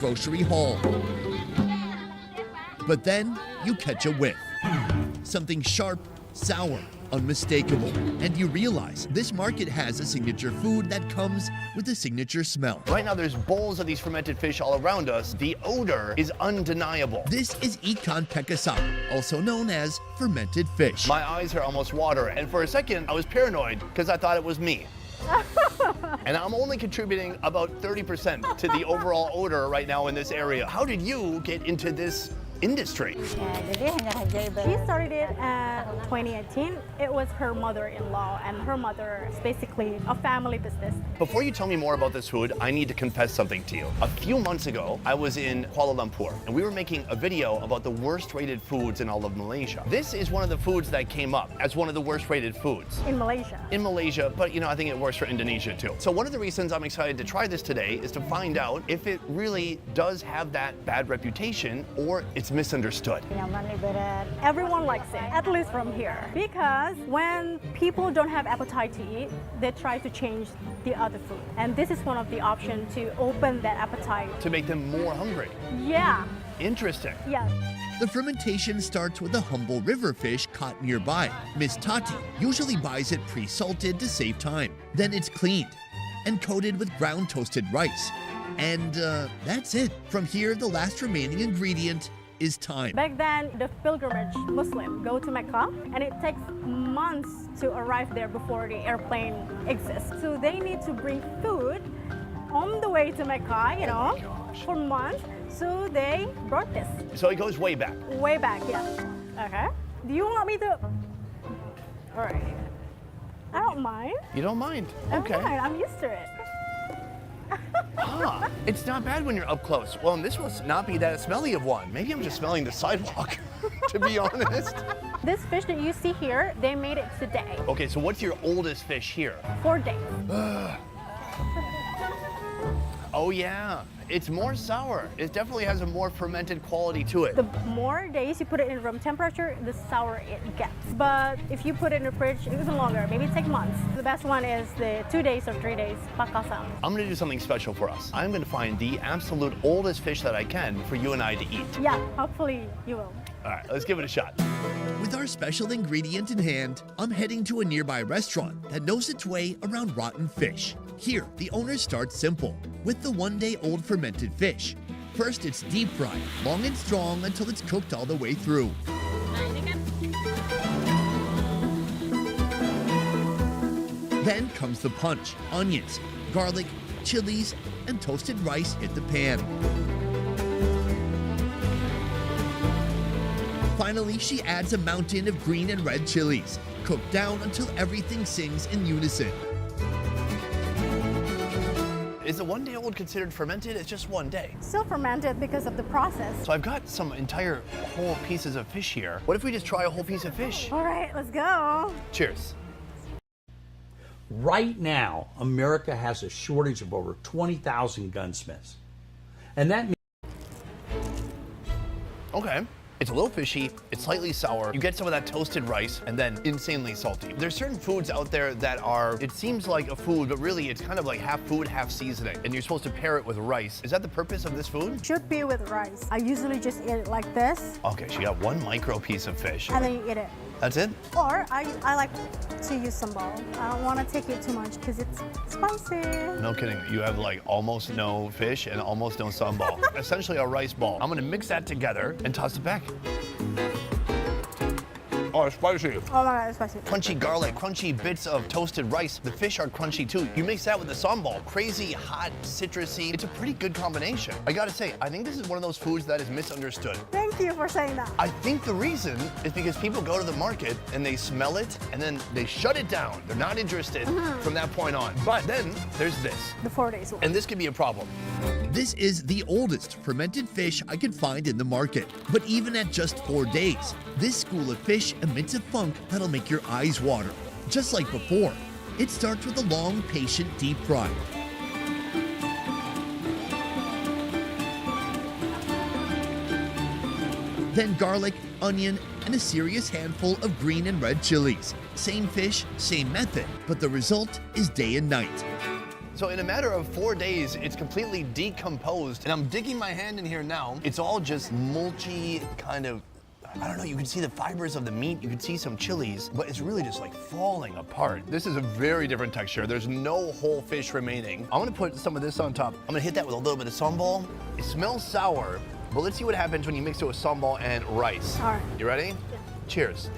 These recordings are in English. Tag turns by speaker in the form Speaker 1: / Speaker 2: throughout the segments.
Speaker 1: grocery haul. But then you catch a whiff. Something sharp, sour, unmistakable. And you realize this market has a signature food that comes with a signature smell.
Speaker 2: Right now there's bowls of these fermented fish all around us. The odor is undeniable.
Speaker 1: This is ikan pekasau, also known as fermented fish.
Speaker 2: My eyes are almost watering, and for a second I was paranoid because I thought it was me. And I'm only contributing about 30% to the overall odor right now in this area. How did you get into this industry?
Speaker 3: She started it in 2018. It was her mother-in-law, and her mother is basically a family business.
Speaker 2: Before you tell me more about this food, I need to confess something to you. A few months ago, I was in Kuala Lumpur, and we were making a video about the worst-rated foods in all of Malaysia. This is one of the foods that came up as one of the worst-rated foods.
Speaker 3: In Malaysia.
Speaker 2: In Malaysia, but I think it works for Indonesia too. So one of the reasons I'm excited to try this today is to find out if it really does have that bad reputation or it's misunderstood.
Speaker 3: Everyone likes it, at least from here. Because when people don't have appetite to eat, they try to change the other food. And this is one of the options to open that appetite.
Speaker 2: To make them more hungry.
Speaker 3: Yeah.
Speaker 2: Interesting.
Speaker 3: Yeah.
Speaker 1: The fermentation starts with a humble river fish caught nearby. Miss Tati usually buys it pre-salted to save time. Then it's cleaned and coated with ground toasted rice. And that's it. From here, the last remaining ingredient is time.
Speaker 3: Back then, the pilgrimage Muslim go to Mecca, and it takes months to arrive there before the airplane exists. So they need to bring food on the way to Mecca, for months. So they brought this.
Speaker 2: So it goes way back.
Speaker 3: Way back, yeah. Okay. Do you want me to? All right. I don't mind.
Speaker 2: You don't mind?
Speaker 3: Okay. I'm used to it.
Speaker 2: Ah, it's not bad when you're up close. Well, and this must not be that smelly of one. Maybe I'm just smelling the sidewalk, to be honest.
Speaker 3: This fish that you see here, they made it today.
Speaker 2: Okay, so what's your oldest fish here?
Speaker 3: 4 days.
Speaker 2: Oh yeah, it's more sour. It definitely has a more fermented quality to it.
Speaker 3: The more days you put it in room temperature, the sour it gets. But if you put it in the fridge, even longer, maybe it takes months. The best one is the 2 days or 3 days, pakasam.
Speaker 2: I'm gonna do something special for us. I'm gonna find the absolute oldest fish that I can for you and I to eat.
Speaker 3: Yeah, hopefully you will.
Speaker 2: All right, let's give it a shot.
Speaker 1: With our special ingredient in hand, I'm heading to a nearby restaurant that knows its way around rotten fish. Here, the owner starts simple, with the 1-day-old fermented fish. First, it's deep fried, long and strong until it's cooked all the way through. Then comes the punch. Onions, garlic, chilies, and toasted rice hit the pan. Finally, she adds a mountain of green and red chilies, cooked down until everything sings in unison.
Speaker 2: Is the 1-day-old considered fermented? It's just 1 day.
Speaker 3: Still fermented because of the process.
Speaker 2: So I've got some entire whole pieces of fish here. What if we just try a whole piece of fish?
Speaker 3: All right, let's go.
Speaker 2: Cheers.
Speaker 4: Right now, America has a shortage of over 20,000 gunsmiths. And that means...
Speaker 2: Okay. It's a little fishy, it's slightly sour, you get some of that toasted rice, and then insanely salty. There's certain foods out there that are, it seems like a food, but really it's kind of like half food, half seasoning, and you're supposed to pair it with rice. Is that the purpose of this food?
Speaker 3: Should be with rice. I usually just eat it like this.
Speaker 2: Okay, so you got one micro piece of fish.
Speaker 3: And then you eat it.
Speaker 2: That's it?
Speaker 3: Or I like to use sambal. I don't want to take it too much because it's spicy.
Speaker 2: No kidding, you have like almost no fish and almost no sambal. Essentially a rice ball. I'm gonna mix that together and toss it back. Oh, it's spicy.
Speaker 3: Oh my God, it's spicy.
Speaker 2: Crunchy garlic, crunchy bits of toasted rice. The fish are crunchy too. You mix that with the sambal, crazy, hot, citrusy. It's a pretty good combination. I gotta say, I think this is one of those foods that is misunderstood.
Speaker 3: Thank you for saying that.
Speaker 2: I think the reason is because people go to the market and they smell it and then they shut it down. They're not interested from that point on. But then there's this.
Speaker 3: The 4 days one.
Speaker 2: And this could be a problem.
Speaker 1: This is the oldest fermented fish I could find in the market. But even at just 4 days, this school of fish emits a funk that'll make your eyes water. Just like before, it starts with a long, patient deep fry. Then garlic, onion, and a serious handful of green and red chilies. Same fish, same method, but the result is day and night.
Speaker 2: So in a matter of 4 days, it's completely decomposed. And I'm digging my hand in here now. It's all just mulchy kind of, I don't know, you can see the fibers of the meat, you can see some chilies, but it's really just like falling apart. This is a very different texture. There's no whole fish remaining. I'm gonna put some of this on top. I'm gonna hit that with a little bit of sambal. It smells sour, but let's see what happens when you mix it with sambal and rice.
Speaker 3: All right.
Speaker 2: You ready? Yeah. Cheers.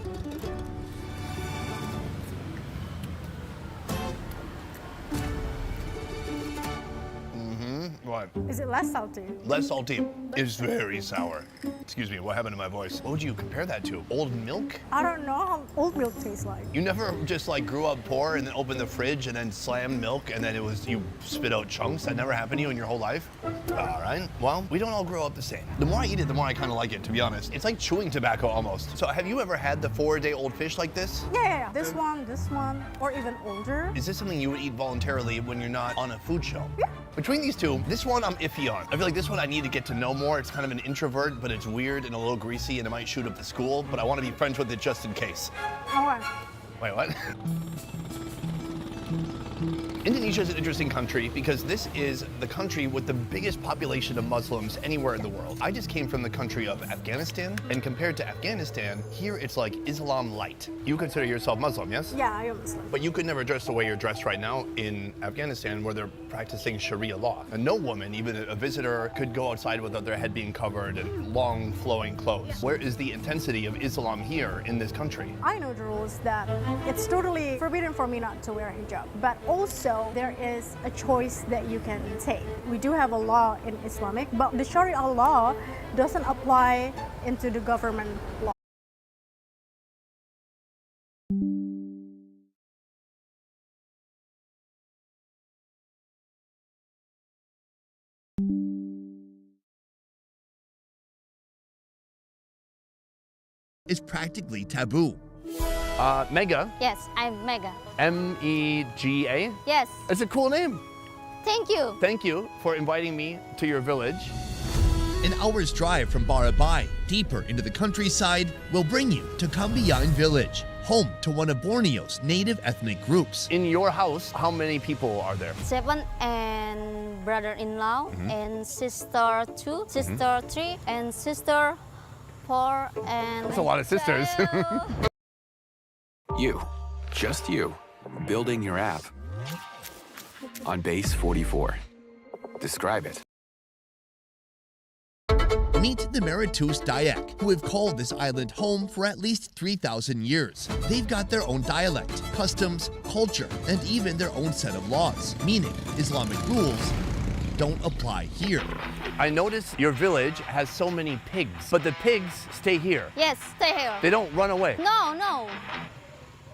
Speaker 2: What?
Speaker 3: Is it less salty?
Speaker 2: Less salty. It's very sour. Excuse me, what happened to my voice? What would you compare that to? Old milk?
Speaker 3: I don't know how old milk tastes like.
Speaker 2: You never just like grew up poor and then opened the fridge and then slammed milk and then you spit out chunks? That never happened to you in your whole life? All right, well, we don't all grow up the same. The more I eat it, the more I kind of like it, to be honest. It's like chewing tobacco almost. So have you ever had the 4-day-old fish like this?
Speaker 3: Yeah. This one, or even older.
Speaker 2: Is this something you would eat voluntarily when you're not on a food show?
Speaker 3: Yeah.
Speaker 2: Between these two, this one I'm iffy on. I feel like this one I need to get to know more. It's kind of an introvert, but it's weird and a little greasy and it might shoot up the school, but I want to be friends with it just in case.
Speaker 3: All right.
Speaker 2: Wait, what? Indonesia is an interesting country because this is the country with the biggest population of Muslims anywhere in the world. I just came from the country of Afghanistan, and compared to Afghanistan, here it's like Islam light. You consider yourself Muslim, yes?
Speaker 3: Yeah, I am Muslim.
Speaker 2: But you could never dress the way you're dressed right now in Afghanistan where they're practicing Sharia law. And no woman, even a visitor, could go outside without their head being covered and long flowing clothes. Where is the intensity of Islam here in this country?
Speaker 3: I know the rules that it's totally forbidden for me not to wear a hijab, but also there is a choice that you can take. We do have a law in Islamic, but the Sharia law doesn't apply into the government law.
Speaker 1: Is practically taboo.
Speaker 2: Mega.
Speaker 5: Yes, I'm Mega.
Speaker 2: M-E-G-A?
Speaker 5: Yes,
Speaker 2: It's a cool name.
Speaker 5: thank you.
Speaker 2: Thank you for inviting me to your village.
Speaker 1: An hour's drive from Barabai, deeper into the countryside, will bring you to Cambiyan Village, home to one of Borneo's native ethnic groups.
Speaker 2: In your house, how many people are there?
Speaker 5: 7 and brother-in-law and sister 2, sister 3 and sister 4 and
Speaker 2: That's a lot of sisters.
Speaker 6: You, just you, building your app on base 44. Describe it.
Speaker 1: Meet the Maritus Dayak, who have called this island home for at least 3,000 years. They've got their own dialect, customs, culture, and even their own set of laws, meaning Islamic rules don't apply here.
Speaker 2: I notice your village has so many pigs, but the pigs stay here.
Speaker 5: Yes, stay here.
Speaker 2: They don't run away.
Speaker 5: No.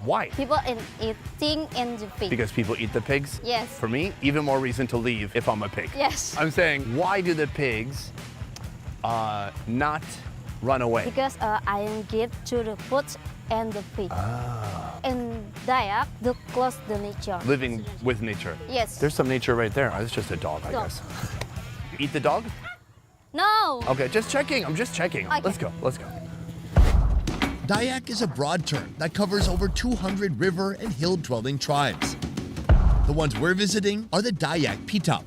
Speaker 2: Why?
Speaker 5: People eating in the pig.
Speaker 2: Because people eat the pigs?
Speaker 5: Yes.
Speaker 2: For me, even more reason to leave if I'm a pig.
Speaker 5: Yes.
Speaker 2: I'm saying, why do the pigs not run away?
Speaker 5: Because I give to the food and the pig. And Dayak, the close the nature.
Speaker 2: Living with nature.
Speaker 5: Yes.
Speaker 2: There's some nature right there. It's just a dog, I
Speaker 5: Dog.
Speaker 2: guess. Eat the dog?
Speaker 5: No.
Speaker 2: Okay, just checking. I'm just checking.
Speaker 5: Okay.
Speaker 2: Let's go.
Speaker 1: Dayak is a broad term that covers over 200 river and hill-dwelling tribes. The ones we're visiting are the Dayak Pitap.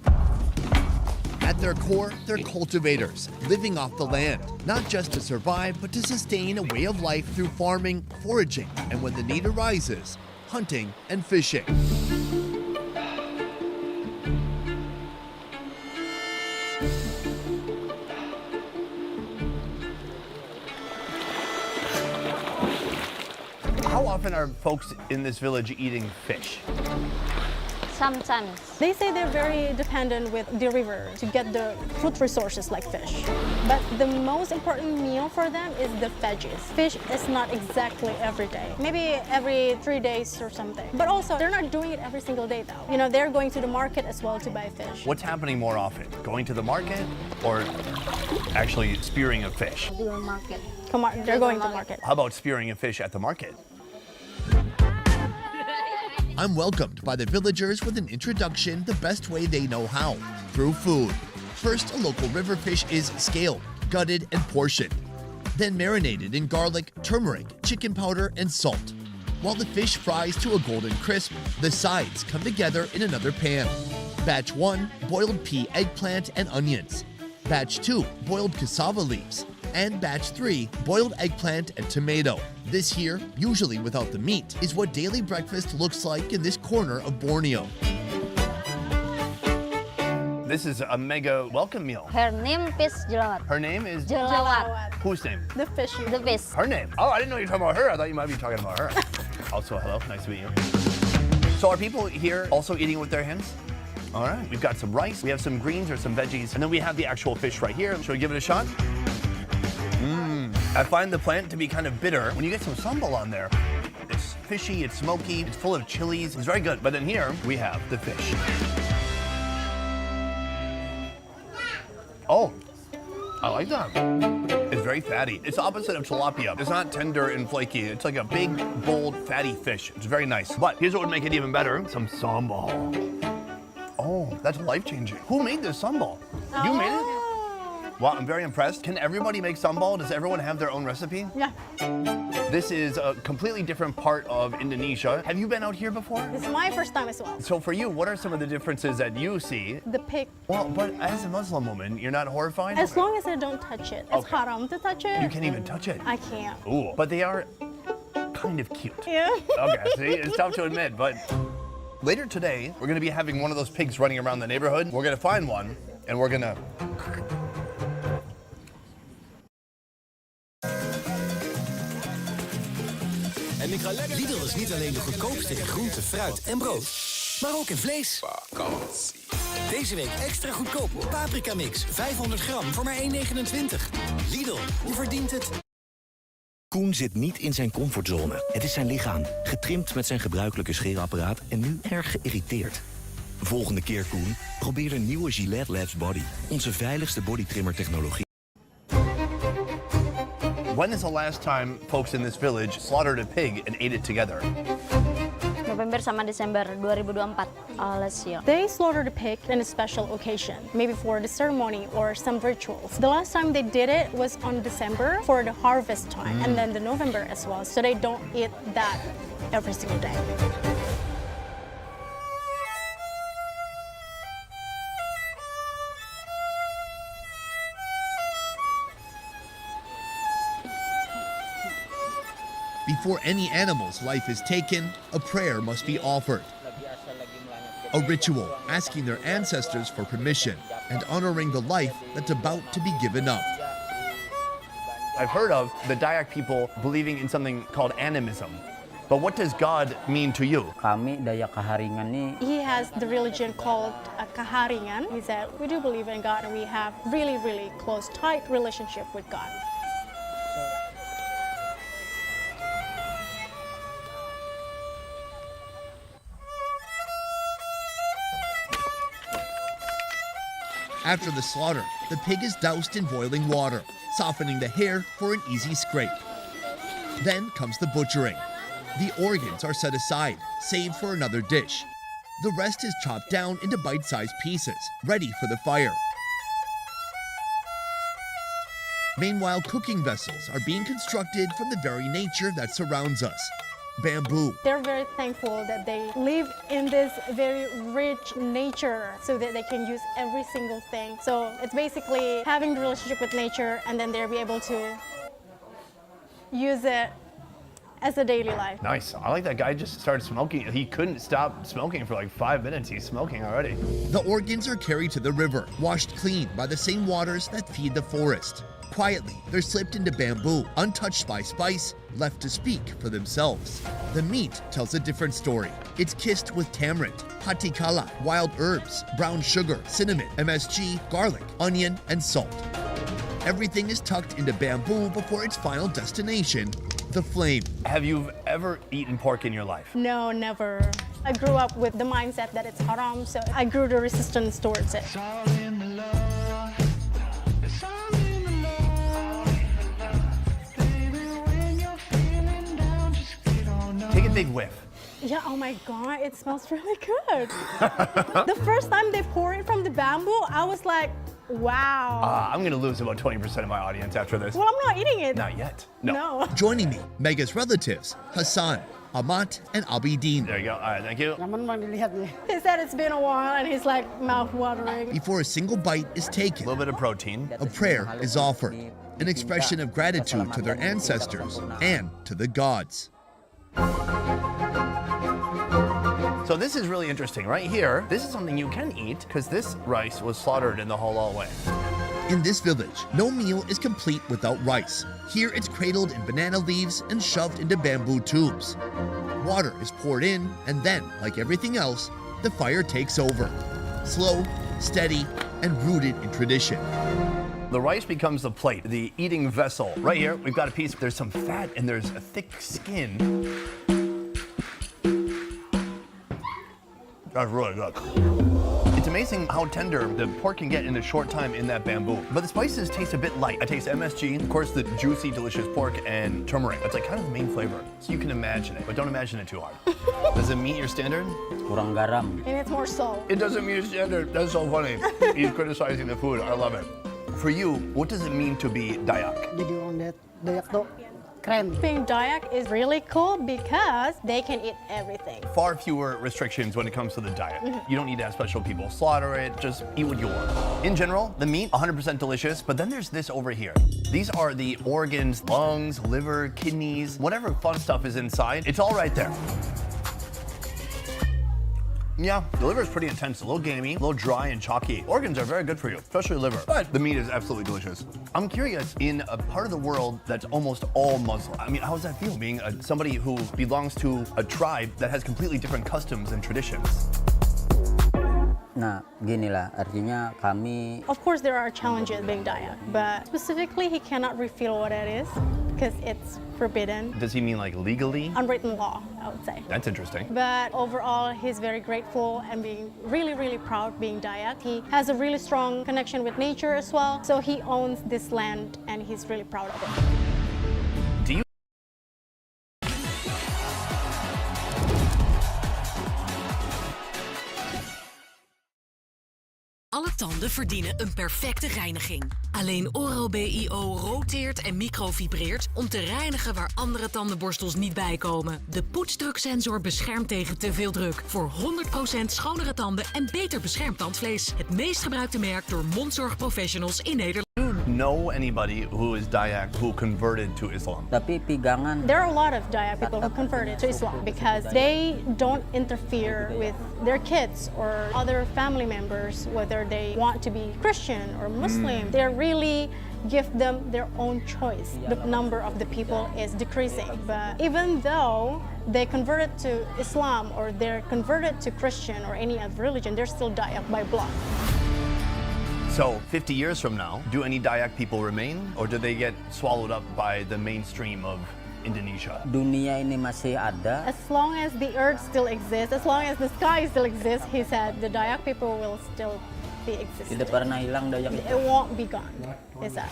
Speaker 1: At their core, they're cultivators, living off the land, not just to survive, but to sustain a way of life through farming, foraging, and when the need arises, hunting and fishing.
Speaker 2: How often are folks in this village eating fish?
Speaker 5: Sometimes.
Speaker 3: They say they're very dependent with the river to get the food resources like fish. But the most important meal for them is the veggies. Fish is not exactly every day. Maybe every 3 days or something. But also, they're not doing it every single day though. You know, they're going to the market as well to buy fish.
Speaker 2: What's happening more often? Going to the market or actually spearing a fish?
Speaker 5: The market.
Speaker 3: Come on, they're going to the market.
Speaker 2: How about spearing a fish at the market?
Speaker 1: I'm welcomed by the villagers with an introduction the best way they know how, through food. First, a local river fish is scaled, gutted, and portioned. Then marinated in garlic, turmeric, chicken powder, and salt. While the fish fries to a golden crisp, the sides come together in another pan. Batch 1, boiled pea, eggplant, and onions. Batch 2, boiled cassava leaves. And Batch 3, boiled eggplant and tomato. This here, usually without the meat, is what daily breakfast looks like in this corner of Borneo.
Speaker 2: This is a mega welcome meal.
Speaker 5: Her name is Jelawat.
Speaker 2: Her name is...
Speaker 5: Jelawat.
Speaker 2: Whose name?
Speaker 3: The fish.
Speaker 5: The fish.
Speaker 2: Her name. Oh, I didn't know you were talking about her. I thought you might be talking about her. Also, hello. Nice to meet you. So are people here also eating with their hands? All right. We've got some rice. We have some greens or some veggies. And then we have the actual fish right here. Shall we give it a shot? I find the plant to be kind of bitter. When you get some sambal on there, it's fishy, it's smoky, it's full of chilies. It's very good. But then here we have the fish. Oh, I like that. It's very fatty. It's opposite of tilapia. It's not tender and flaky. It's like a big, bold, fatty fish. It's very nice. But here's what would make it even better. Some sambal. Oh, that's life-changing. Who made this sambal? You made it? Wow, I'm very impressed. Can everybody make sambal? Does everyone have their own recipe?
Speaker 3: Yeah.
Speaker 2: This is a completely different part of Indonesia. Have you been out here before?
Speaker 3: This is my first time as well.
Speaker 2: So for you, what are some of the differences that you see?
Speaker 3: The pig.
Speaker 2: Well, but as a Muslim woman, you're not horrified?
Speaker 3: As long as I don't touch it. It's
Speaker 2: Okay.
Speaker 3: haram to touch it.
Speaker 2: You can't even touch it.
Speaker 3: I can't.
Speaker 2: Ooh, but they are kind of cute.
Speaker 3: Yeah.
Speaker 2: Okay, see, it's tough to admit, but later today, we're gonna be having one of those pigs running around the neighborhood. We're gonna find one, and we're gonna...
Speaker 7: Lidl is niet alleen de goedkoopste in groente, fruit en brood, maar ook in vlees. Deze week extra goedkoop paprika mix, 500 gram voor maar €1,29. Lidl, je verdient het.
Speaker 8: Koen zit niet in zijn comfortzone. Het is zijn lichaam, getrimd met zijn gebruikelijke scheerapparaat en nu erg geïrriteerd. Volgende keer, Koen, probeer de nieuwe Gillette Labs Body. Onze veiligste bodytrimmer technologie.
Speaker 2: When is the last time folks in this village slaughtered a pig and ate it together?
Speaker 5: November sama Desember 2024. Last year.
Speaker 3: They slaughtered a pig in a special occasion, maybe for the ceremony or some rituals. The last time they did it was on December for the harvest time, and then the November as well. So they don't eat that every single day.
Speaker 1: Before any animal's life is taken, a prayer must be offered. A ritual asking their ancestors for permission and honoring the life that's about to be given up.
Speaker 2: I've heard of the Dayak people believing in something called animism. But what does God mean to you?
Speaker 9: Kami Dayak Kaharingan ni.
Speaker 3: He has the religion called Kaharingan. He said, we do believe in God and we have really, really close, tight relationship with God.
Speaker 1: After the slaughter, the pig is doused in boiling water, softening the hair for an easy scrape. Then comes the butchering. The organs are set aside, saved for another dish. The rest is chopped down into bite-sized pieces, ready for the fire. Meanwhile, cooking vessels are being constructed from the very nature that surrounds us. Bamboo.
Speaker 3: They're very thankful that they live in this very rich nature so that they can use every single thing. So it's basically having the relationship with nature and then they'll be able to use it as a daily life.
Speaker 2: Nice. I like that guy just started smoking. He couldn't stop smoking for like 5 minutes. He's smoking already.
Speaker 1: The organs are carried to the river, washed clean by the same waters that feed the forest. Quietly, they're slipped into bamboo, untouched by spice, left to speak for themselves. The meat tells a different story. It's kissed with tamarind, patikala, wild herbs, brown sugar, cinnamon, MSG, garlic, onion, and salt. Everything is tucked into bamboo before its final destination, the flame.
Speaker 2: Have you ever eaten pork in your life?
Speaker 3: No, never. I grew up with the mindset that it's haram, so I grew the resistance towards it.
Speaker 2: Take a big whiff.
Speaker 3: Yeah, oh my God, it smells really good. The first time they pour it from the bamboo, I was like, wow.
Speaker 2: I'm gonna lose about 20% of my audience after this.
Speaker 3: Well, I'm not eating it.
Speaker 2: Not yet.
Speaker 3: No.
Speaker 1: Joining me, Mega's relatives, Hassan, Amat, and Abidin.
Speaker 2: There you go. All right, thank you.
Speaker 3: He said it's been a while and he's like mouth watering.
Speaker 1: Before a single bite is
Speaker 2: A
Speaker 1: taken,
Speaker 2: little bit of protein.
Speaker 1: a prayer is offered, an expression of gratitude to their ancestors and to the gods.
Speaker 2: So this is really interesting. Right here, this is something you can eat because this rice was slaughtered in the halal way.
Speaker 1: In this village, no meal is complete without rice. Here it's cradled in banana leaves and shoved into bamboo tubes. Water is poured in, and then, like everything else, the fire takes over. Slow, steady, and rooted in tradition.
Speaker 2: The rice becomes the plate, the eating vessel. Right here, we've got a piece. There's some fat and there's a thick skin. That's really good. It's amazing how tender the pork can get in a short time in that bamboo. But the spices taste a bit light. I taste MSG, of course the juicy, delicious pork, and turmeric. It's like kind of the main flavor. So you can imagine it, but don't imagine it too hard. Does it meet your standard?
Speaker 9: Kurang garam.
Speaker 3: And it's more salt.
Speaker 2: It doesn't meet your standard. That's so funny. He's criticizing the food. I love it. For you, what does it mean to be Dayak?
Speaker 3: Being Dayak is really cool because they can eat everything.
Speaker 2: Far fewer restrictions when it comes to the diet. You don't need to have special people slaughter it, just eat what you want. In general, the meat, 100% delicious, but then there's this over here. These are the organs, lungs, liver, kidneys, whatever fun stuff is inside, it's all right there. Yeah, the liver is pretty intense, a little gamey, a little dry and chalky. Organs are very good for you, especially liver, but the meat is absolutely delicious. I'm curious, in a part of the world that's almost all Muslim, I mean, how does that feel, being somebody who belongs to a tribe that has completely different customs and traditions?
Speaker 9: Nah, ginilah, artinya kami...
Speaker 3: Of course there are challenges being Dayak, but specifically he cannot reveal what it is because it's forbidden.
Speaker 2: Does he mean like legally?
Speaker 3: Unwritten law, I would say.
Speaker 2: That's interesting.
Speaker 3: But overall, he's very grateful and being really, really proud being Dayak. He has a really strong connection with nature as well. So he owns this land and he's really proud of it.
Speaker 2: Do you
Speaker 10: Alle tanden verdienen een perfecte reiniging. Alleen Oral-B-IO roteert en microvibreert om te reinigen waar andere tandenborstels niet bij komen. De poetsdruksensor beschermt tegen te veel druk. Voor 100% schonere tanden en beter beschermd tandvlees. Het meest gebruikte merk door mondzorgprofessionals in Nederland.
Speaker 2: know anybody who is Dayak who converted to Islam?
Speaker 9: Tapi pigangan.
Speaker 3: There are a lot of Dayak people who converted to Islam because they don't interfere with their kids or other family members, whether they want to be Christian or Muslim. They really give them their own choice. The number of the people is decreasing. But even though they converted to Islam or they're converted to Christian or any other religion, they're still Dayak by blood.
Speaker 2: So 50 years from now, do any Dayak people remain, or do they get swallowed up by the mainstream of Indonesia?
Speaker 9: Dunia ini masih ada.
Speaker 3: As long as the earth still exists, as long as the sky still exists, he said, the Dayak people will still be existing.
Speaker 9: Tidak pernah hilang Dayak.
Speaker 3: It won't be gone, is that.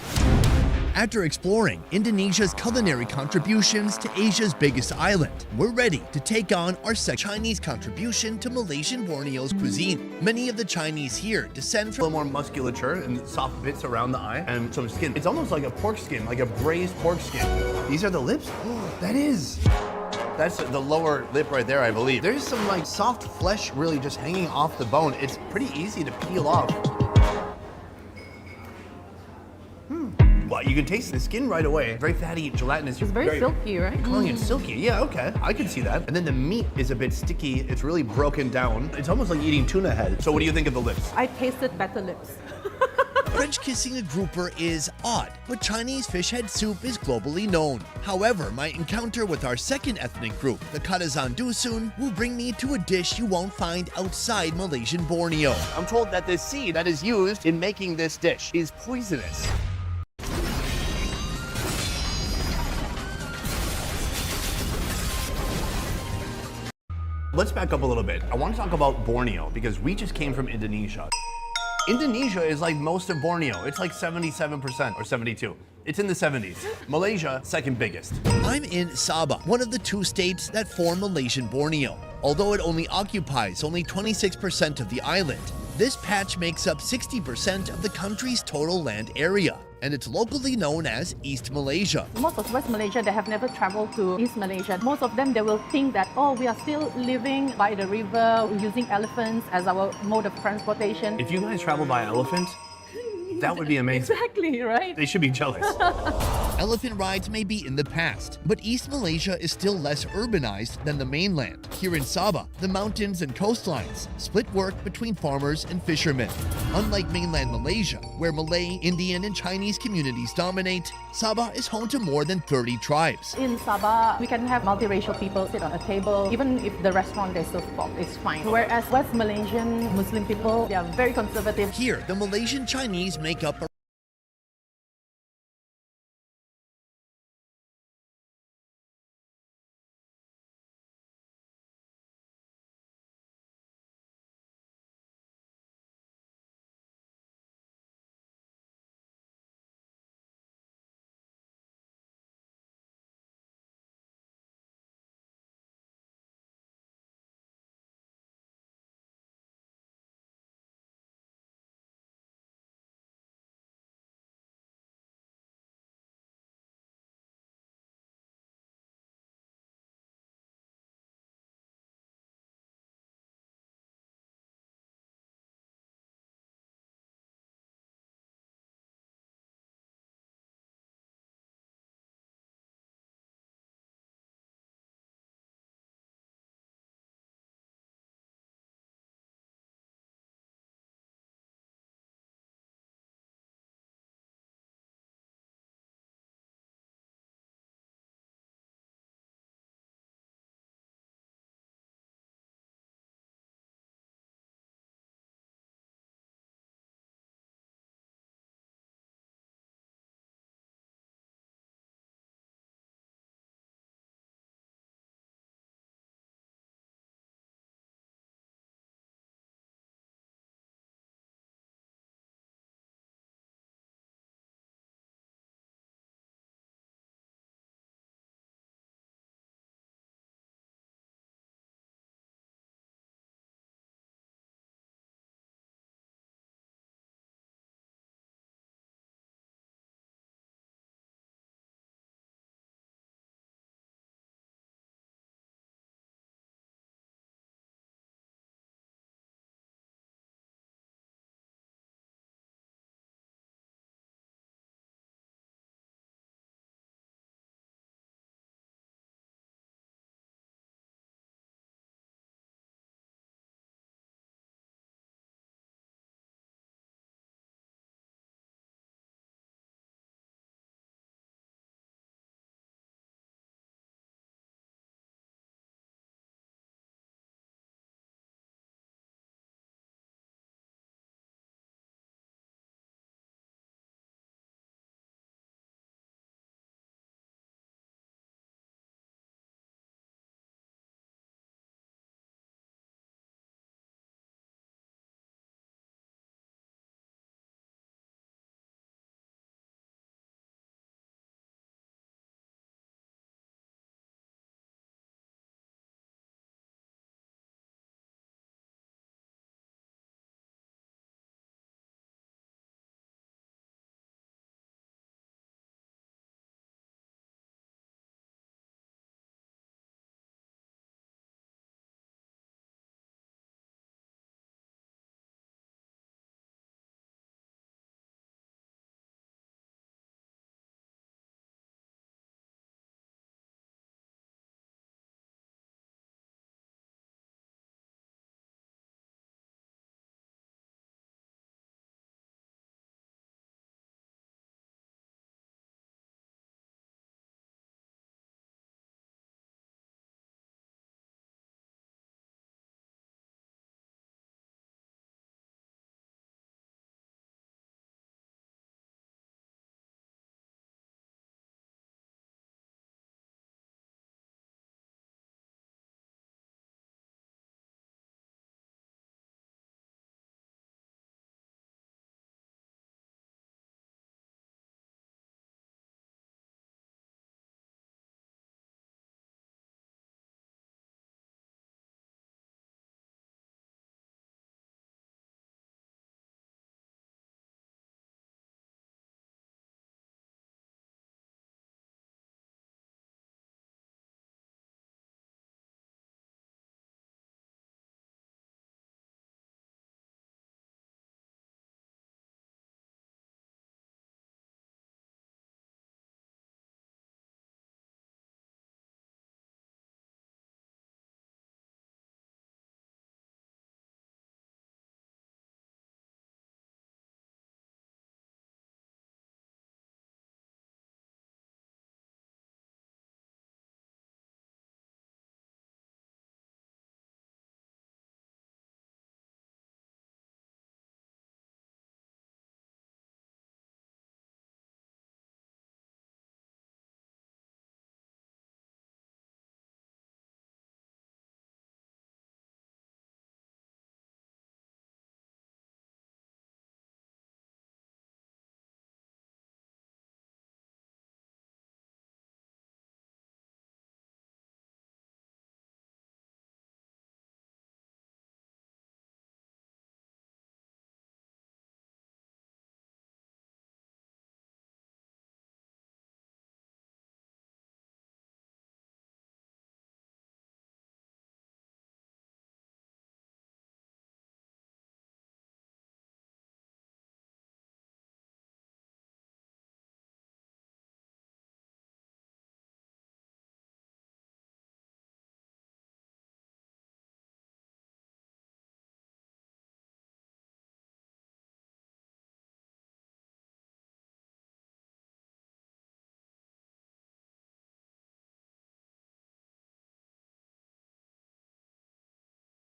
Speaker 1: After exploring Indonesia's culinary contributions to Asia's biggest island, we're ready to take on our Chinese contribution to Malaysian Borneo's cuisine. Many of the Chinese here descend from
Speaker 2: a little more musculature and soft bits around the eye and some skin. It's almost like a pork skin, like a braised pork skin. These are the lips? Oh, that is. That's the lower lip right there, I believe. There's some like soft flesh really just hanging off the bone. It's pretty easy to peel off. Well, you can taste the skin right away. Very fatty, gelatinous.
Speaker 11: It's very silky, right?
Speaker 2: You're calling it silky. Yeah, okay. I can see that. And then the meat is a bit sticky. It's really broken down. It's almost like eating tuna head. So what do you think of the lips?
Speaker 11: I tasted better lips.
Speaker 1: French kissing a grouper is odd, but Chinese fish head soup is globally known. However, my encounter with our second ethnic group, the Kadazan Dusun, will bring me to a dish you won't find outside Malaysian Borneo.
Speaker 2: I'm told that the seed that is used in making this dish is poisonous. Let's back up a little bit. I want to talk about Borneo because we just came from Indonesia. Indonesia is like most of Borneo. It's like 77% or 72. It's in the 70s. Malaysia, second biggest.
Speaker 1: I'm in Sabah, one of the two states that form Malaysian Borneo. Although it only occupies only 26% of the island, this patch makes up 60% of the country's total land area. and it's locally known as East Malaysia.
Speaker 11: Most of West Malaysia, they have never traveled to East Malaysia. Most of them, they will think that, oh, we are still living by the river, using elephants as our mode of transportation.
Speaker 2: If you guys travel by elephant, that would be amazing.
Speaker 11: Exactly, right?
Speaker 2: They should be jealous.
Speaker 1: Elephant rides may be in the past, but East Malaysia is still less urbanized than the mainland. Here in Sabah, the mountains and coastlines split work between farmers and fishermen. Unlike mainland Malaysia, where Malay, Indian, and Chinese communities dominate, Sabah is home to more than 30 tribes.
Speaker 11: In Sabah, we can have multiracial people sit on a table. Even if the restaurant they serve pork, it's fine. Whereas West Malaysian Muslim people, they are very conservative.
Speaker 1: Here, the Malaysian Chinese make up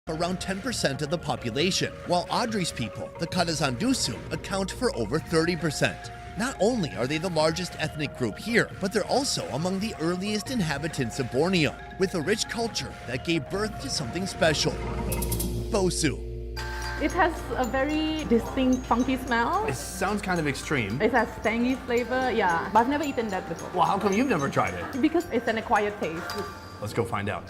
Speaker 1: around 10% of the population, while Audrey's people, the Kadazandusu, account for over 30%. Not only are they the largest ethnic group here, but they're also among the earliest inhabitants of Borneo, with a rich culture that gave birth to something special. Bosu.
Speaker 11: It has a very distinct funky smell.
Speaker 2: It sounds kind of extreme.
Speaker 11: It has tangy flavor, yeah. But I've never eaten that before.
Speaker 2: Well, how come you've never tried it?
Speaker 11: Because it's an acquired taste.
Speaker 2: Let's go find out.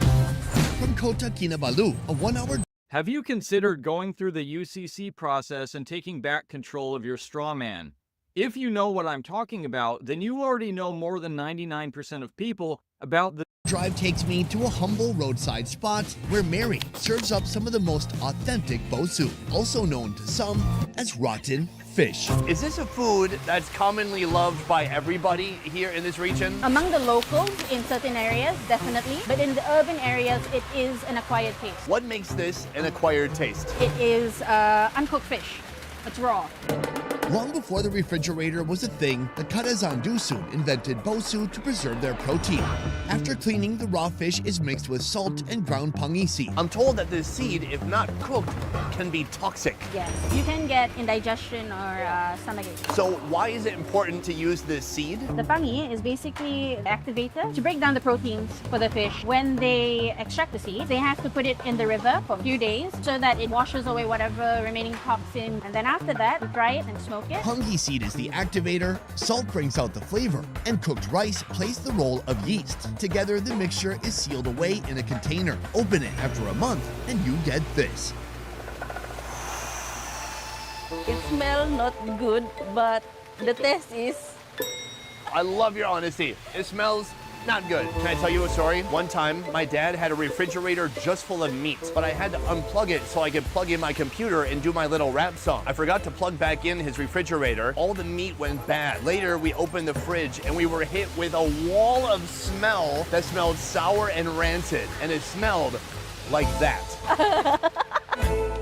Speaker 1: From Kota Kinabalu, a 1-hour.
Speaker 12: Have you considered going through the UCC process and taking back control of your straw man? If you know what I'm talking about, then you already know more than 99% of people about the
Speaker 1: Drive takes me to a humble roadside spot where Mary serves up some of the most authentic bosu, also known to some as rotten fish.
Speaker 2: Is this a food that's commonly loved by everybody here in this region?
Speaker 3: Among the locals in certain areas, definitely. But in the urban areas, it is an acquired taste.
Speaker 2: What makes this an acquired taste?
Speaker 3: It is uncooked fish. It's raw.
Speaker 1: Long before the refrigerator was a thing, the Kadazandusun invented bosu to preserve their protein. After cleaning, the raw fish is mixed with salt and ground pangisi.
Speaker 2: I'm told that this seed, if not cooked, can be toxic.
Speaker 3: Yes, you can get indigestion or stomachache.
Speaker 2: So why is it important to use this seed?
Speaker 3: The pangi is basically the activator to break down the proteins for the fish. When they extract the seed, they have to put it in the river for a few days so that it washes away whatever remaining toxin. And then after that, we dry it and smoke it.
Speaker 1: Pungi seed is the activator, salt brings out the flavor, and cooked rice plays the role of yeast. Together, the mixture is sealed away in a container. Open it after a month, and you get this.
Speaker 13: It smells not good, but the taste is...
Speaker 2: I love your honesty. It smells not good. Can I tell you a story? One time, my dad had a refrigerator just full of meat, but I had to unplug it so I could plug in my computer and do my little rap song. I forgot to plug back in his refrigerator. All the meat went bad. Later, we opened the fridge and we were hit with a wall of smell that smelled sour and rancid, and it smelled like that.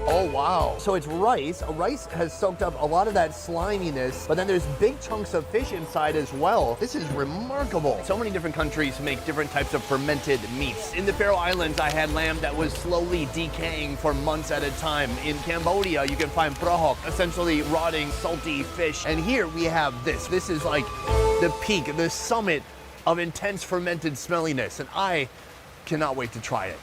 Speaker 2: Oh, wow. So it's rice. Rice has soaked up a lot of that sliminess, but then there's big chunks of fish inside as well. This is remarkable. So many different countries make different types of fermented meats. In the Faroe Islands, I had lamb that was slowly decaying for months at a time. In Cambodia, you can find prahok, essentially rotting, salty fish. And here we have this. This is like the peak, the summit of intense fermented smelliness, and I cannot wait to try it.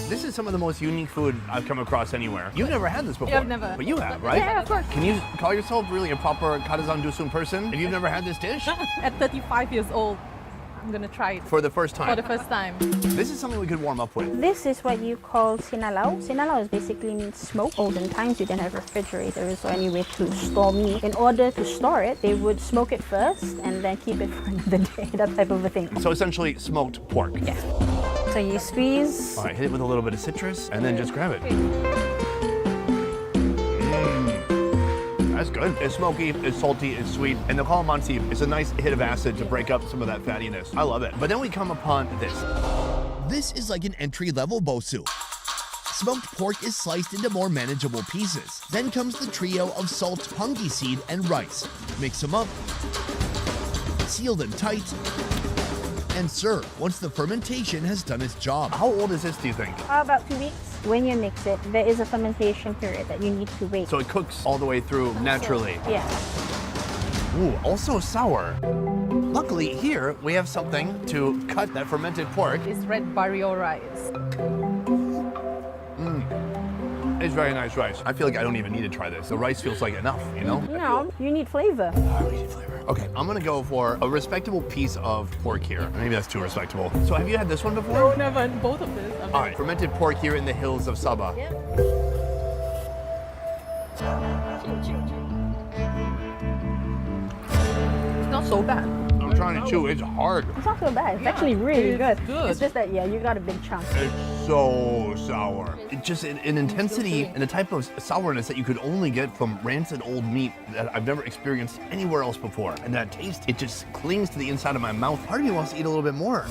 Speaker 2: This is some of the most unique food I've come across anywhere. You've never had this before.
Speaker 11: Yeah, I've never.
Speaker 2: But you have, right?
Speaker 11: Yeah, of course.
Speaker 2: Can you call yourself really a proper Kadazandusun person if you've never had this dish?
Speaker 11: At 35 years old, I'm gonna try it.
Speaker 2: For the first time?
Speaker 11: For the first time.
Speaker 2: This is something we could warm up with.
Speaker 3: This is what you call sinalaw. Sinalaw is basically meat smoke. Olden times, you didn't have refrigerators or any way to store meat. In order to store it, they would smoke it first and then keep it for another day, that type of a thing.
Speaker 2: So essentially smoked pork.
Speaker 3: Yeah. So you squeeze.
Speaker 2: All right, hit it with a little bit of citrus and then just grab it. That's good. It's smoky, it's salty, it's sweet, and the calamansi is a nice hit of acid to break up some of that fattiness. I love it. But then we come upon this.
Speaker 1: This is like an entry-level bosu. Smoked pork is sliced into more manageable pieces. Then comes the trio of salt, pungi seed, and rice. Mix them up, seal them tight, and serve once the fermentation has done its job.
Speaker 2: How old is this, do you think?
Speaker 3: About 2 weeks. When you mix it, there is a fermentation period that you need to wait.
Speaker 2: So it cooks all the way through naturally.
Speaker 3: Yeah.
Speaker 2: Ooh, also sour. Luckily, here we have something to cut that fermented pork.
Speaker 11: It's red barrio rice.
Speaker 2: It's very nice rice. I feel like I don't even need to try this. The rice feels like enough, you know?
Speaker 3: No, you need flavor.
Speaker 2: We need flavor. Okay, I'm gonna go for a respectable piece of pork here. Maybe that's too respectable. So have you had this one before?
Speaker 11: No, never. Both of this.
Speaker 2: All right, fermented pork here in the hills of Sabah.
Speaker 11: Yeah. It's not so bad.
Speaker 2: I'm trying to chew, it's hard.
Speaker 3: It's not so bad. It's actually really good.
Speaker 11: good.
Speaker 3: It's just that, yeah, you got a big chunk.
Speaker 2: It's so sour. It's just an intensity and a type of sourness that you could only get from rancid old meat that I've never experienced anywhere else before. And that taste, it just clings to the inside of my mouth. Part of me wants to eat a little bit more.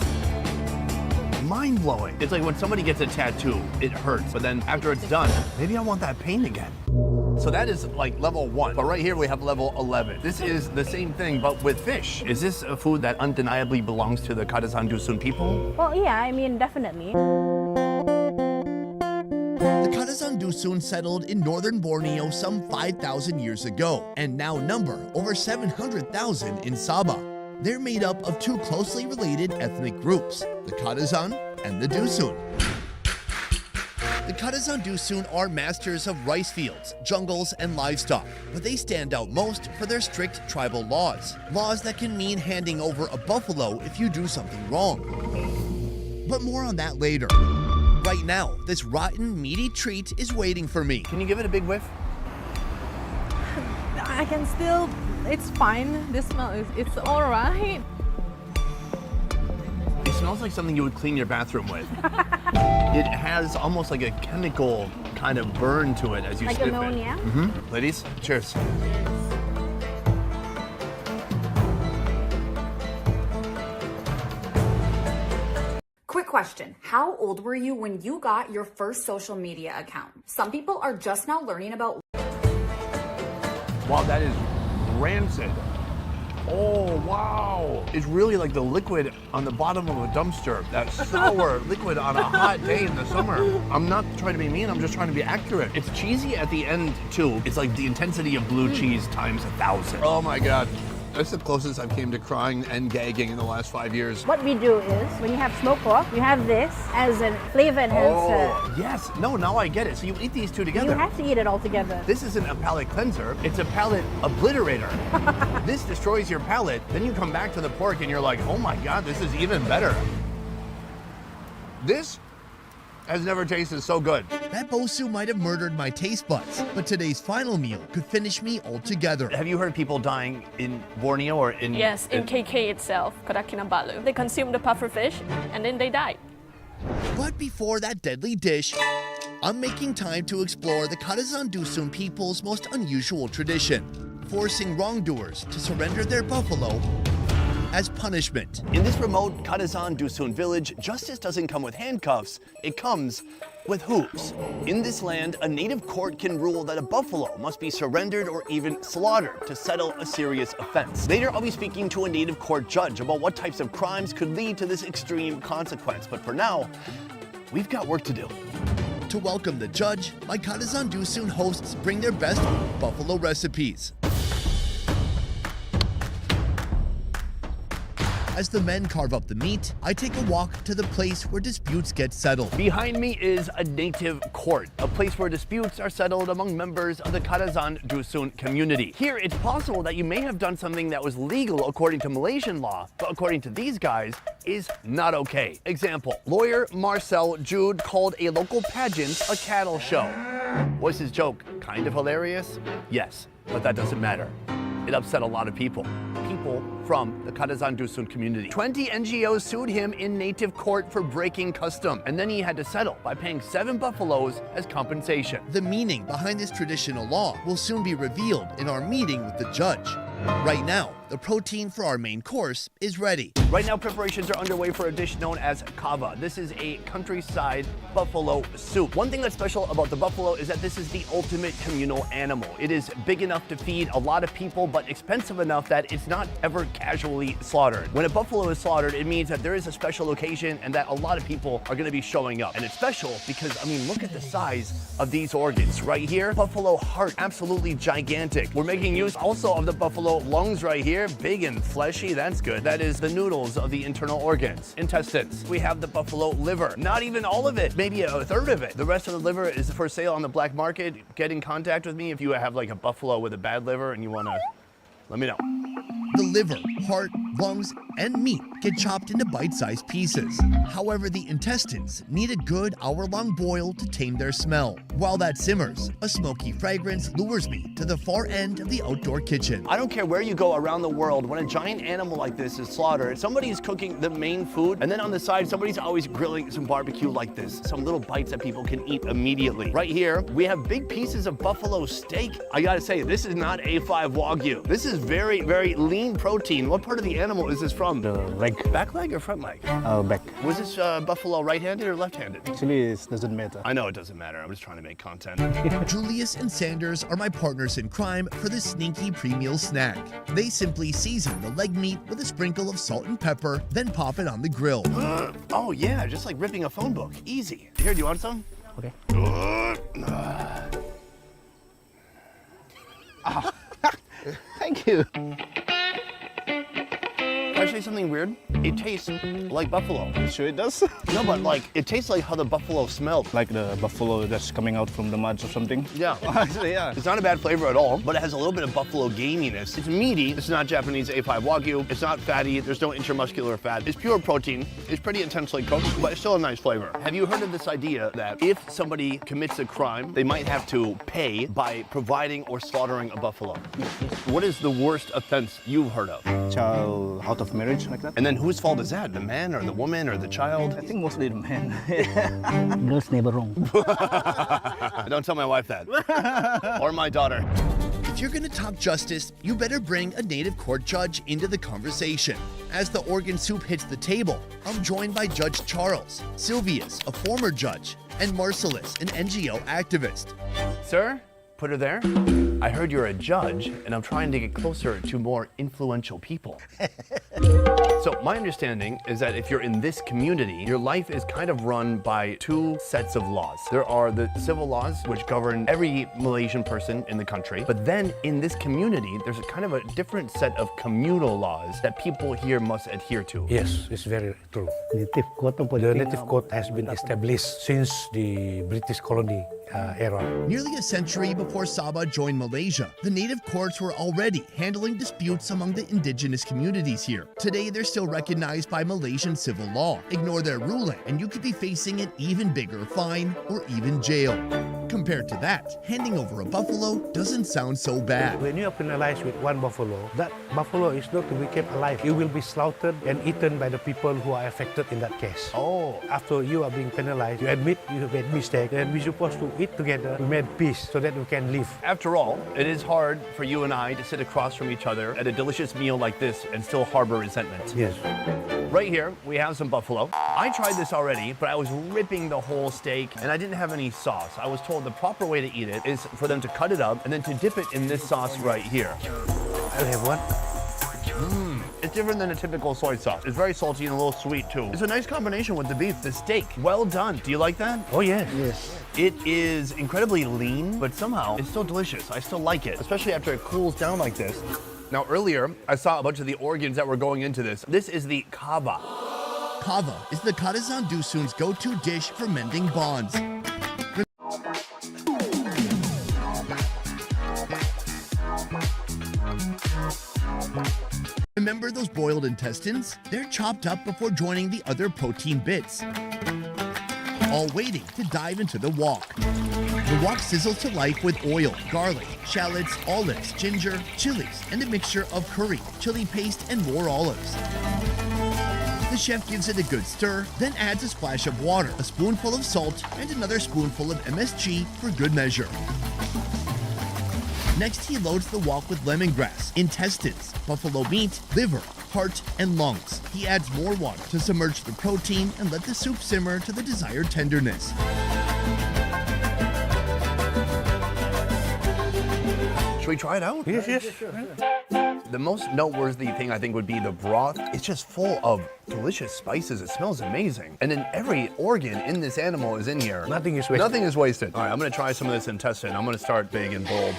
Speaker 2: Mind-blowing. It's like when somebody gets a tattoo, it hurts, but then after it's done, maybe I want that pain again. So that is like level 1, but right here we have level 11. This is the same thing, but with fish. Is this a food that undeniably belongs to the Kadazandusun people?
Speaker 3: Well, yeah, I mean, definitely.
Speaker 1: The Kadazan Dusun settled in northern Borneo some 5,000 years ago and now number over 700,000 in Sabah. They're made up of two closely related ethnic groups, the Kadazan and the Dusun. The Kadazan Dusun are masters of rice fields, jungles, and livestock, but they stand out most for their strict tribal laws. Laws that can mean handing over a buffalo if you do something wrong. But more on that later. Right now, this rotten, meaty treat is waiting for me.
Speaker 2: Can you give it a big whiff?
Speaker 11: I can still, it's fine. This smell it's all right.
Speaker 2: It smells like something you would clean your bathroom with. It has almost like a chemical kind of burn to it as you
Speaker 3: like
Speaker 2: sniff
Speaker 3: ammonia?
Speaker 2: it. Ladies, cheers.
Speaker 14: Quick question. How old were you when you got your first social media account? Some people are just now learning about...
Speaker 2: Wow, that is rancid. Oh, wow. It's really like the liquid on the bottom of a dumpster. That sour liquid on a hot day in the summer. I'm not trying to be mean, I'm just trying to be accurate. It's cheesy at the end, too. It's like the intensity of blue cheese times 1,000. Oh my God. That's the closest I've came to crying and gagging in the last 5 years.
Speaker 3: What we do is, when you have smoked pork, you have this as a flavor enhancer.
Speaker 2: Oh, yes. No, now I get it. So you eat these two together.
Speaker 3: You have to eat it all together.
Speaker 2: This isn't a palate cleanser, it's a palate obliterator. This destroys your palate, then you come back to the pork and you're like, oh my God, this is even better. This has never tasted so good.
Speaker 1: That bosu might have murdered my taste buds, but today's final meal could finish me altogether.
Speaker 2: Have you heard people dying in Borneo or in...
Speaker 13: Yes, in KK itself, Kota Kinabalu. They consume the pufferfish and then they die.
Speaker 1: But before that deadly dish, I'm making time to explore the Kadazan Dusun people's most unusual tradition, forcing wrongdoers to surrender their buffalo as punishment.
Speaker 2: In this remote Kadazan Dusun village, justice doesn't come with handcuffs, it comes with hooves. In this land, a native court can rule that a buffalo must be surrendered or even slaughtered to settle a serious offense. Later, I'll be speaking to a native court judge about what types of crimes could lead to this extreme consequence. But for now, we've got work to do.
Speaker 1: To welcome the judge, my Kadazan Dusun hosts bring their best buffalo recipes. As the men carve up the meat, I take a walk to the place where disputes get settled.
Speaker 2: Behind me is a native court, a place where disputes are settled among members of the Kadazan Dusun community. Here, it's possible that you may have done something that was legal according to Malaysian law, but according to these guys, is not okay. Example, lawyer Marcel Jude called a local pageant a cattle show. Was his joke kind of hilarious? Yes, but that doesn't matter. It upset a lot of people from the Kadazan Dusun community. 20 NGOs sued him in native court for breaking custom, and then he had to settle by paying 7 buffaloes as compensation.
Speaker 1: The meaning behind this traditional law will soon be revealed in our meeting with the judge. Right now, the protein for our main course is ready.
Speaker 2: Right now, preparations are underway for a dish known as kava. This is a countryside buffalo soup. One thing that's special about the buffalo is that this is the ultimate communal animal. It is big enough to feed a lot of people, but expensive enough that it's not ever casually slaughtered. When a buffalo is slaughtered, it means that there is a special occasion and that a lot of people are gonna be showing up. And it's special because, I mean, look at the size of these organs. Right here, buffalo heart, absolutely gigantic. We're making use also of the buffalo lungs right here, big and fleshy, that's good. That is the noodles of the internal organs. Intestines. We have the buffalo liver. Not even all of it, maybe a third of it. The rest of the liver is for sale on the black market. Get in contact with me if you have like a buffalo with a bad liver and you wanna, let me know.
Speaker 1: The liver, heart, lungs, and meat get chopped into bite-sized pieces. However, the intestines need a good hour-long boil to tame their smell. While that simmers, a smoky fragrance lures me to the far end of the outdoor kitchen.
Speaker 2: I don't care where you go around the world, when a giant animal like this is slaughtered, somebody's cooking the main food, and then on the side, somebody's always grilling some barbecue like this. Some little bites that people can eat immediately. Right here, we have big pieces of buffalo steak. I gotta say, this is not A5 Wagyu. This is very, very lean protein. What part of the animal is this from?
Speaker 15: The leg.
Speaker 2: Back leg or front leg?
Speaker 15: Back.
Speaker 2: Was this buffalo right-handed or left-handed?
Speaker 15: Actually, it doesn't matter.
Speaker 2: I know it doesn't matter. I'm just trying to make content.
Speaker 1: Julius and Sanders are my partners in crime for this sneaky pre-meal snack. They simply season the leg meat with a sprinkle of salt and pepper, then pop it on the grill.
Speaker 2: Oh yeah, just like ripping a phone book. Easy. Here, do you want some?
Speaker 9: Okay.
Speaker 2: Thank you. Can I say something weird? It tastes like buffalo.
Speaker 15: Sure it does?
Speaker 2: No, but like, it tastes like how the buffalo smelled.
Speaker 15: Like the buffalo that's coming out from the muds or something?
Speaker 2: Yeah.
Speaker 15: Actually, yeah.
Speaker 2: It's not a bad flavor at all, but it has a little bit of buffalo gaminess. It's meaty. It's not Japanese A5 Wagyu. It's not fatty. There's no intramuscular fat. It's pure protein. It's pretty intensely cooked, but it's still a nice flavor. Have you heard of this idea that if somebody commits a crime, they might have to pay by providing or slaughtering a buffalo? What is the worst offense you've heard of?
Speaker 15: Child out of marriage, like that.
Speaker 2: And then whose fault is that? The man or the woman or the child?
Speaker 15: I think mostly the man.
Speaker 9: Girls never wrong.
Speaker 2: Don't tell my wife that. Or my daughter.
Speaker 1: If you're gonna talk justice, you better bring a native court judge into the conversation. As the organ soup hits the table, I'm joined by Judge Charles, Sylvius, a former judge, and Marcellus, an NGO activist.
Speaker 2: Sir, put her there. I heard you're a judge, and I'm trying to get closer to more influential people. So my understanding is that if you're in this community, your life is kind of run by two sets of laws. There are the civil laws, which govern every Malaysian person in the country. But then in this community, there's a kind of a different set of communal laws that people here must adhere to.
Speaker 16: Yes, it's very true. The native court has been established since the British colony era.
Speaker 1: Nearly a century before Sabah joined Malaysia, the native courts were already handling disputes among the indigenous communities here. Today, they're still recognized by Malaysian civil law. Ignore their ruling, and you could be facing an even bigger fine or even jail. Compared to that, handing over a buffalo doesn't sound so bad.
Speaker 16: When you are penalized with one buffalo, that buffalo is not to be kept alive. It will be slaughtered and eaten by the people who are affected in that case.
Speaker 2: Oh.
Speaker 16: After you are being penalized, you admit you have made mistake, then we're supposed to eat together, we made peace so that we can live.
Speaker 2: After all, it is hard for you and I to sit across from each other at a delicious meal like this and still harbor resentment.
Speaker 16: Yes.
Speaker 2: Right here, we have some buffalo. I tried this already, but I was ripping the whole steak and I didn't have any sauce. I was told the proper way to eat it is for them to cut it up and then to dip it in this sauce right here.
Speaker 16: I'll have one.
Speaker 2: It's different than a typical soy sauce. It's very salty and a little sweet too. It's a nice combination with the beef, the steak. Well done. Do you like that?
Speaker 16: Oh yeah.
Speaker 9: Yes.
Speaker 2: It is incredibly lean, but somehow it's still delicious. I still like it, especially after it cools down like this. Now earlier, I saw a bunch of the organs that were going into this. This is the kava.
Speaker 1: Kava is the Kadazan Dusun's go-to dish for mending bonds. Remember those boiled intestines? They're chopped up before joining the other protein bits, all waiting to dive into the wok. The wok sizzles to life with oil, garlic, shallots, olives, ginger, chilies, and a mixture of curry, chili paste, and more olives. The chef gives it a good stir, then adds a splash of water, a spoonful of salt, and another spoonful of MSG for good measure. Next, he loads the wok with lemongrass, intestines, buffalo meat, liver, heart, and lungs. He adds more water to submerge the protein and let the soup simmer to the desired tenderness.
Speaker 2: Should we try it out?
Speaker 16: Yes, yes.
Speaker 2: The most noteworthy thing I think would be the broth. It's just full of delicious spices. It smells amazing. And then every organ in this animal is in here.
Speaker 16: Nothing is wasted.
Speaker 2: Nothing is wasted. All right, I'm gonna try some of this intestine. I'm gonna start big and bold.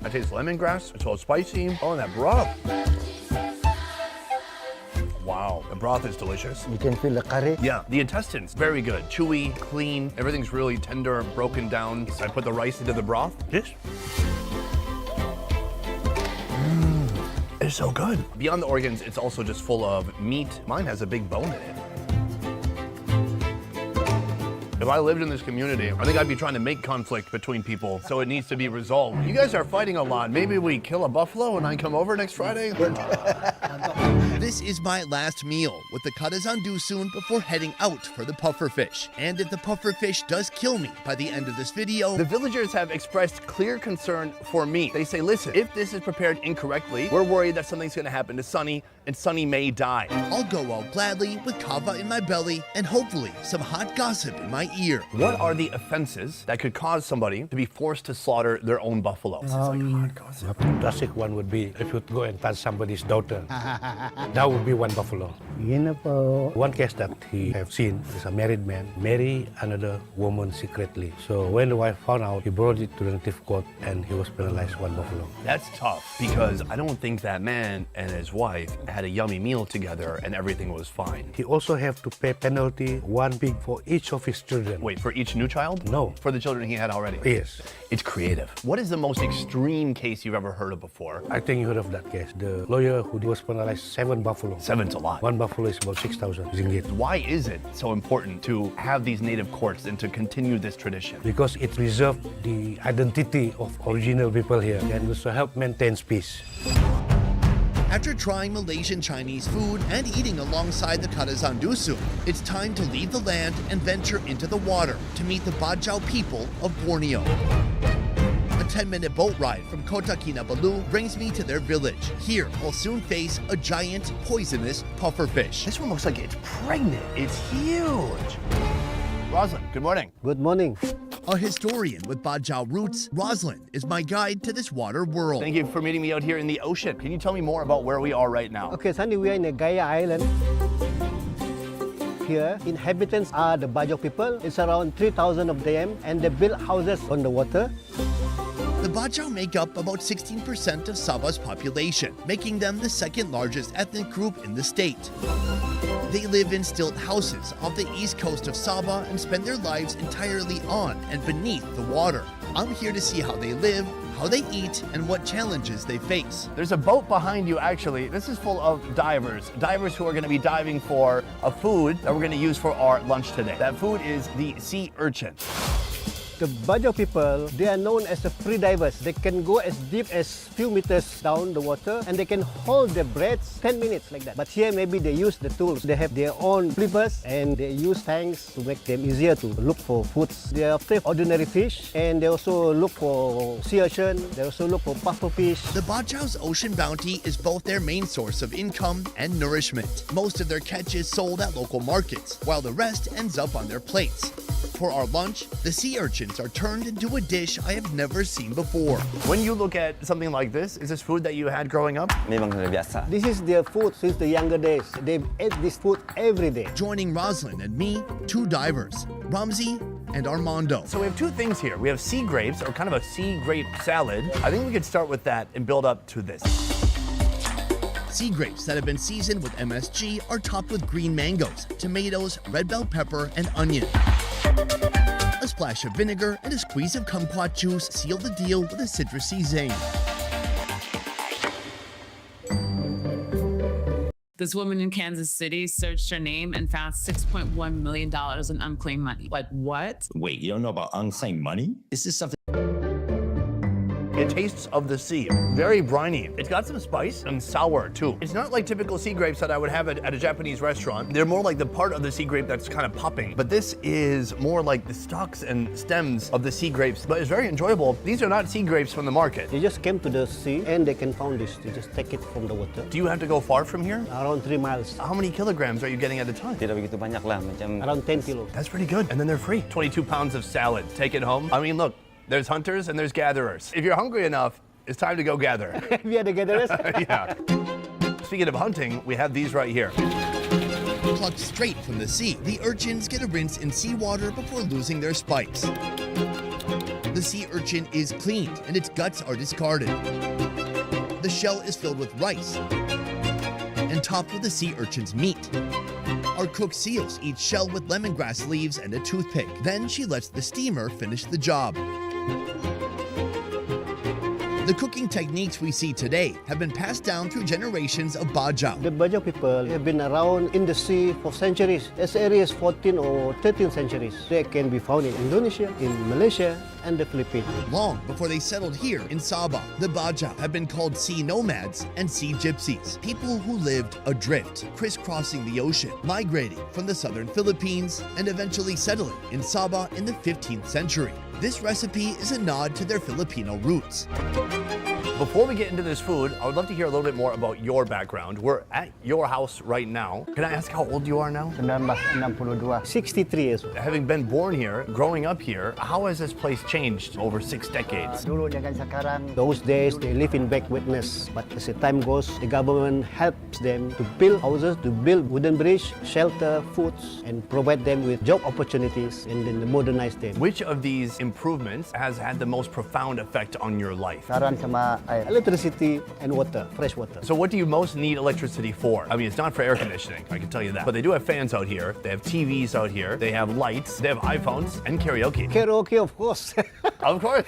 Speaker 2: I taste lemongrass. It's all spicy. Oh, and that broth. Wow, the broth is delicious.
Speaker 9: You can feel the curry.
Speaker 2: Yeah, the intestines, very good. Chewy, clean, everything's really tender, broken down. I put the rice into the broth.
Speaker 16: Yes.
Speaker 2: It's so good. Beyond the organs, it's also just full of meat. Mine has a big bone in it. If I lived in this community, I think I'd be trying to make conflict between people, so it needs to be resolved. You guys are fighting a lot. Maybe we kill a buffalo and I come over next Friday?
Speaker 1: This is my last meal with the Kadazan Dusun before heading out for the pufferfish. And if the pufferfish does kill me by the end of this video,
Speaker 2: the villagers have expressed clear concern for me. They say, listen, if this is prepared incorrectly, we're worried that something's gonna happen to Sunny and Sunny may die.
Speaker 1: I'll go out gladly with kava in my belly and hopefully some hot gossip in my ear.
Speaker 2: What are the offenses that could cause somebody to be forced to slaughter their own buffalo?
Speaker 16: The classic one would be if you go and touch somebody's daughter. That would be one buffalo. One case that he have seen is a married man marry another woman secretly. So when the wife found out, he brought it to the native court and he was penalized 1 buffalo.
Speaker 2: That's tough because I don't think that man and his wife had a yummy meal together and everything was fine.
Speaker 16: He also have to pay penalty 1 pig for each of his children.
Speaker 2: Wait, for each new child?
Speaker 16: No.
Speaker 2: For the children he had already?
Speaker 16: Yes.
Speaker 2: It's creative. What is the most extreme case you've ever heard of before?
Speaker 16: I think you heard of that case. The lawyer who was penalized 7 buffalo.
Speaker 2: 7's a lot.
Speaker 16: 1 buffalo is about 6,000 ringgit.
Speaker 2: Why is it so important to have these native courts and to continue this tradition?
Speaker 16: Because it preserves the identity of original people here and also help maintain peace.
Speaker 1: After trying Malaysian Chinese food and eating alongside the Kadazan Dusun, it's time to leave the land and venture into the water to meet the Bajau people of Borneo. A 10-minute boat ride from Kota Kinabalu brings me to their village. Here, I'll soon face a giant, poisonous pufferfish.
Speaker 2: This one looks like it's pregnant. It's huge. Roslyn, good morning.
Speaker 9: Good morning.
Speaker 1: A historian with Bajau roots, Roslyn is my guide to this water world.
Speaker 2: Thank you for meeting me out here in the ocean. Can you tell me more about where we are right now?
Speaker 9: Okay, Sandy, we are in the Gaya Island. Here, inhabitants are the Bajau people. It's around 3,000 of them, and they build houses on the water.
Speaker 1: The Bajau make up about 16% of Sabah's population, making them the second largest ethnic group in the state. They live in stilt houses off the east coast of Sabah and spend their lives entirely on and beneath the water. I'm here to see how they live, how they eat, and what challenges they face.
Speaker 2: There's a boat behind you, actually. This is full of divers who are going to be diving for a food that we're going to use for our lunch today. That food is the sea urchin.
Speaker 9: The Bajau people, they are known as the free divers. They can go as deep as few meters down the water and they can hold their breaths 10 minutes like that. But here maybe they use the tools. They have their own flippers and they use tanks to make them easier to look for foods. They are after ordinary fish and they also look for sea urchin. They also look for pufferfish.
Speaker 1: The Bajau's ocean bounty is both their main source of income and nourishment. Most of their catch is sold at local markets, while the rest ends up on their plates. For our lunch, the sea urchins are turned into a dish I have never seen before.
Speaker 2: When you look at something like this, is this food that you had growing up?
Speaker 9: This is their food since the younger days. They ate this food every day.
Speaker 1: Joining Roslyn and me, 2 divers, Ramzi and Armando.
Speaker 2: So we have 2 things here. We have sea grapes, or kind of a sea grape salad. I think we could start with that and build up to this.
Speaker 1: Sea grapes that have been seasoned with MSG are topped with green mangoes, tomatoes, red bell pepper, and onion. A splash of vinegar and a squeeze of kumquat juice seal the deal with a citrusy zing.
Speaker 17: This woman in Kansas City searched her name and found $6.1 million in unclaimed money. Like, what?
Speaker 18: Wait, you don't know about unclaimed money? This is something...
Speaker 2: It tastes of the sea, very briny. It's got some spice and sour too. It's not like typical sea grapes that I would have at a Japanese restaurant. They're more like the part of the sea grape that's kind of popping. But this is more like the stalks and stems of the sea grapes. But it's very enjoyable. These are not sea grapes from the market.
Speaker 9: They just came to the sea and they can found this. They just take it from the water.
Speaker 2: Do you have to go far from here?
Speaker 9: Around 3 miles.
Speaker 2: How many kilograms are you getting at a time?
Speaker 9: Around 10 kilos.
Speaker 2: That's pretty good. And then they're free. 22 pounds of salad. Take it home. I mean, look. There's hunters and there's gatherers. If you're hungry enough, it's time to go gather.
Speaker 9: We are the gatherers?
Speaker 2: Yeah. Speaking of hunting, we have these right here.
Speaker 1: Plucked straight from the sea, the urchins get a rinse in seawater before losing their spikes. The sea urchin is cleaned and its guts are discarded. The shell is filled with rice and topped with the sea urchin's meat. Our cook seals each shell with lemongrass leaves and a toothpick. Then she lets the steamer finish the job. The cooking techniques we see today have been passed down through generations of Bajau.
Speaker 9: The Bajau people have been around in the sea for centuries, as early as 14th or 13th centuries. They can be found in Indonesia, in Malaysia, and the Philippines.
Speaker 1: Long before they settled here in Sabah, the Bajau have been called sea nomads and sea gypsies, people who lived adrift, crisscrossing the ocean, migrating from the southern Philippines, and eventually settling in Sabah in the 15th century. This recipe is a nod to their Filipino roots.
Speaker 2: Before we get into this food, I would love to hear a little bit more about your background. We're at your house right now. Can I ask how old you are now?
Speaker 9: 63 years old.
Speaker 2: Having been born here, growing up here, how has this place changed over 6 decades?
Speaker 9: Those days they live in backwardness, but as the time goes, the government helps them to build houses, to build wooden bridge, shelter, foods, and provide them with job opportunities, and then modernize them.
Speaker 2: Which of these improvements has had the most profound effect on your life?
Speaker 9: Electricity and water, fresh water.
Speaker 2: So what do you most need electricity for? I mean, it's not for air conditioning, I can tell you that. But they do have fans out here, they have TVs out here, they have lights, they have iPhones, and karaoke.
Speaker 9: Karaoke, of course.
Speaker 2: Of course.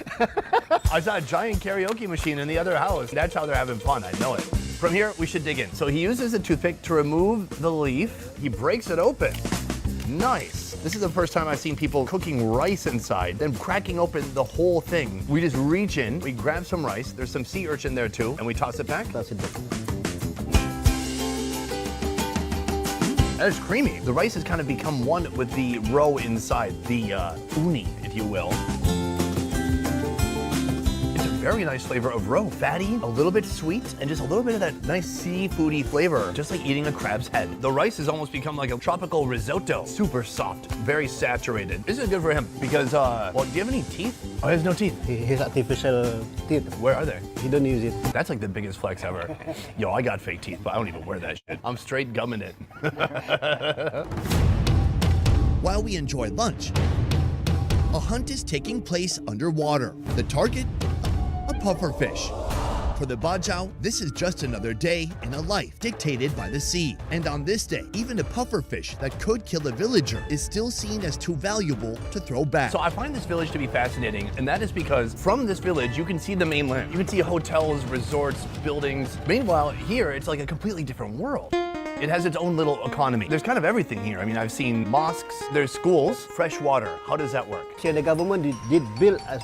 Speaker 2: I saw a giant karaoke machine in the other house. That's how they're having fun, I know it. From here, we should dig in. So he uses a toothpick to remove the leaf. He breaks it open. Nice. This is the first time I've seen people cooking rice inside, then cracking open the whole thing. We just reach in, we grab some rice, there's some sea urchin there too, and we toss it back.
Speaker 9: Toss it back.
Speaker 2: That is creamy. The rice has kind of become one with the roe inside, the uni, if you will. Very nice flavor of roe. Fatty, a little bit sweet, and just a little bit of that nice seafoody flavor, just like eating a crab's head. The rice has almost become like a tropical risotto. Super soft, very saturated. This is good for him because, well, do you have any teeth? Oh, he has no teeth.
Speaker 9: He has artificial teeth.
Speaker 2: Where are they?
Speaker 9: He don't use it.
Speaker 2: That's like the biggest flex ever. Yo, I got fake teeth, but I don't even wear that shit. I'm straight gumming it.
Speaker 1: While we enjoy lunch, a hunt is taking place underwater. The target? A pufferfish. For the Bajau, this is just another day in a life dictated by the sea. And on this day, even a pufferfish that could kill a villager is still seen as too valuable to throw back.
Speaker 2: So I find this village to be fascinating, and that is because from this village, you can see the mainland. You can see hotels, resorts, buildings. Meanwhile, here, it's like a completely different world. It has its own little economy. There's kind of everything here. I mean, I've seen mosques, there's schools, fresh water. How does that work?
Speaker 9: Here, the government did build a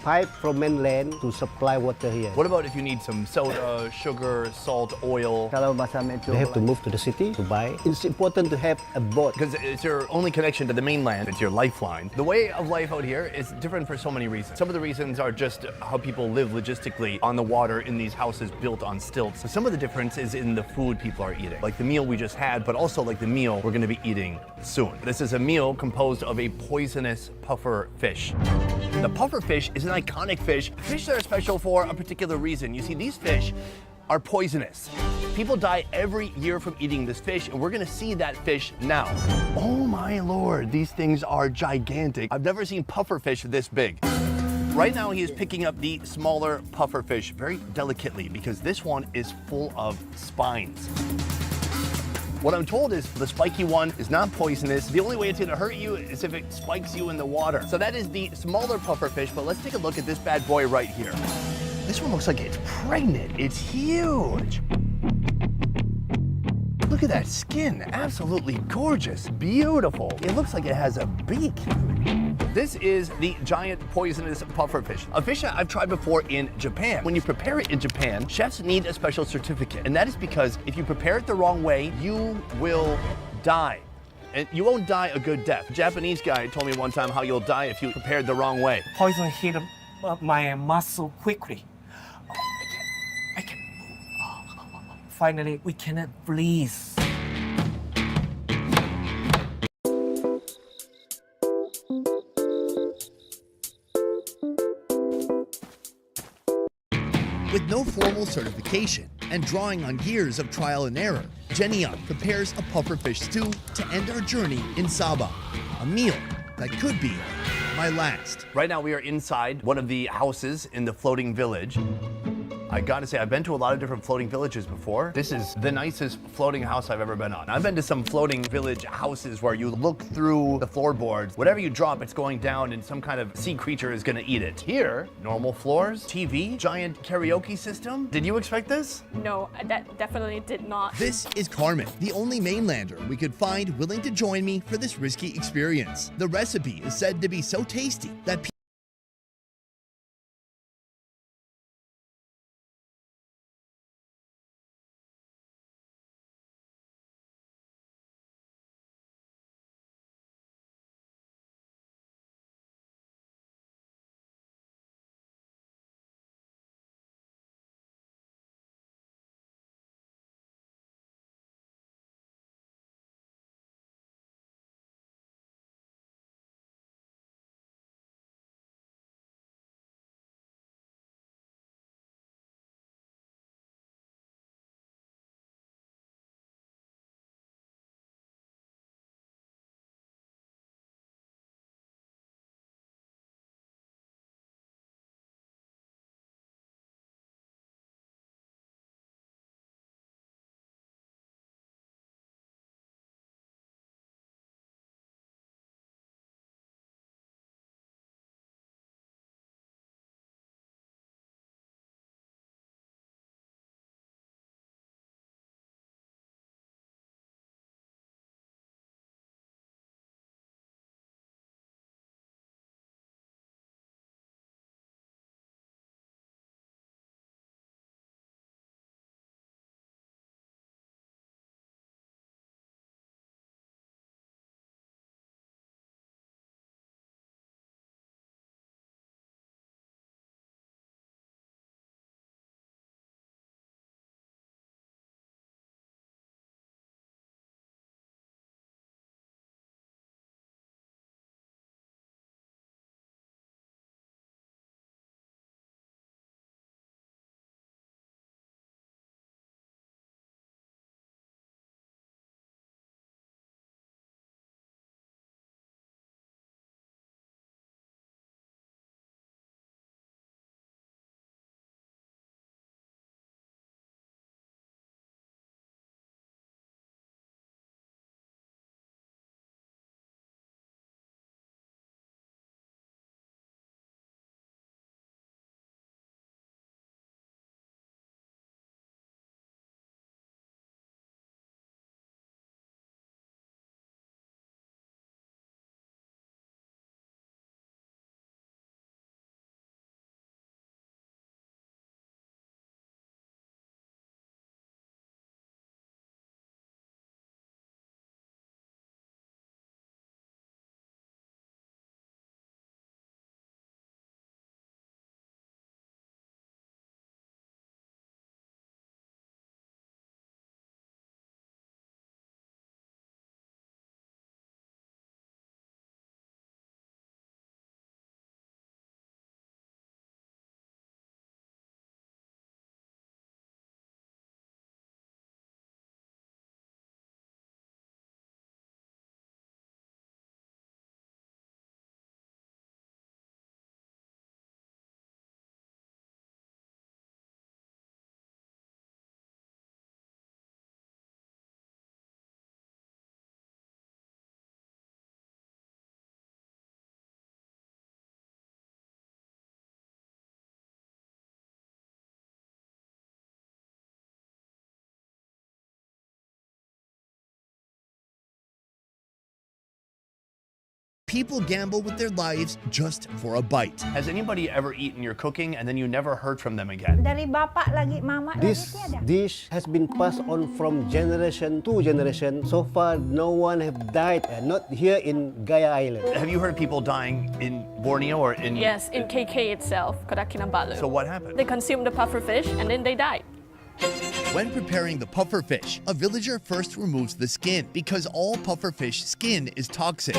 Speaker 9: pipe from mainland to supply water here.
Speaker 2: What about if you need some soda, sugar, salt, oil?
Speaker 9: They have to move to the city to buy. It's important to have a boat.
Speaker 2: Because it's your only connection to the mainland. It's your lifeline. The way of life out here is different for so many reasons. Some of the reasons are just how people live logistically on the water in these houses built on stilts. Some of the difference is in the food people are eating. Like the meal we just had, but also like the meal we're going to be eating soon. This is a meal composed of a poisonous puffer fish. The puffer fish is an iconic fish. Fish that are special for a particular reason. You see, these fish are poisonous. People die every year from eating this fish, and we're gonna see that fish now. Oh my lord, these things are gigantic. I've never seen puffer fish this big. Right now, he is picking up the smaller puffer fish very delicately because this one is full of spines. What I'm told is the spiky one is not poisonous. The only way it's gonna hurt you is if it spikes you in the water. So that is the smaller puffer fish, but let's take a look at this bad boy right here. This one looks like it's pregnant. It's huge. Look at that skin, absolutely gorgeous, beautiful. It looks like it has a beak. This is the giant poisonous pufferfish, a fish that I've tried before in Japan. When you prepare it in Japan, chefs need a special certificate, and that is because if you prepare it the wrong way, you will die. And you won't die a good death. A Japanese guy told me one time how you'll die if you prepared the wrong way.
Speaker 19: Poison hit my muscle quickly. I can move. Finally, we cannot breathe.
Speaker 1: With no formal certification and drawing on years of trial and error, Jenny-An prepares a pufferfish stew to end our journey in Sabah, a meal that could be my last.
Speaker 2: Right now we are inside one of the houses in the floating village. I gotta say, I've been to a lot of different floating villages before. This is the nicest floating house I've ever been on. I've been to some floating village houses where you look through the floorboards. Whatever you drop, it's going down and some kind of sea creature is gonna eat it. Here, normal floors, TV, giant karaoke system. Did you expect this?
Speaker 20: No, that definitely did not.
Speaker 1: This is Carmen, the only mainlander we could find willing to join me for this risky experience. The recipe is said to be so tasty that People gamble with their lives just for a bite.
Speaker 2: Has anybody ever eaten your cooking and then you never heard from them again?
Speaker 13: Dari bapak lagi, mama
Speaker 9: This dish has been passed on from generation to generation. So far, no one have died, not here in Gaya Island.
Speaker 2: Have you heard people dying in Borneo or in...
Speaker 20: Yes, in KK itself, Kodakinabalu.
Speaker 2: So what happened?
Speaker 20: They consumed the pufferfish and then they died.
Speaker 1: When preparing the pufferfish, a villager first removes the skin because all pufferfish skin is toxic.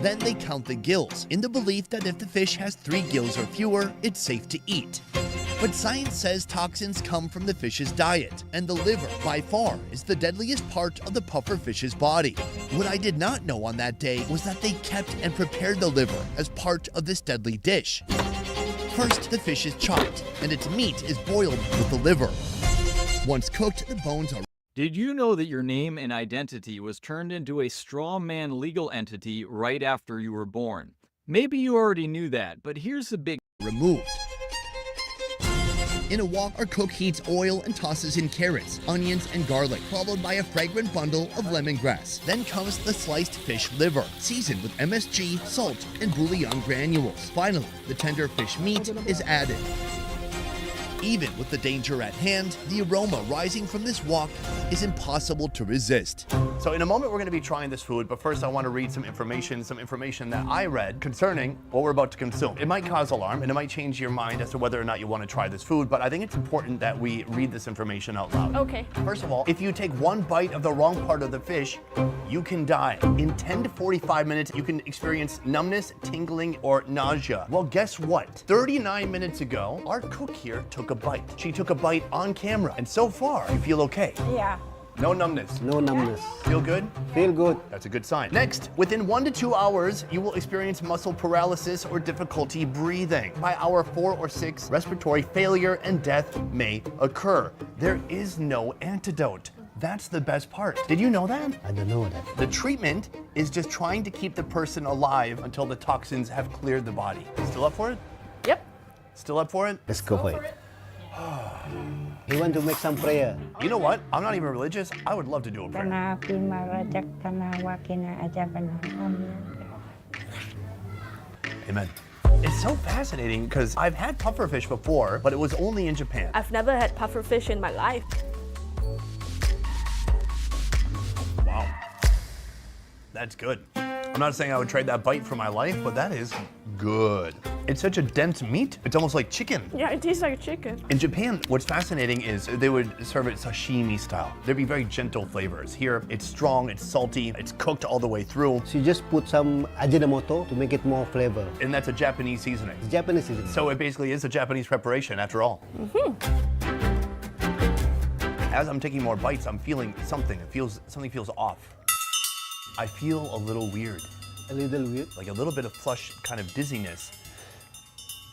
Speaker 1: Then they count the gills in the belief that if the fish has 3 gills or fewer, it's safe to eat. But science says toxins come from the fish's diet, and the liver, by far, is the deadliest part of the pufferfish's body. What I did not know on that day was that they kept and prepared the liver as part of this deadly dish. First, the fish is chopped, and its meat is boiled with the liver. Once cooked, the bones are...
Speaker 12: Did you know that your name and identity was turned into a straw man legal entity right after you were born? Maybe you already knew that, but here's the big...
Speaker 1: removed. In a wok, our cook heats oil and tosses in carrots, onions, and garlic, followed by a fragrant bundle of lemongrass. Then comes the sliced fish liver, seasoned with MSG, salt, and bouillon granules. Finally, the tender fish meat is added. Even with the danger at hand, the aroma rising from this wok is impossible to resist.
Speaker 2: So in a moment, we're going to be trying this food, but first I want to read some information that I read concerning what we're about to consume. It might cause alarm, and it might change your mind as to whether or not you want to try this food, but I think it's important that we read this information out loud.
Speaker 20: Okay.
Speaker 2: First of all, if you take one bite of the wrong part of the fish, you can die. In 10 to 45 minutes, you can experience numbness, tingling, or nausea. Well, guess what? 39 minutes ago, our cook here took a bite. She took a bite on camera, and so far, you feel okay.
Speaker 13: Yeah.
Speaker 2: No numbness.
Speaker 9: No numbness.
Speaker 2: Feel good?
Speaker 9: Feel good.
Speaker 2: That's a good sign. Next, within 1 to 2 hours, you will experience muscle paralysis or difficulty breathing. By hour 4 or 6, respiratory failure and death may occur. There is no antidote. That's the best part. Did you know that?
Speaker 9: I don't know that.
Speaker 2: The treatment is just trying to keep the person alive until the toxins have cleared the body. Still up for it?
Speaker 20: Yep.
Speaker 2: Still up for it?
Speaker 9: Let's go for it. You want to make some prayer?
Speaker 2: You know what? I'm not even religious. I would love to do a prayer. Amen. It's so fascinating because I've had pufferfish before, but it was only in Japan.
Speaker 20: I've never had pufferfish in my life.
Speaker 2: Wow. That's good. I'm not saying I would trade that bite for my life, but that is good. It's such a dense meat. It's almost like chicken.
Speaker 20: Yeah, it tastes like chicken.
Speaker 2: In Japan, what's fascinating is they would serve it sashimi style. There'd be very gentle flavors. Here, it's strong, it's salty, it's cooked all the way through.
Speaker 9: So you just put some ajinomoto to make it more flavor.
Speaker 2: And that's a Japanese seasoning.
Speaker 9: It's Japanese seasoning.
Speaker 2: So it basically is a Japanese preparation after all. As I'm taking more bites, I'm feeling something. Something feels off. I feel a little weird.
Speaker 9: A little weird?
Speaker 2: Like a little bit of flush kind of dizziness.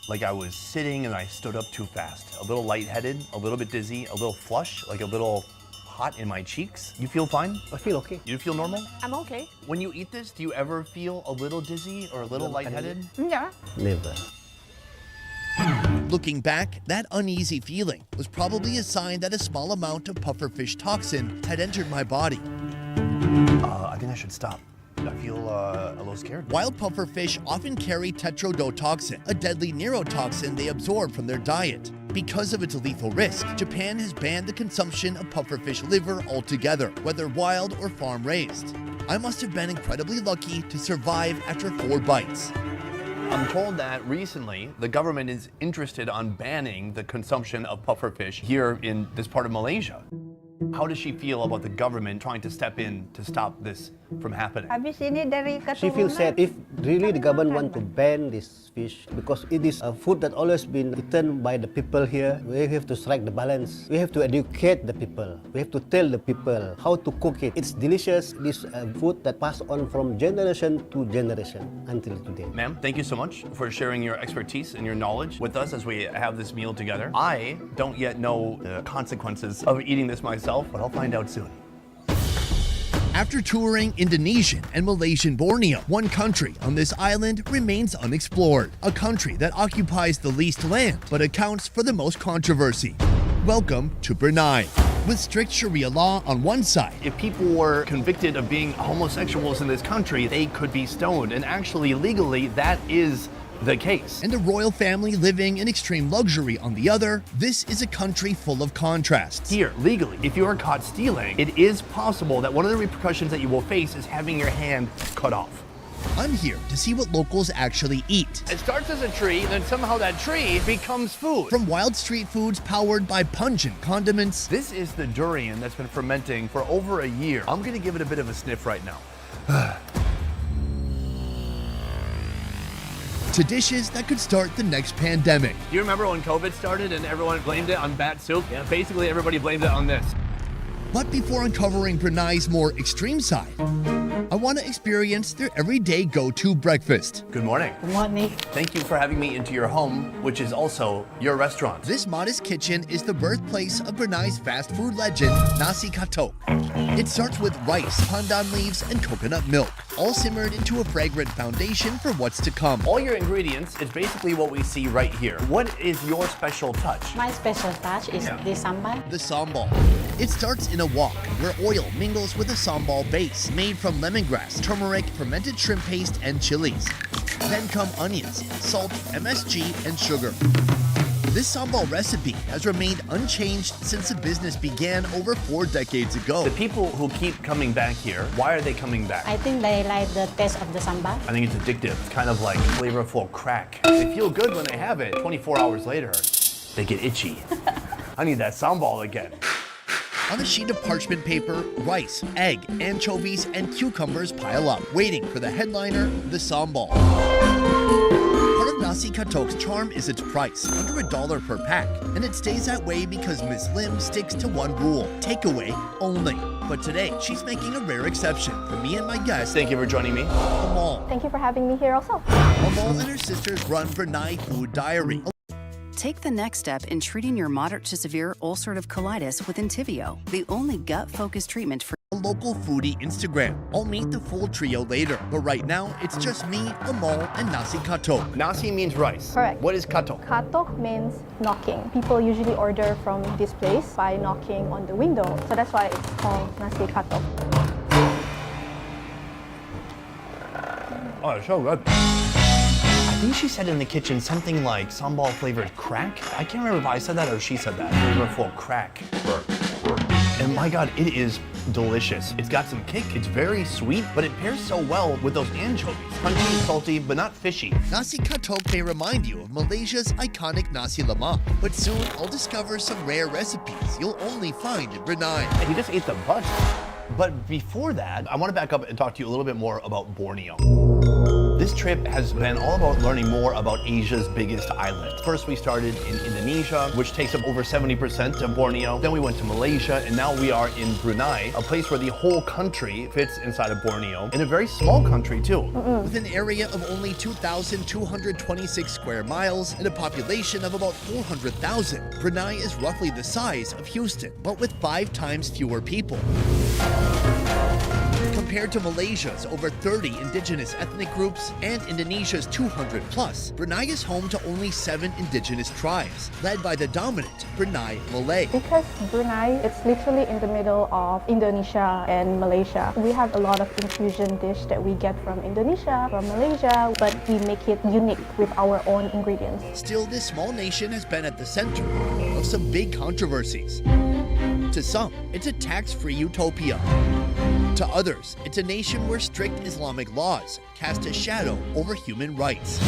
Speaker 2: Like I was sitting and I stood up too fast. A little lightheaded, a little bit dizzy, a little flush, like a little hot in my cheeks. You feel fine?
Speaker 9: I feel okay.
Speaker 2: You feel normal?
Speaker 20: I'm okay.
Speaker 2: When you eat this, do you ever feel a little dizzy or a little lightheaded?
Speaker 20: Yeah.
Speaker 9: Never.
Speaker 1: Looking back, that uneasy feeling was probably a sign that a small amount of pufferfish toxin had entered my body.
Speaker 2: I think I should stop. I feel a little scared.
Speaker 1: Wild pufferfish often carry tetrodotoxin, a deadly neurotoxin they absorb from their diet. Because of its lethal risk, Japan has banned the consumption of pufferfish liver altogether, whether wild or farm-raised. I must have been incredibly lucky to survive after 4 bites.
Speaker 2: I'm told that recently the government is interested on banning the consumption of pufferfish here in this part of Malaysia. How does she feel about the government trying to step in to stop this from happening?
Speaker 9: She feels sad if really the government want to ban this fish because it is a food that always been eaten by the people here. We have to strike the balance. We have to educate the people. We have to tell the people how to cook it. It's delicious. This food that passed on from generation to generation until today.
Speaker 2: Ma'am, thank you so much for sharing your expertise and your knowledge with us as we have this meal together. I don't yet know the consequences of eating this myself, but I'll find out soon.
Speaker 1: After touring Indonesian and Malaysian Borneo, one country on this island remains unexplored, a country that occupies the least land but accounts for the most controversy. Welcome to Brunei. With strict Sharia law on one side,
Speaker 2: if people were convicted of being homosexuals in this country, they could be stoned. And actually, legally, that is the case.
Speaker 1: And a royal family living in extreme luxury on the other, this is a country full of contrasts.
Speaker 2: Here, legally, if you are caught stealing, it is possible that one of the repercussions that you will face is having your hand cut off.
Speaker 1: I'm here to see what locals actually eat.
Speaker 2: It starts as a tree, then somehow that tree becomes food.
Speaker 1: From wild street foods powered by pungent condiments.
Speaker 2: This is the durian that's been fermenting for over a year. I'm gonna give it a bit of a sniff right now.
Speaker 1: To dishes that could start the next pandemic.
Speaker 2: Do you remember when COVID started and everyone blamed it on bat soup? Yeah, basically everybody blamed it on this.
Speaker 1: But before uncovering Brunei's more extreme side, I want to experience their everyday go-to breakfast.
Speaker 2: Good morning.
Speaker 13: Good morning.
Speaker 2: Thank you for having me into your home, which is also your restaurant.
Speaker 1: This modest kitchen is the birthplace of Brunei's fast food legend, nasi katok. It starts with rice, pandan leaves, and coconut milk, all simmered into a fragrant foundation for what's to come.
Speaker 2: All your ingredients is basically what we see right here. What is your special touch?
Speaker 13: My special touch is the sambal.
Speaker 1: The sambal. It starts in a wok, where oil mingles with a sambal base made from lemongrass, turmeric, fermented shrimp paste, and chilies. Then come onions, salt, MSG, and sugar. This sambal recipe has remained unchanged since the business began over 4 decades ago.
Speaker 2: The people who keep coming back here, why are they coming back?
Speaker 13: I think they like the taste of the sambal.
Speaker 2: I think it's addictive. It's kind of like flavorful crack. They feel good when they have it. 24 hours later, they get itchy. I need that sambal again.
Speaker 1: On a sheet of parchment paper, rice, egg, anchovies, and cucumbers pile up, waiting for the headliner, the sambal. Part of Nasi Katok's charm is its price, under $1 per pack, and it stays that way because Miss Lim sticks to one rule: takeaway only. But today, she's making a rare exception for me and my guest.
Speaker 2: Thank you for joining me.
Speaker 1: Amal.
Speaker 20: Thank you for having me here also.
Speaker 1: Amal and her sisters run Brunei Food Diary.
Speaker 21: Take the next step in treating your moderate to severe ulcerative colitis with Entyvio, the only gut-focused treatment for
Speaker 1: a local foodie Instagram. I'll meet the full trio later, but right now, it's just me, Amal, and Nasi Katok.
Speaker 2: Nasi means rice.
Speaker 20: Correct.
Speaker 2: What is katok?
Speaker 20: Katok means knocking. People usually order from this place by knocking on the window. So that's why it's called nasi katok.
Speaker 2: Oh, it's so good. I think she said in the kitchen something like sambal flavored crack. I can't remember if I said that or she said that. Flavorful crack. And my God, it is delicious. It's got some kick, it's very sweet, but it pairs so well with those anchovies. Crunchy, salty, but not fishy.
Speaker 1: Nasi Katok may remind you of Malaysia's iconic nasi lemak, but soon I'll discover some rare recipes you'll only find in Brunei.
Speaker 2: And he just ate the butt. But before that, I want to back up and talk to you a little bit more about Borneo. This trip has been all about learning more about Asia's biggest island. First, we started in Indonesia, which takes up over 70% of Borneo. Then we went to Malaysia, and now we are in Brunei, a place where the whole country fits inside of Borneo, in a very small country too.
Speaker 1: With an area of only 2,226 square miles and a population of about 400,000, Brunei is roughly the size of Houston, but with 5 times fewer people. Compared to Malaysia's over 30 indigenous ethnic groups and Indonesia's 200 plus, Brunei is home to only 7 indigenous tribes, led by the dominant Brunei Malay.
Speaker 20: Because Brunei, it's literally in the middle of Indonesia and Malaysia. We have a lot of infusion dish that we get from Indonesia, from Malaysia, but we make it unique with our own ingredients.
Speaker 1: Still, this small nation has been at the center of some big controversies. To some, it's a tax-free utopia. To others, it's a nation where strict Islamic laws cast a shadow over human rights.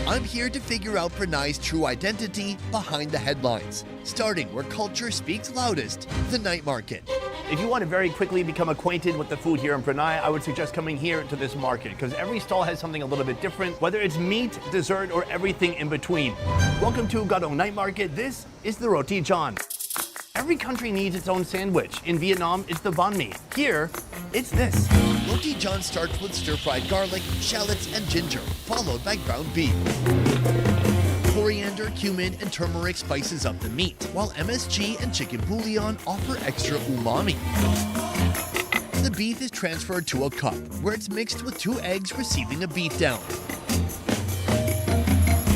Speaker 1: I'm here to figure out Brunei's true identity behind the headlines, starting where culture speaks loudest, the night market.
Speaker 2: If you want to very quickly become acquainted with the food here in Brunei, I would suggest coming here to this market, because every stall has something a little bit different, whether it's meat, dessert, or everything in between. Welcome to Gadong Night Market. This is the Roti John. Every country needs its own sandwich. In Vietnam, it's the banh mi. Here, it's this.
Speaker 1: Roti John starts with stir-fried garlic, shallots, and ginger, followed by ground beef. Coriander, cumin, and turmeric spices up the meat, while MSG and chicken bouillon offer extra umami. The beef is transferred to a cup, where it's mixed with 2 eggs receiving a beat down.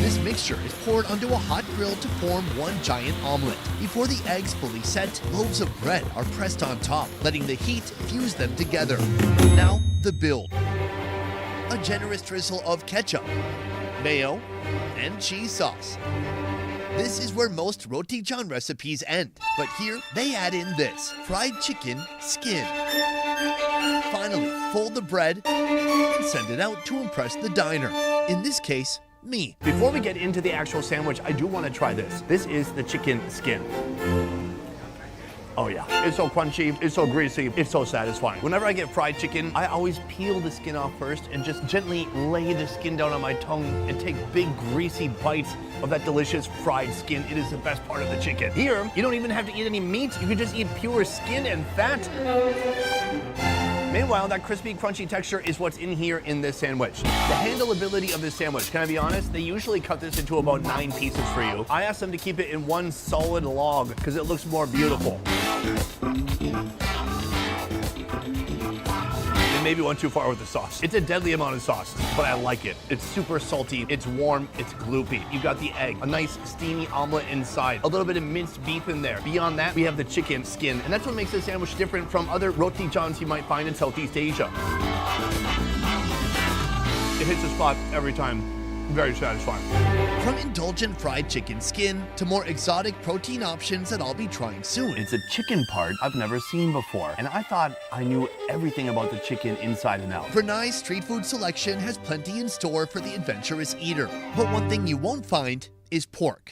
Speaker 1: This mixture is poured onto a hot grilled to form one giant omelet. Before the eggs fully set, loaves of bread are pressed on top, letting the heat fuse them together. Now, the build. A generous drizzle of ketchup, mayo, and cheese sauce. This is where most roti john recipes end, but here they add in this, fried chicken skin. Finally, fold the bread and send it out to impress the diner. In this case, me.
Speaker 2: Before we get into the actual sandwich, I do want to try this. This is the chicken skin. Oh yeah, it's so crunchy, it's so greasy, it's so satisfying. Whenever I get fried chicken, I always peel the skin off first and just gently lay the skin down on my tongue and take big greasy bites of that delicious fried skin. It is the best part of the chicken. Here, you don't even have to eat any meat, you can just eat pure skin and fat. Meanwhile, that crispy, crunchy texture is what's in here in this sandwich. The handleability of this sandwich, can I be honest? They usually cut this into about 9 pieces for you. I asked them to keep it in one solid log because it looks more beautiful. They maybe went too far with the sauce. It's a deadly amount of sauce, but I like it. It's super salty, it's warm, it's gloopy. You got the egg, a nice steamy omelet inside, a little bit of minced beef in there. Beyond that, we have the chicken skin, and that's what makes this sandwich different from other roti johns you might find in Southeast Asia. It hits the spot every time. Very satisfying.
Speaker 1: From indulgent fried chicken skin to more exotic protein options that I'll be trying soon.
Speaker 2: It's a chicken part I've never seen before, and I thought I knew everything about the chicken inside and out.
Speaker 1: Brunei's street food selection has plenty in store for the adventurous eater, but one thing you won't find is pork.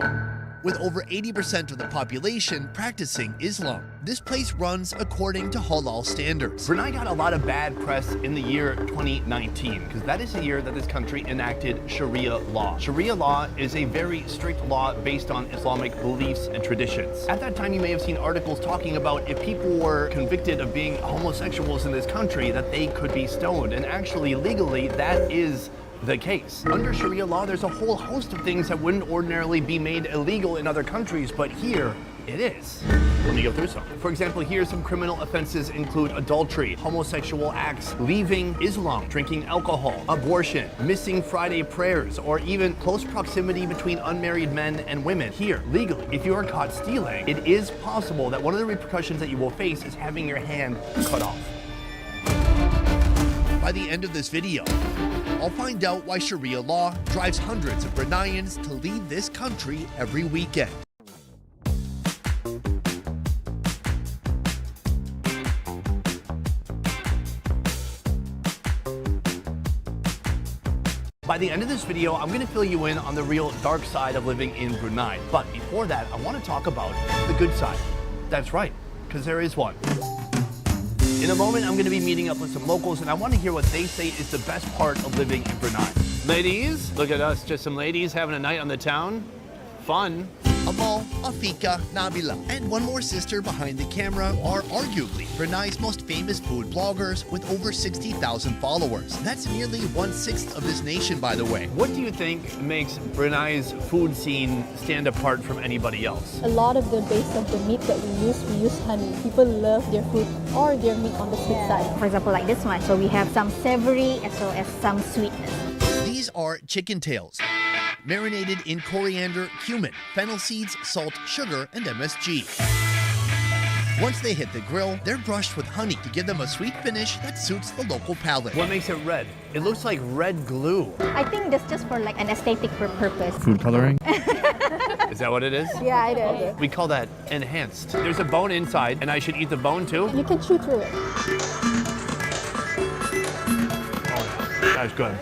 Speaker 1: With over 80% of the population practicing Islam, this place runs according to halal standards.
Speaker 2: Brunei got a lot of bad press in the year 2019, because that is the year that this country enacted Sharia law. Sharia law is a very strict law based on Islamic beliefs and traditions. At that time, you may have seen articles talking about if people were convicted of being homosexuals in this country, that they could be stoned. And actually, legally, that is the case. Under Sharia law, there's a whole host of things that wouldn't ordinarily be made illegal in other countries, but here, it is. Let me go through some. For example, here some criminal offenses include adultery, homosexual acts, leaving Islam, drinking alcohol, abortion, missing Friday prayers, or even close proximity between unmarried men and women. Here, legally, if you are caught stealing, it is possible that one of the repercussions that you will face is having your hand cut off.
Speaker 1: By the end of this video, I'll find out why Sharia law drives hundreds of Bruneians to leave this country every weekend.
Speaker 2: By the end of this video, I'm gonna fill you in on the real dark side of living in Brunei. But before that, I wanna talk about the good side. That's right, because there is one. In a moment, I'm gonna be meeting up with some locals, and I wanna hear what they say is the best part of living in Brunei. Ladies, look at us, just some ladies having a night on the town. Fun.
Speaker 1: Amal, Afika, Nabila, and one more sister behind the camera are arguably Brunei's most famous food bloggers with over 60,000 followers. That's nearly 1/6 of this nation, by the way.
Speaker 2: What do you think makes Brunei's food scene stand apart from anybody else?
Speaker 20: A lot of the base of the meat that we use honey. People love their food or their meat on the sweet side.
Speaker 4: For example, like this one. So we have some savory as well as some sweetness.
Speaker 1: These are chicken tails, marinated in coriander, cumin, fennel seeds, salt, sugar, and MSG. Once they hit the grill, they're brushed with honey to give them a sweet finish that suits the local palate.
Speaker 2: What makes it red? It looks like red glue.
Speaker 4: I think that's just for like an aesthetic purpose.
Speaker 2: Food coloring? Is that what it is?
Speaker 20: Yeah, it is.
Speaker 2: We call that enhanced. There's a bone inside, and I should eat the bone too?
Speaker 20: You can chew through it.
Speaker 2: Oh, that's good.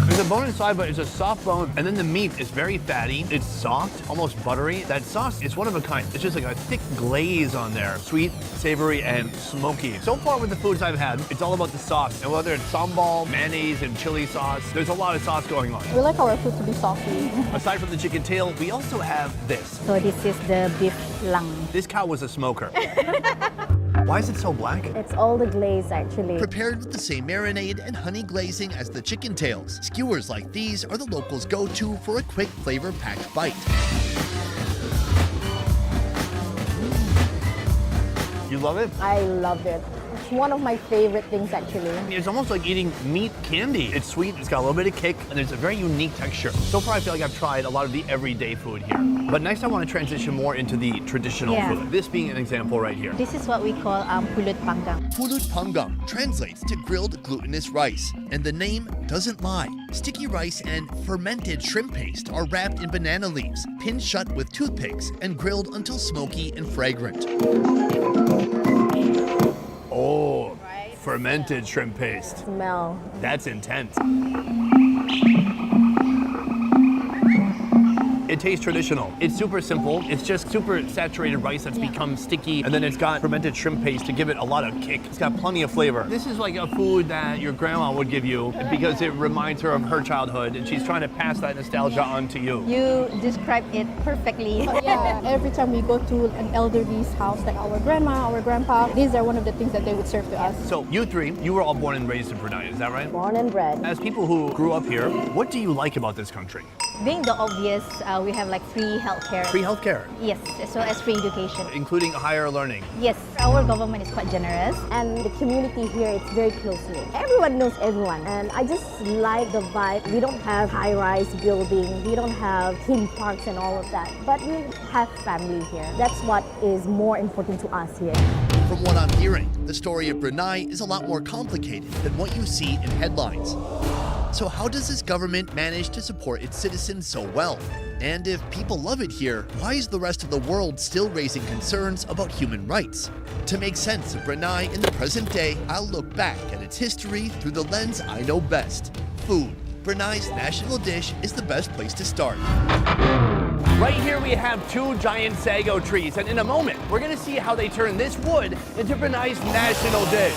Speaker 2: There's a bone inside, but it's a soft bone, and then the meat is very fatty. It's soft, almost buttery. That sauce is one of a kind. It's just like a thick glaze on there. Sweet, savory, and smoky. So far with the foods I've had, it's all about the sauce. And whether it's sambal, mayonnaise, and chili sauce, there's a lot of sauce going on.
Speaker 20: We like our food to be saucy.
Speaker 2: Aside from the chicken tail, we also have this.
Speaker 4: So this is the beef lung.
Speaker 2: This cow was a smoker. Why is it so black?
Speaker 4: It's all the glaze actually.
Speaker 1: Prepared with the same marinade and honey glazing as the chicken tails, skewers like these are the locals' go-to for a quick flavor-packed bite.
Speaker 2: You love it?
Speaker 20: I love it. It's one of my favorite things actually.
Speaker 2: It's almost like eating meat candy. It's sweet, it's got a little bit of kick, and there's a very unique texture. So far, I feel like I've tried a lot of the everyday food here. But next I want to transition more into the traditional food. This being an example right here.
Speaker 4: This is what we call pulut panggang.
Speaker 1: Pulut panggang translates to grilled glutinous rice, and the name doesn't lie. Sticky rice and fermented shrimp paste are wrapped in banana leaves, pinned shut with toothpicks, and grilled until smoky and fragrant.
Speaker 2: Oh, fermented shrimp paste.
Speaker 20: Smell.
Speaker 2: That's intense. It tastes traditional. It's super simple. It's just super saturated rice that's become sticky, and then it's got fermented shrimp paste to give it a lot of kick. It's got plenty of flavor. This is like a food that your grandma would give you because it reminds her of her childhood, and she's trying to pass that nostalgia on to you.
Speaker 4: You described it perfectly.
Speaker 20: Yeah, every time we go to an elderly's house, like our grandma, our grandpa, these are one of the things that they would serve to us.
Speaker 2: So you three, you were all born and raised in Brunei, is that right?
Speaker 20: Born and bred.
Speaker 2: As people who grew up here, what do you like about this country?
Speaker 4: Being the obvious, we have like free healthcare.
Speaker 2: Free healthcare?
Speaker 4: Yes, as well as free education.
Speaker 2: Including higher learning?
Speaker 4: Yes, our government is quite generous.
Speaker 20: And the community here, it's very close-knit. Everyone knows everyone, and I just like the vibe. We don't have high-rise buildings, we don't have theme parks and all of that, but we have family here. That's what is more important to us here.
Speaker 1: From what I'm hearing, the story of Brunei is a lot more complicated than what you see in headlines. So how does this government manage to support its citizens so well? And if people love it here, why is the rest of the world still raising concerns about human rights? To make sense of Brunei in the present day, I'll look back at its history through the lens I know best: food. Brunei's national dish is the best place to start.
Speaker 2: Right here we have two giant sago trees, and in a moment, we're gonna see how they turn this wood into Brunei's national dish.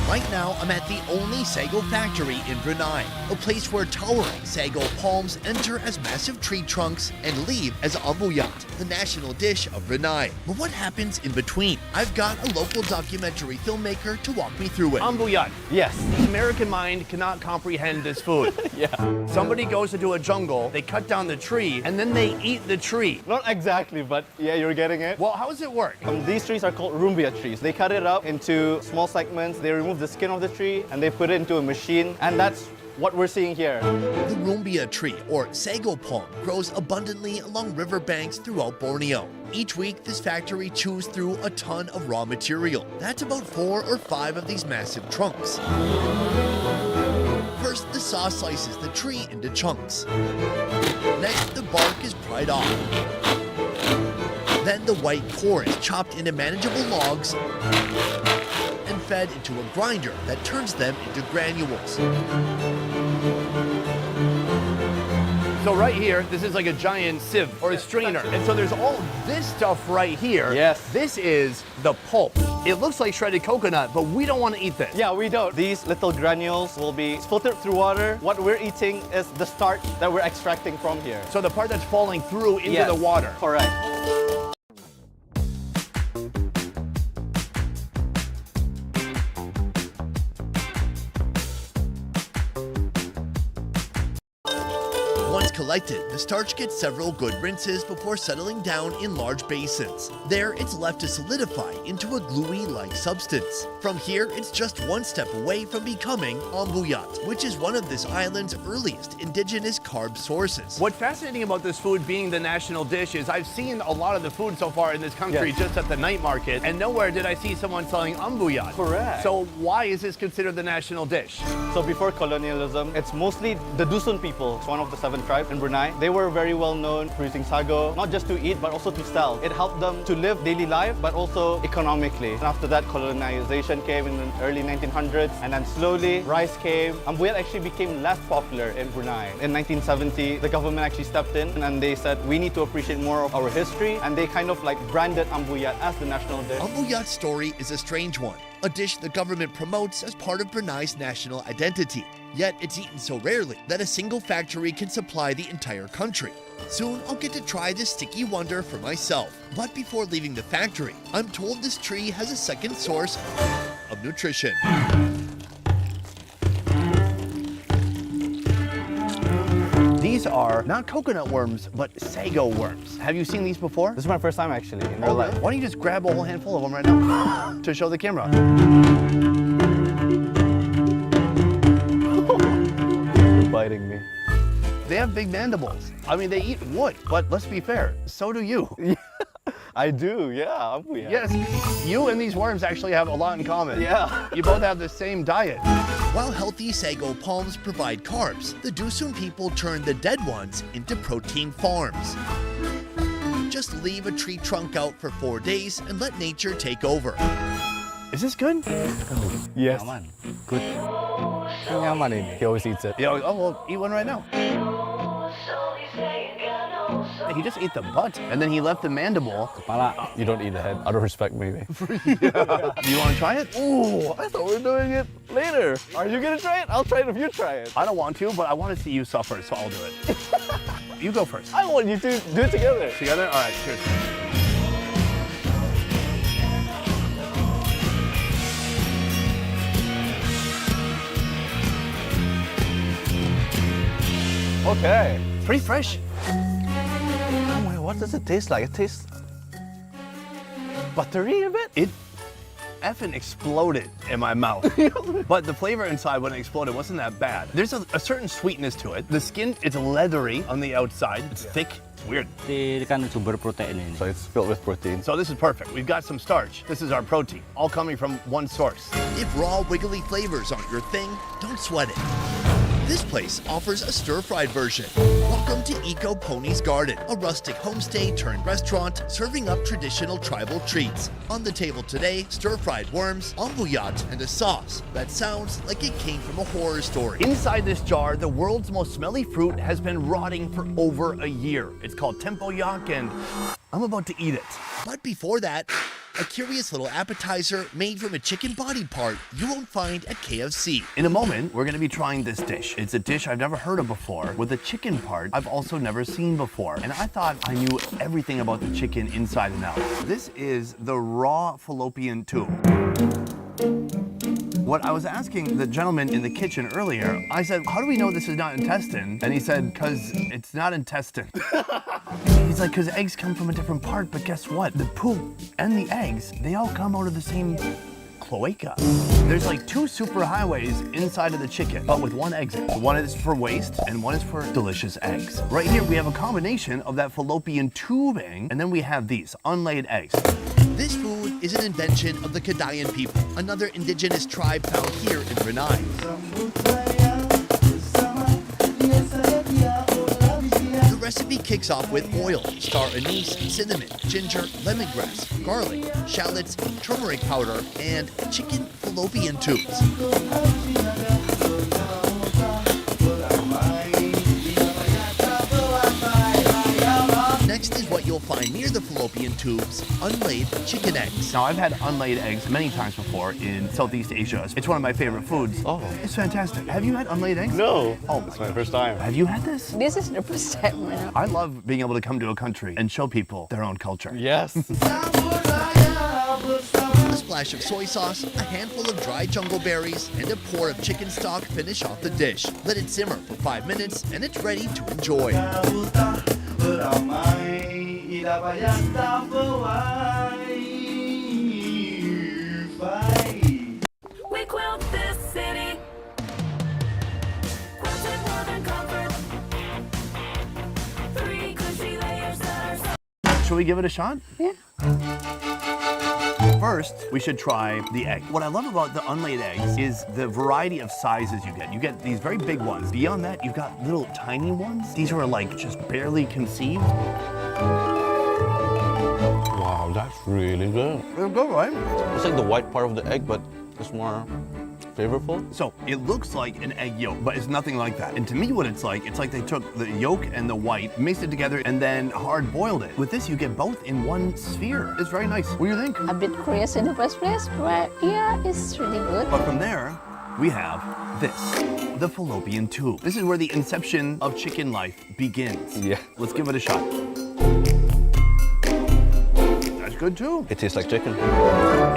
Speaker 1: Right now, I'm at the only sago factory in Brunei, a place where towering sago palms enter as massive tree trunks and leave as ambuyat, the national dish of Brunei. But what happens in between? I've got a local documentary filmmaker to walk me through it.
Speaker 2: Ambuyat.
Speaker 15: Yes.
Speaker 2: The American mind cannot comprehend this food.
Speaker 15: Yeah.
Speaker 2: Somebody goes into a jungle, they cut down the tree, and then they eat the tree.
Speaker 15: Not exactly, but yeah, you're getting it.
Speaker 2: Well, how does it work?
Speaker 15: These trees are called rumbia trees. They cut it up into small segments, they remove the skin of the tree, and they put it into a machine, and that's what we're seeing here.
Speaker 1: The rumbia tree, or sago palm, grows abundantly along riverbanks throughout Borneo. Each week, this factory chews through a ton of raw material. That's about 4 or 5 of these massive trunks. First, the saw slices the tree into chunks. Next, the bark is pried off. Then the white core is chopped into manageable logs and fed into a grinder that turns them into granules.
Speaker 2: So right here, this is like a giant sieve or a strainer. And so there's all this stuff right here.
Speaker 15: Yes.
Speaker 2: This is the pulp. It looks like shredded coconut, but we don't want to eat this.
Speaker 15: Yeah, we don't. These little granules will be filtered through water. What we're eating is the starch that we're extracting from here.
Speaker 2: So the part that's falling through into
Speaker 15: Yes,
Speaker 2: the water.
Speaker 15: Correct.
Speaker 1: Once collected, the starch gets several good rinses before settling down in large basins. There, it's left to solidify into a gluey-like substance. From here, it's just one step away from becoming ambuyat, which is one of this island's earliest indigenous carb sources.
Speaker 2: What's fascinating about this food being the national dish is I've seen a lot of the food so far in this country just at the night market, and nowhere did I see someone selling ambuyat.
Speaker 15: Correct.
Speaker 2: So why is this considered the national dish?
Speaker 15: So before colonialism, it's mostly the Dusun people. It's one of the 7 tribes in Brunei. They were very well known for using sago, not just to eat, but also to sell. It helped them to live daily life, but also economically. And after that, colonization came in the early 1900s, and then slowly rice came. Ambuyat actually became less popular in Brunei. In 1970, the government actually stepped in and they said, we need to appreciate more of our history, and they kind of like branded ambuyat as the national dish.
Speaker 1: Ambuyat's story is a strange one, a dish the government promotes as part of Brunei's national identity. Yet it's eaten so rarely that a single factory can supply the entire country. Soon I'll get to try this sticky wonder for myself. But before leaving the factory, I'm told this tree has a second source of nutrition.
Speaker 2: These are not coconut worms, but sago worms. Have you seen these before?
Speaker 15: This is my first time actually in real life.
Speaker 2: Why don't you just grab a whole handful of them right now to show the camera?
Speaker 15: You're biting me.
Speaker 2: They have big mandibles. I mean, they eat wood, but let's be fair, so do you.
Speaker 15: I do, yeah.
Speaker 2: Yes, you and these worms actually have a lot in common.
Speaker 15: Yeah.
Speaker 2: You both have the same diet.
Speaker 1: While healthy sago palms provide carbs, the Dusun people turn the dead ones into protein farms. Just leave a tree trunk out for 4 days and let nature take over.
Speaker 2: Is this good?
Speaker 15: Yes.
Speaker 16: Good.
Speaker 15: Nyaman ini. He always eats it.
Speaker 2: Yeah, oh, well, eat one right now. He just ate the butt, and then he left the mandible.
Speaker 15: Kepala. You don't eat the head. Out of respect, maybe.
Speaker 2: Yeah. Do you want to try it?
Speaker 15: Ooh, I thought we were doing it later. Are you gonna try it? I'll try it if you try it.
Speaker 2: I don't want to, but I want to see you suffer, so I'll do it. You go first.
Speaker 15: I want you to do it together.
Speaker 2: Together? All right, cheers.
Speaker 15: Okay.
Speaker 2: Pretty fresh.
Speaker 15: Oh my, what does it taste like? It tastes buttery a bit?
Speaker 2: It effing exploded in my mouth. But the flavor inside when it exploded wasn't that bad. There's a certain sweetness to it. The skin, it's leathery on the outside. It's thick. It's weird.
Speaker 15: So it's filled with protein.
Speaker 2: So this is perfect. We've got some starch. This is our protein, all coming from one source.
Speaker 1: If raw, wiggly flavors aren't your thing, don't sweat it. This place offers a stir-fried version. Welcome to Eco Pony's Garden, a rustic homestay turned restaurant serving up traditional tribal treats. On the table today, stir-fried worms, ambuyat, and a sauce that sounds like it came from a horror story.
Speaker 2: Inside this jar, the world's most smelly fruit has been rotting for over a year. It's called tempoyak, and I'm about to eat it.
Speaker 1: But before that, a curious little appetizer made from a chicken body part you won't find at KFC.
Speaker 2: In a moment, we're gonna be trying this dish. It's a dish I've never heard of before, with a chicken part I've also never seen before. And I thought I knew everything about the chicken inside and out. This is the raw fallopian tube. What I was asking the gentleman in the kitchen earlier, I said, how do we know this is not intestine? And he said, because it's not intestine. He's like, because eggs come from a different part, but guess what? The poop and the eggs, they all come out of the same cloaca. There's like 2 superhighways inside of the chicken, but with one exit. One is for waste and one is for delicious eggs. Right here, we have a combination of that fallopian tubing, and then we have these unlaid eggs.
Speaker 1: This food is an invention of the Kadayan people, another indigenous tribe found here in Brunei. The recipe kicks off with oil, star anise, cinnamon, ginger, lemongrass, garlic, shallots, turmeric powder, and chicken fallopian tubes. Next is what you'll find near the fallopian tubes, unlaid chicken eggs.
Speaker 2: Now, I've had unlaid eggs many times before in Southeast Asia. It's one of my favorite foods.
Speaker 15: Oh.
Speaker 2: It's fantastic. Have you had unlaid eggs?
Speaker 15: No.
Speaker 2: Oh,
Speaker 15: it's my first time.
Speaker 2: Have you had this?
Speaker 13: This is the first time.
Speaker 2: I love being able to come to a country and show people their own culture.
Speaker 15: Yes.
Speaker 1: A splash of soy sauce, a handful of dried jungle berries, and a pour of chicken stock finish off the dish. Let it simmer for 5 minutes and it's ready to enjoy.
Speaker 10: We quilt this city. Quilted modern comfort. 3 cushy layers that are so.
Speaker 2: Should we give it a shot?
Speaker 13: Yeah.
Speaker 2: First, we should try the egg. What I love about the unlaid eggs is the variety of sizes you get. You get these very big ones. Beyond that, you've got little tiny ones. These are like just barely conceived.
Speaker 15: Wow, that's really good.
Speaker 2: They're good, right?
Speaker 15: It's like the white part of the egg, but it's more flavorful.
Speaker 2: So it looks like an egg yolk, but it's nothing like that. And to me, what it's like they took the yolk and the white, mixed it together, and then hard boiled it. With this, you get both in one sphere. It's very nice. What do you think?
Speaker 13: A bit curious in the first place, but yeah, it's really good.
Speaker 2: But from there, we have this, the fallopian tube. This is where the inception of chicken life begins.
Speaker 15: Yeah.
Speaker 2: Let's give it a shot. That's good too.
Speaker 15: It tastes like chicken.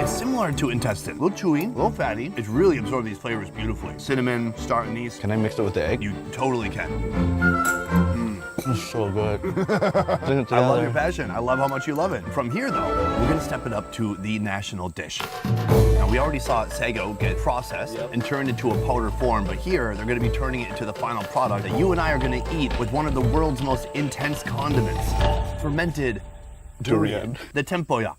Speaker 2: It's similar similar to intestine. A little chewy, a little fatty. It's really absorbed these flavors beautifully. Cinnamon, star anise.
Speaker 15: Can I mix it with the egg?
Speaker 2: You totally can.
Speaker 15: It's so good.
Speaker 2: I love your passion. I love how much you love it. From here, though, we're gonna step it up to the national dish. Now, we already saw sago get processed and turned into a powder form, but here, they're gonna be turning it into the final product that you and I are gonna eat with one of the world's most intense condiments, fermented durian, the tempoyak.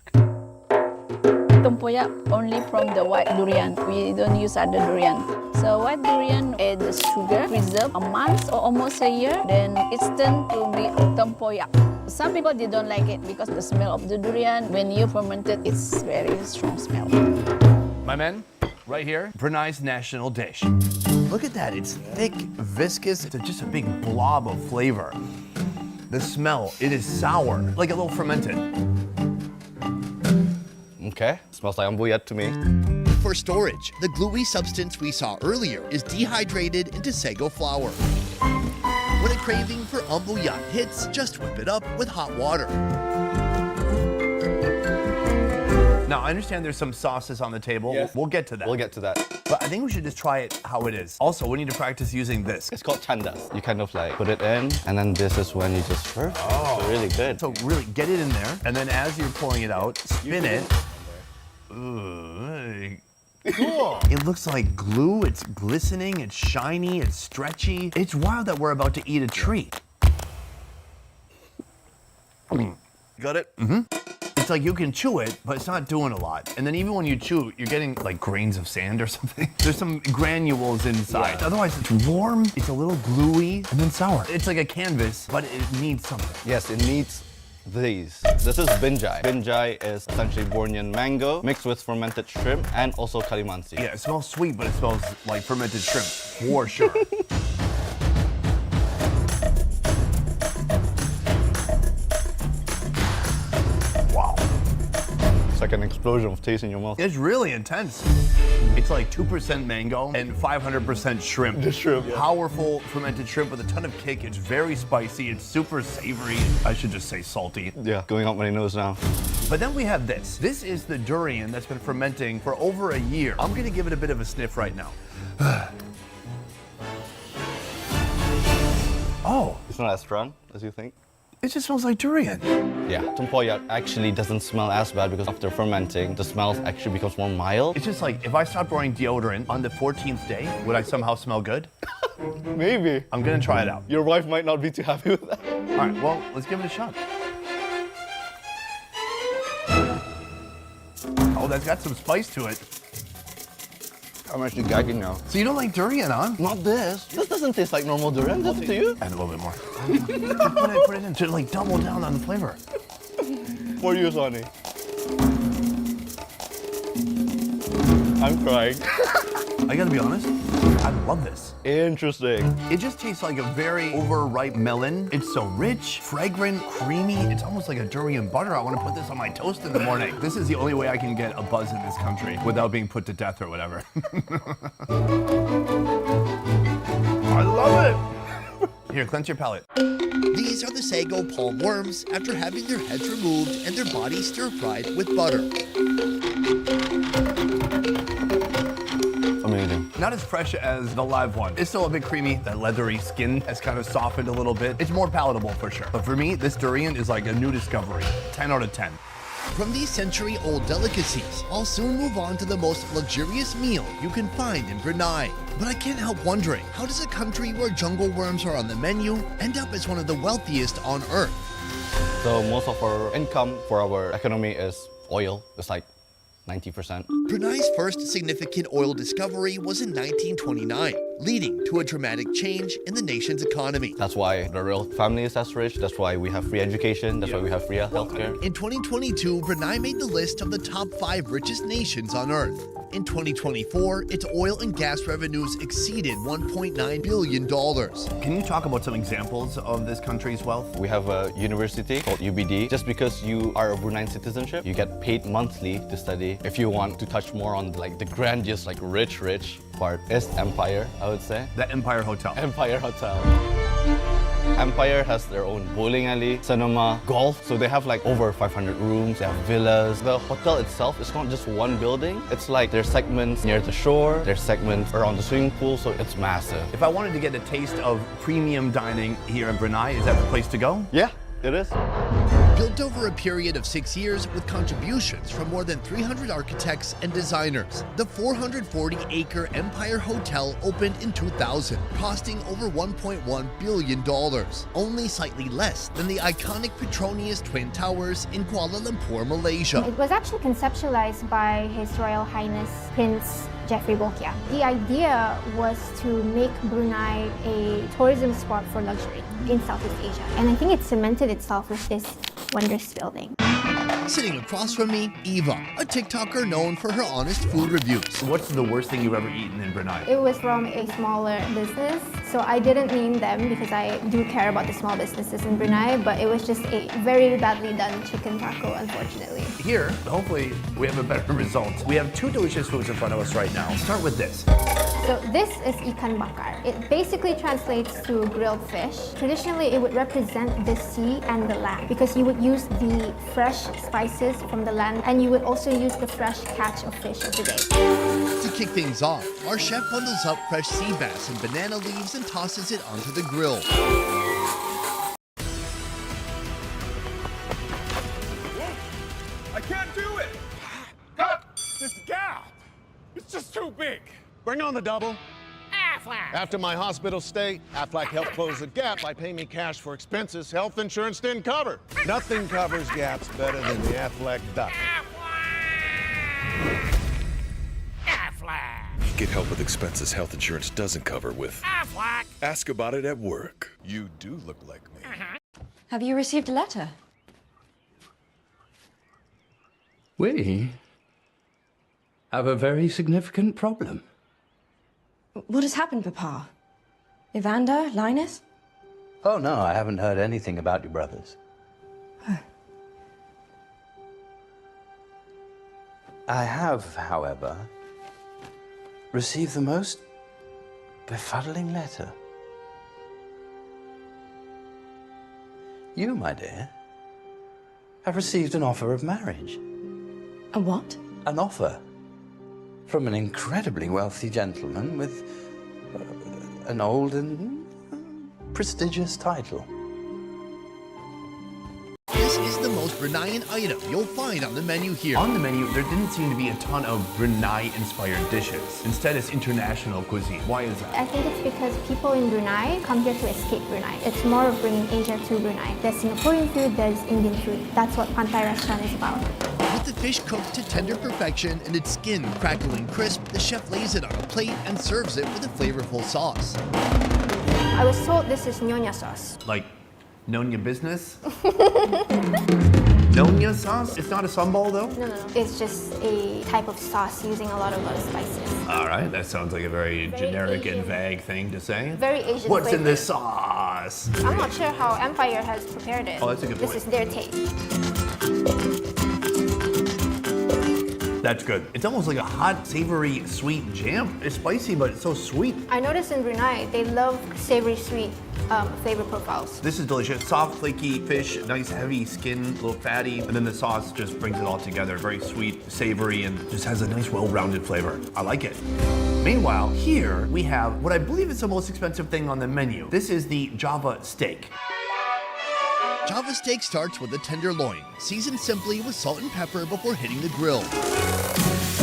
Speaker 13: Tempoyak only from the white durian. We don't use other durian. So white durian add the sugar, preserve a month or almost a year, then it's turned to be tempoyak. Some people they don't like it because the smell of the durian, when you ferment it, it's very strong smell.
Speaker 2: My men, right here, Brunei's national dish. Look at that, it's thick, viscous, it's just a big blob of flavor. The smell, it is sour, like a little fermented.
Speaker 15: Okay, smells like ambuyat to me.
Speaker 1: For storage, the gluey substance we saw earlier is dehydrated into sago flour. When a craving for ambuyat hits, just whip it up with hot water.
Speaker 2: Now, I understand there's some sauces on the table.
Speaker 15: Yes.
Speaker 2: We'll get to that.
Speaker 15: We'll get to that.
Speaker 2: But I think we should just try it how it is. Also, we need to practice using this.
Speaker 15: It's called chandas. You kind of like put it in, and then this is when you just serve. Oh. It's really good.
Speaker 2: So really get it in there, and then as you're pouring it out, spin it. Ooh, cool. It looks like glue, it's glistening, it's shiny, it's stretchy. It's wild that we're about to eat a treat. Got it? Mm-hmm. It's like you can chew it, but it's not doing a lot. And then even when you chew, you're getting like grains of sand or something. There's some granules inside. Yeah. Otherwise, it's warm, it's a little gluey, and then sour. It's like a canvas, but it needs something.
Speaker 15: Yes, it needs these. This is binjai. Binjai is essentially Bornean mango mixed with fermented shrimp and also calimansi.
Speaker 2: Yeah, it smells sweet, but it smells like fermented shrimp, for sure. Wow.
Speaker 15: It's like an explosion of taste in your mouth.
Speaker 2: It's really intense. It's like 2% mango and 500% shrimp.
Speaker 15: The shrimp, yeah.
Speaker 2: Powerful fermented shrimp with a ton of kick. It's very spicy. It's super savory. I should just say salty.
Speaker 15: Yeah, going up my nose now.
Speaker 2: But then we have this. This is the durian that's been fermenting for over a year. I'm gonna give it a bit of a sniff right now. Oh.
Speaker 15: It's not as strong as you think.
Speaker 2: It just smells like durian.
Speaker 15: Yeah, tempoyak actually doesn't smell as bad because after fermenting, the smell actually becomes more mild.
Speaker 2: It's just like, if I stopped wearing deodorant on the 14th day, would I somehow smell good?
Speaker 15: Maybe.
Speaker 2: I'm gonna try it out.
Speaker 15: Your wife might not be too happy with that.
Speaker 2: All right, well, let's give it a shot. Oh, that's got some spice to it.
Speaker 15: I'm actually gagging now.
Speaker 2: So you don't like durian, huh?
Speaker 15: Not this. This doesn't taste like normal durian, does it to you?
Speaker 2: Add a little bit more. put it in to like double down on the flavor.
Speaker 15: For you, Sonny. I'm crying.
Speaker 2: I gotta be honest, I love this.
Speaker 15: Interesting.
Speaker 2: It just tastes like a very overripe melon. It's so rich, fragrant, creamy. It's almost like a durian butter. I want to put this on my toast in the morning. This is the only way I can get a buzz in this country without being put to death or whatever. I love it. Here, cleanse your palate.
Speaker 1: These are the sago palm worms after having their heads removed and their bodies stir-fried with butter.
Speaker 15: Amazing.
Speaker 2: Not as fresh as the live one. It's still a bit creamy. That leathery skin has kind of softened a little bit. It's more palatable for sure. But for me, this durian is like a new discovery. 10 out of 10.
Speaker 1: From these century-old delicacies, I'll soon move on to the most luxurious meal you can find in Brunei. But I can't help wondering, how does a country where jungle worms are on the menu end up as one of the wealthiest on Earth?
Speaker 15: So most of our income for our economy is oil. It's like 90%.
Speaker 1: Brunei's first significant oil discovery was in 1929, leading to a dramatic change in the nation's economy.
Speaker 15: That's why the royal family is as rich. That's why we have free education. That's why we have free healthcare.
Speaker 1: In 2022, Brunei made the list of the top 5 richest nations on Earth. In 2024, its oil and gas revenues exceeded $1.9 billion.
Speaker 2: Can you talk about some examples of this country's wealth?
Speaker 15: We have a university called UBD. Just because you are a Bruneian citizenship, you get paid monthly to study. If you want to touch more on like the grandiose, like rich part, is Empire, I would say.
Speaker 2: The Empire Hotel.
Speaker 15: Empire Hotel. Empire has their own bowling alley, cinema, golf. So they have like over 500 rooms, they have villas. The hotel itself is not just one building. It's like there's segments near the shore, there's segments around the swimming pool, so it's massive.
Speaker 2: If I wanted to get a taste of premium dining here in Brunei, is that the place to go?
Speaker 15: Yeah, it is.
Speaker 1: Built over a period of 6 years with contributions from more than 300 architects and designers, the 440-acre Empire Hotel opened in 2000, costing over $1.1 billion, only slightly less than the iconic Petronius Twin Towers in Kuala Lumpur, Malaysia.
Speaker 6: It was actually conceptualized by His Royal Highness Prince Jeffrey Bokia. The idea was to make Brunei a tourism spot for luxury in Southeast Asia. And I think it cemented itself with this wondrous building.
Speaker 1: Sitting across from me, Eva, a TikToker known for her honest food reviews.
Speaker 2: What's the worst thing you've ever eaten in Brunei?
Speaker 6: It was from a smaller business, so I didn't name them because I do care about the small businesses in Brunei, but it was just a very badly done chicken taco, unfortunately.
Speaker 2: Here, hopefully, we have a better result. We have two delicious foods in front of us right now. Let's start with this.
Speaker 6: So this is ikan bakar. It basically translates to grilled fish. Traditionally, it would represent the sea and the land because you would use the fresh spices from the land and you would also use the fresh catch of fish of the day.
Speaker 1: To kick things off, our chef bundles up fresh sea bass and banana leaves and tosses it onto the grill.
Speaker 22: I can't do it! Cut this gap! It's just too big!
Speaker 23: Bring on the double.
Speaker 22: Aflac!
Speaker 23: After my hospital stay, Aflac helped close the gap by paying me cash for expenses health insurance didn't cover. Nothing covers gaps better than the Aflac duck.
Speaker 22: Aflac!
Speaker 24: Get help with expenses health insurance doesn't cover with
Speaker 22: Aflac!
Speaker 24: Ask about it at work. You do look like me.
Speaker 25: Have you received a letter?
Speaker 26: We have a very significant problem.
Speaker 25: What has happened, Papa? Evander, Linus?
Speaker 26: Oh, no, I haven't heard anything about your brothers. I have, however, received the most befuddling letter. You, my dear, have received an offer of marriage.
Speaker 25: A what?
Speaker 26: An offer from an incredibly wealthy gentleman with an old and prestigious title.
Speaker 1: This is the most Bruneian item you'll find on the menu here.
Speaker 2: On the menu, there didn't seem to be a ton of Brunei-inspired dishes. Instead, it's international cuisine. Why is that?
Speaker 6: I think it's because people in Brunei come here to escape Brunei. It's more of bringing Asia to Brunei. There's Singaporean food, there's Indian food. That's what Pantai Restaurant is about.
Speaker 1: With the fish cooked to tender perfection and its skin crackling crisp, the chef lays it on a plate and serves it with a flavorful sauce.
Speaker 6: I was told this is Nyonya sauce.
Speaker 2: Like, Nyonya business? Nyonya sauce? It's not a sambal, though?
Speaker 6: No. It's just a type of sauce using a lot of spices.
Speaker 2: All right, that sounds like a very generic
Speaker 6: Asian.
Speaker 2: and vague thing to say.
Speaker 6: Very Asian
Speaker 2: What's in
Speaker 6: flavor.
Speaker 2: this sauce?
Speaker 6: I'm not sure how Empire has prepared it.
Speaker 2: Oh, that's a good point.
Speaker 6: This is their take.
Speaker 2: That's good. It's almost like a hot, savory, sweet jam. It's spicy, but it's so sweet.
Speaker 6: I noticed in Brunei, they love savory sweet flavor profiles.
Speaker 2: This is delicious. Soft, flaky fish, nice heavy skin, a little fatty, and then the sauce just brings it all together. Very sweet, savory, and just has a nice, well-rounded flavor. I like it. Meanwhile, here we have what I believe is the most expensive thing on the menu. This is the Java steak.
Speaker 1: Java steak starts with a tenderloin, seasoned simply with salt and pepper before hitting the grill.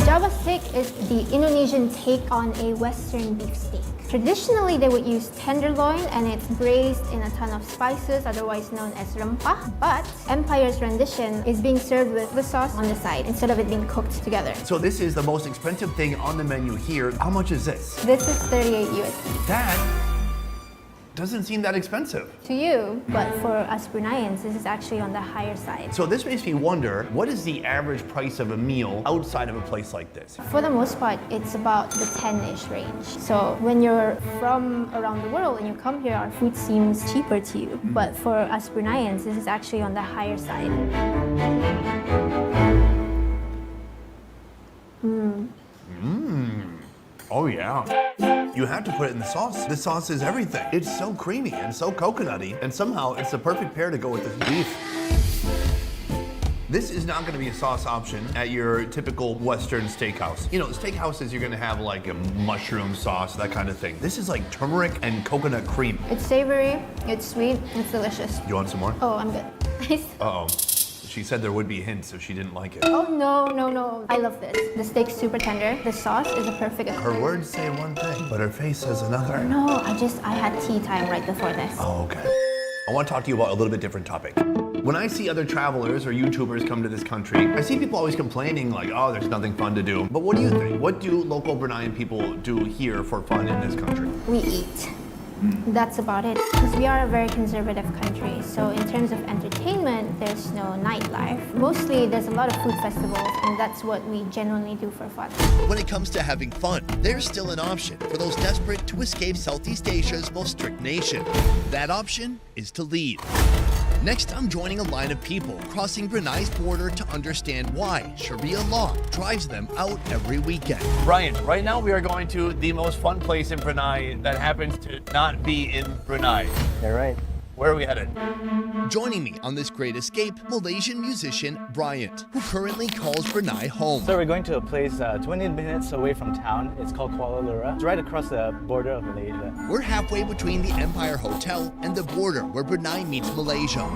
Speaker 6: Java steak is the Indonesian take on a Western beef steak. Traditionally, they would use tenderloin and it's braised in a ton of spices, otherwise known as rempah. But Empire's rendition is being served with the sauce on the side instead of it being cooked together.
Speaker 2: So this is the most expensive thing on the menu here. How much is this?
Speaker 6: This is 38 USD.
Speaker 2: That doesn't seem that expensive.
Speaker 6: To you, but for us Bruneians, this is actually on the higher side.
Speaker 2: So this makes me wonder, what is the average price of a meal outside of a place like this?
Speaker 6: For the most part, it's about the 10-ish range. So when you're from around the world and you come here, our food seems cheaper to you. But for us Bruneians, this is actually on the higher side.
Speaker 2: Oh yeah. You have to put it in the sauce. The sauce is everything. It's so creamy and so coconutty, and somehow it's the perfect pair to go with this beef. This is not going to be a sauce option at your typical Western steakhouse. You know, steakhouses, you're going to have like a mushroom sauce, that kind of thing. This is like turmeric and coconut cream.
Speaker 6: It's savory, it's sweet, it's delicious.
Speaker 2: You want some more?
Speaker 6: Oh, I'm good.
Speaker 2: Uh-oh. She said there would be hints if she didn't like it.
Speaker 6: Oh, no. I love this. The steak's super tender. The sauce is a perfect...
Speaker 2: Her words say one thing, but her face says another.
Speaker 6: No, I had tea time right before this.
Speaker 2: Oh, okay. I want to talk to you about a little bit different topic. When I see other travelers or YouTubers come to this country, I see people always complaining like, oh, there's nothing fun to do. But what do you think? What do local Bruneian people do here for fun in this country?
Speaker 6: We eat. That's about it. Because we are a very conservative country, so in terms of entertainment, there's no nightlife. Mostly, there's a lot of food festivals, and that's what we genuinely do for fun.
Speaker 1: When it comes to having fun, there's still an option for those desperate to escape Southeast Asia's most strict nation. That option is to leave. Next, I'm joining a line of people crossing Brunei's border to understand why Sharia law drives them out every weekend.
Speaker 2: Brian, right now we are going to the most fun place in Brunei that happens to not be in Brunei.
Speaker 3: You're right.
Speaker 2: Where are we headed?
Speaker 1: Joining me on this great escape, Malaysian musician Bryant, who currently calls Brunei home.
Speaker 3: So we're going to a place 20 minutes away from town. It's called Kuala Lumpur. It's right across the border of Malaysia.
Speaker 1: We're halfway between the Empire Hotel and the border where Brunei meets Malaysia.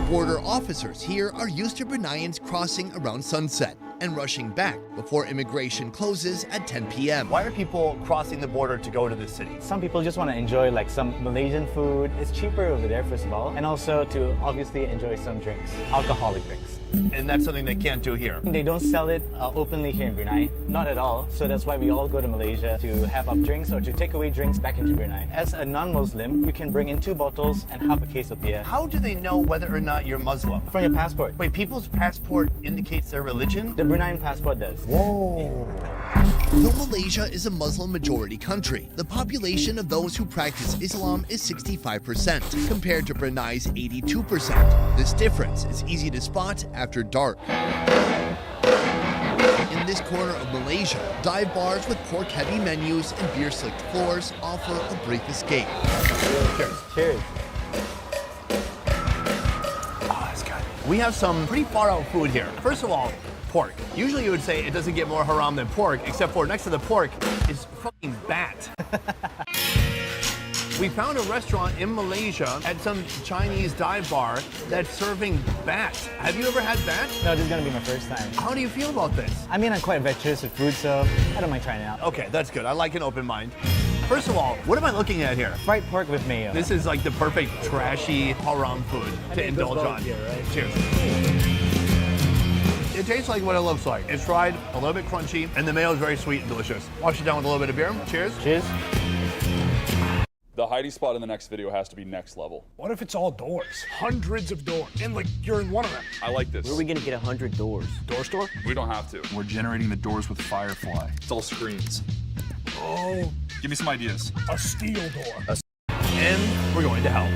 Speaker 1: Border officers here are used to Bruneians crossing around sunset and rushing back before immigration closes at 10 p.m.
Speaker 2: Why are people crossing the border to go to this city?
Speaker 3: Some people just want to enjoy like some Malaysian food. It's cheaper over there, first of all, and also to obviously enjoy some drinks, alcoholic drinks.
Speaker 2: And that's something they can't do here.
Speaker 3: They don't sell it openly here in Brunei, not at all. So that's why we all go to Malaysia to have up drinks or to take away drinks back into Brunei. As a non-Muslim, you can bring in 2 bottles and half a case of beer.
Speaker 2: How do they know whether or not you're Muslim?
Speaker 3: From your passport.
Speaker 2: Wait, people's passport indicates their religion?
Speaker 3: The Bruneian passport does.
Speaker 2: Whoa.
Speaker 1: Though Malaysia is a Muslim majority country, the population of those who practice Islam is 65%, compared to Brunei's 82%. This difference is easy to spot after dark. In this corner of Malaysia, dive bars with pork-heavy menus and beer-slicked floors offer a brief escape.
Speaker 2: Cheers.
Speaker 3: Cheers.
Speaker 2: Oh, that's good. We have some pretty far-out food here. First of all, pork. Usually you would say it doesn't get more haram than pork, except for next to the pork is fucking bat. We found a restaurant in Malaysia at some Chinese dive bar that's serving bat. Have you ever had bat?
Speaker 3: No, this is gonna be my first time.
Speaker 2: How do you feel about this?
Speaker 3: I mean, I'm quite adventurous with food, so I don't mind trying it out.
Speaker 2: Okay, that's good. I like an open mind. First of all, what am I looking at here?
Speaker 3: Fried pork with mayo.
Speaker 2: This is like the perfect trashy haram food to indulge on.
Speaker 3: Here, right?
Speaker 2: Cheers. It tastes like what it looks like. It's fried, a little bit crunchy, and the mayo is very sweet and delicious. Wash it down with a little bit of beer. Cheers.
Speaker 3: Cheers.
Speaker 5: The hiding spot in the next video has to be next level.
Speaker 22: What if it's all doors? Hundreds of doors. And like you're in one of them.
Speaker 5: I like this.
Speaker 7: Where are we gonna get 100 doors?
Speaker 22: Door store?
Speaker 5: We don't have to. We're generating the doors with Firefly. It's all screens.
Speaker 22: Oh.
Speaker 5: Give me some ideas.
Speaker 22: A steel door.
Speaker 2: And we're going to hell.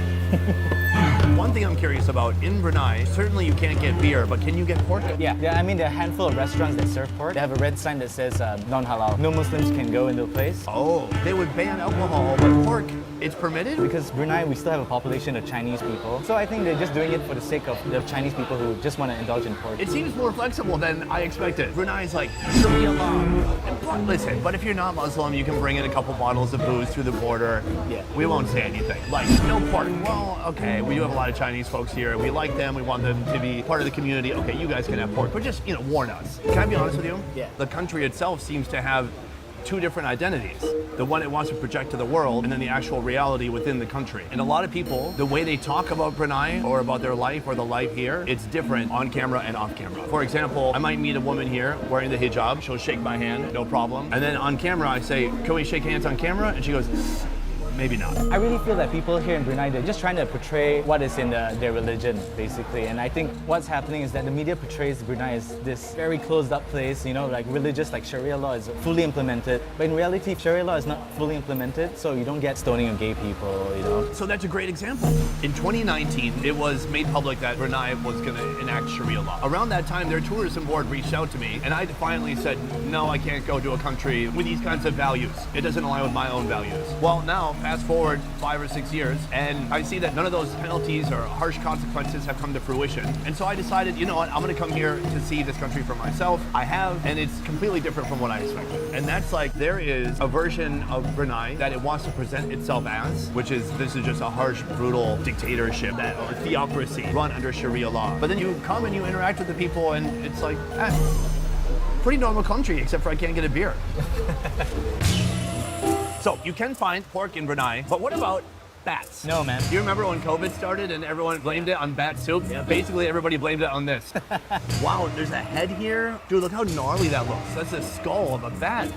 Speaker 2: One thing I'm curious about, in Brunei, certainly you can't get beer, but can you get pork?
Speaker 3: Yeah, I mean, there are a handful of restaurants that serve pork. They have a red sign that says non-halal. No Muslims can go into the place.
Speaker 2: Oh, they would ban alcohol, but pork, it's permitted?
Speaker 3: Because Brunei, we still have a population of Chinese people. So I think they're just doing it for the sake of the Chinese people who just want to indulge in pork.
Speaker 2: It seems more flexible than I expected. Brunei's like, Sharia law. Listen, but if you're not Muslim, you can bring in a couple bottles of booze through the border.
Speaker 3: Yeah.
Speaker 2: We won't say anything. Like, no pork. Well, okay, we do have a lot of Chinese folks here. We like them. We want them to be part of the community. Okay, you guys can have pork, but just, warn us. Can I be honest with you?
Speaker 3: Yeah.
Speaker 2: The country itself seems to have 2 different identities. The one it wants to project to the world, and then the actual reality within the country. And a lot of people, the way they talk about Brunei or about their life or the life here, it's different on camera and off camera. For example, I might meet a woman here wearing the hijab. She'll shake my hand, no problem. And then on camera, I say, can we shake hands on camera? And she goes, maybe not.
Speaker 3: I really feel that people here in Brunei, they're just trying to portray what is in their religion, basically. And I think what's happening is that the media portrays Brunei as this very closed up place, you know, like religious, like Sharia law is fully implemented. But in reality, Sharia law is not fully implemented, so you don't get stoning of gay people, you know.
Speaker 2: So that's a great example. In 2019, it was made public that Brunei was going to enact Sharia law. Around that time, their tourism board reached out to me, and I finally said, no, I can't go to a country with these kinds of values. It doesn't align with my own values. Well, now, fast forward 5 or 6 years, and I see that none of those penalties or harsh consequences have come to fruition. And so I decided, you know what, I'm going to come here to see this country for myself. I have, and it's completely different from what I expected. And that's like, there is a version of Brunei that it wants to present itself as, which is, this is just a harsh, brutal dictatorship or theocracy run under Sharia law. But then you come and you interact with the people, and it's like, pretty normal country, except for I can't get a beer. So you can find pork in Brunei, but what about bats?
Speaker 3: No, man.
Speaker 2: Do you remember when COVID started and everyone blamed it on bat soup? Yeah. Basically, everybody blamed it on this. Wow, there's a head here. Dude, look how gnarly that looks. That's the skull of a bat.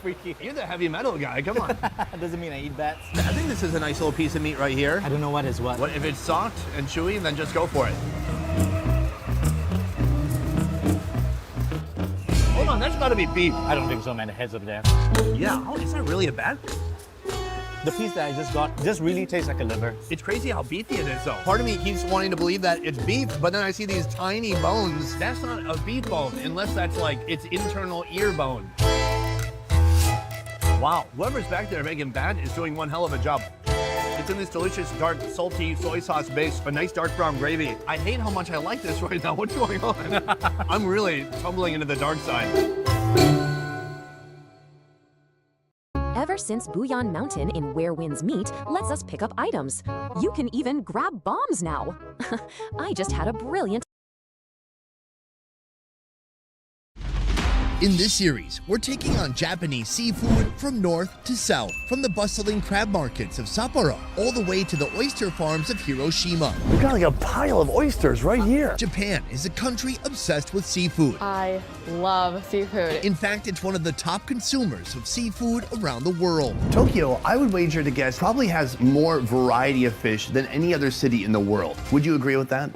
Speaker 3: Freaky.
Speaker 2: You're the heavy metal guy, come on.
Speaker 3: Doesn't mean I eat bats.
Speaker 2: I think this is a nice little piece of meat right here.
Speaker 3: I don't know what is what.
Speaker 2: If it's soft and chewy, then just go for it. Hold on, that's gotta be beef.
Speaker 3: I don't think so, man. The head's up there.
Speaker 2: Yeah, oh, is that really a bat?
Speaker 3: The piece that I just got just really tastes like a liver.
Speaker 2: It's crazy how beefy it is, though. Part of me keeps wanting to believe that it's beef, but then I see these tiny bones. That's not a beef bone, unless that's like its internal ear bone. Wow, whoever's back there making bat is doing one hell of a job. It's in this delicious, dark, salty soy sauce base, a nice dark brown gravy. I hate how much I like this right now. What's going on? I'm really tumbling into the dark side.
Speaker 7: Ever since Bouillon Mountain in Where Winds Meet lets us pick up items. You can even grab bombs now. I just had a brilliant...
Speaker 1: In this series, we're taking on Japanese seafood from north to south, from the bustling crab markets of Sapporo all the way to the oyster farms of Hiroshima.
Speaker 2: We've got like a pile of oysters right here.
Speaker 1: Japan is a country obsessed with seafood.
Speaker 8: I love seafood.
Speaker 1: In fact, it's one of the top consumers of seafood around the world.
Speaker 2: Tokyo, I would wager to guess, probably has more variety of fish than any other city in the world. Would you agree with that?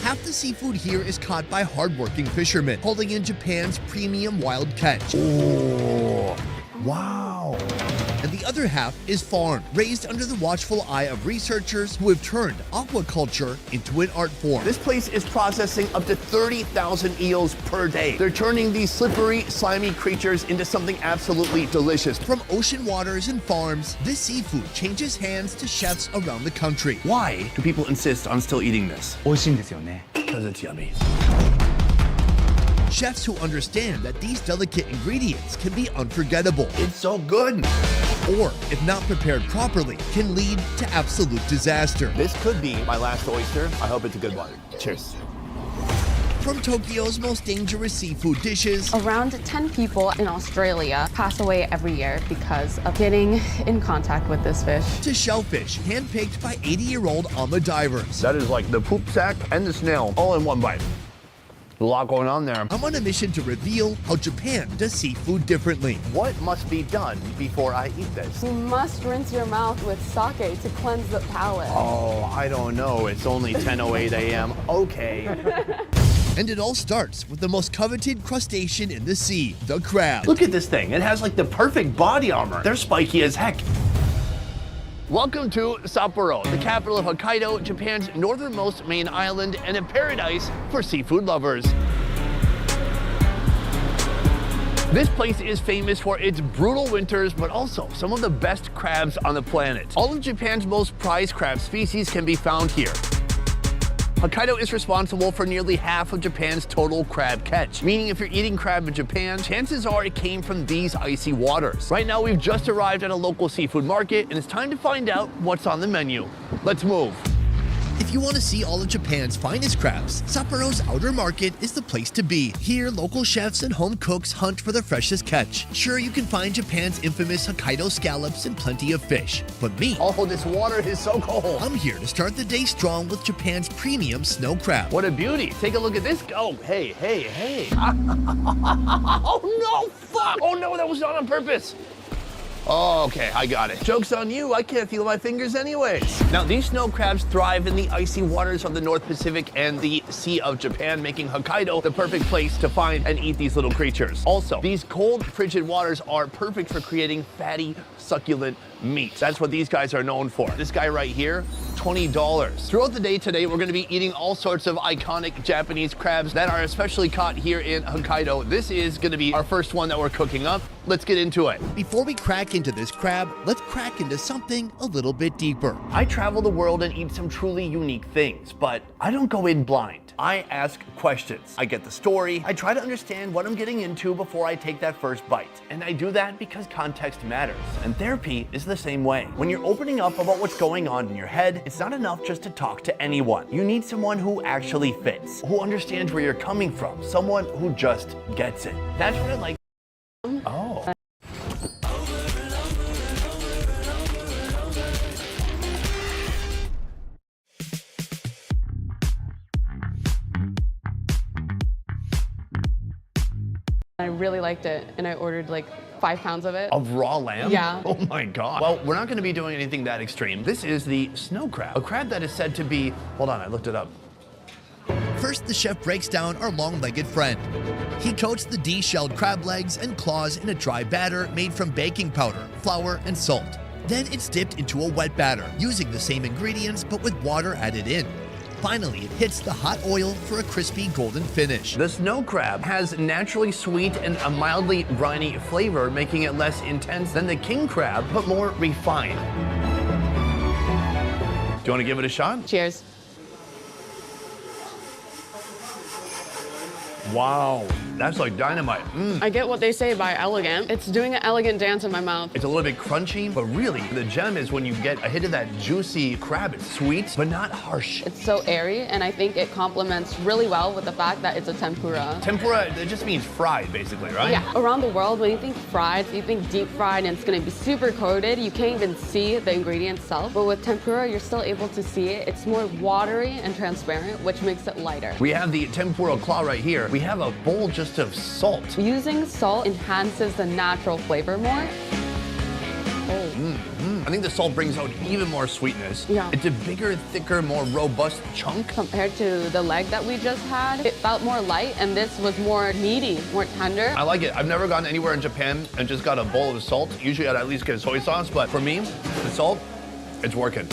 Speaker 1: Half the seafood here is caught by hardworking fishermen, holding in Japan's premium wild catch.
Speaker 2: Oh, wow.
Speaker 1: And the other half is farmed, raised under the watchful eye of researchers who have turned aquaculture into an art form.
Speaker 2: This place is processing up to 30,000 eels per day. They're turning these slippery, slimy creatures into something absolutely delicious.
Speaker 1: From ocean waters and farms, this seafood changes hands to chefs around the country.
Speaker 2: Why do people insist on still eating this?
Speaker 3: 美味しいんですよね.
Speaker 2: Because it's yummy.
Speaker 1: Chefs who understand that these delicate ingredients can be unforgettable.
Speaker 2: It's so good.
Speaker 1: Or, if not prepared properly, can lead to absolute disaster.
Speaker 2: This could be my last oyster. I hope it's a good one. Cheers.
Speaker 1: From Tokyo's most dangerous seafood dishes,
Speaker 8: around 10 people in Australia pass away every year because of getting in contact with this fish,
Speaker 1: to shellfish hand-picked by 80-year-old Ama divers.
Speaker 2: That is like the poop sack and the snail all in one bite. A lot going on there.
Speaker 1: I'm on a mission to reveal how Japan does seafood differently.
Speaker 2: What must be done before I eat this?
Speaker 8: You must rinse your mouth with sake to cleanse the palate.
Speaker 2: Oh, I don't know. It's only 10:08 a.m. Okay.
Speaker 1: And it all starts with the most coveted crustacean in the sea, the crab.
Speaker 2: Look at this thing. It has like the perfect body armor. They're spiky as heck. Welcome to Sapporo, the capital of Hokkaido, Japan's northernmost main island, and a paradise for seafood lovers. This place is famous for its brutal winters, but also some of the best crabs on the planet. All of Japan's most prized crab species can be found here. Hokkaido is responsible for nearly half of Japan's total crab catch, meaning if you're eating crab in Japan, chances are it came from these icy waters. Right now, we've just arrived at a local seafood market, and it's time to find out what's on the menu. Let's move.
Speaker 1: If you want to see all of Japan's finest crabs, Sapporo's outer market is the place to be. Here, local chefs and home cooks hunt for the freshest catch. Sure, you can find Japan's infamous Hokkaido scallops and plenty of fish. But me,
Speaker 2: oh, this water is so cold.
Speaker 1: I'm here to start the day strong with Japan's premium snow crab.
Speaker 2: What a beauty. Take a look at this. Oh, hey, hey, hey. Oh, no, fuck. Oh, no, that was not on purpose. Oh, okay, I got it. Joke's on you, I can't feel my fingers anyways. Now, these snow crabs thrive in the icy waters of the North Pacific and the Sea of Japan, making Hokkaido the perfect place to find and eat these little creatures. Also, these cold, frigid waters are perfect for creating fatty, succulent meat. That's what these guys are known for. This guy right here, $20. Throughout the day today, we're gonna be eating all sorts of iconic Japanese crabs that are especially caught here in Hokkaido. This is gonna be our first one that we're cooking up. Let's get into it.
Speaker 1: Before we crack into this crab, let's crack into something a little bit deeper.
Speaker 2: I travel the world and eat some truly unique things, but I don't go in blind. I ask questions. I get the story. I try to understand what I'm getting into before I take that first bite. And I do that because context matters. And therapy is the same way. When you're opening up about what's going on in your head, it's not enough just to talk to anyone. You need someone who actually fits, who understands where you're coming from, someone who just gets it. That's what I like. Oh.
Speaker 8: I really liked it, and I ordered like 5 pounds of it.
Speaker 2: Of raw lamb?
Speaker 8: Yeah.
Speaker 2: Oh my God. Well, we're not gonna be doing anything that extreme. This is the snow crab, a crab that is said to be, hold on, I looked it up.
Speaker 1: First, the chef breaks down our long-legged friend. He coats the de-shelled crab legs and claws in a dry batter made from baking powder, flour, and salt. Then it's dipped into a wet batter, using the same ingredients but with water added in. Finally, it hits the hot oil for a crispy golden finish.
Speaker 2: The snow crab has naturally sweet and a mildly briny flavor, making it less intense than the king crab, but more refined. Do you want to give it a shot?
Speaker 8: Cheers.
Speaker 2: Wow, that's like dynamite.
Speaker 8: I get what they say by elegant. It's doing an elegant dance in my mouth.
Speaker 2: It's a little bit crunchy, but really, the gem is when you get a hit of that juicy crab. It's sweet, but not harsh.
Speaker 8: It's so airy, and I think it complements really well with the fact that it's a tempura.
Speaker 2: Tempura, it just means fried, basically, right?
Speaker 8: Yeah, around the world, when you think fried, you think deep fried, and it's gonna be super coated. You can't even see the ingredient itself, but with tempura, you're still able to see it. It's more watery and transparent, which makes it lighter.
Speaker 2: We have the tempura claw right here. We have a bowl just of salt.
Speaker 8: Using salt enhances the natural flavor more.
Speaker 2: I think the salt brings out even more sweetness.
Speaker 8: Yeah.
Speaker 2: It's a bigger, thicker, more robust chunk.
Speaker 8: Compared to the leg that we just had, it felt more light, and this was more meaty, more tender.
Speaker 2: I like it. I've never gone anywhere in Japan and just got a bowl of salt. Usually I'd at least get soy sauce, but for me, the salt, it's working.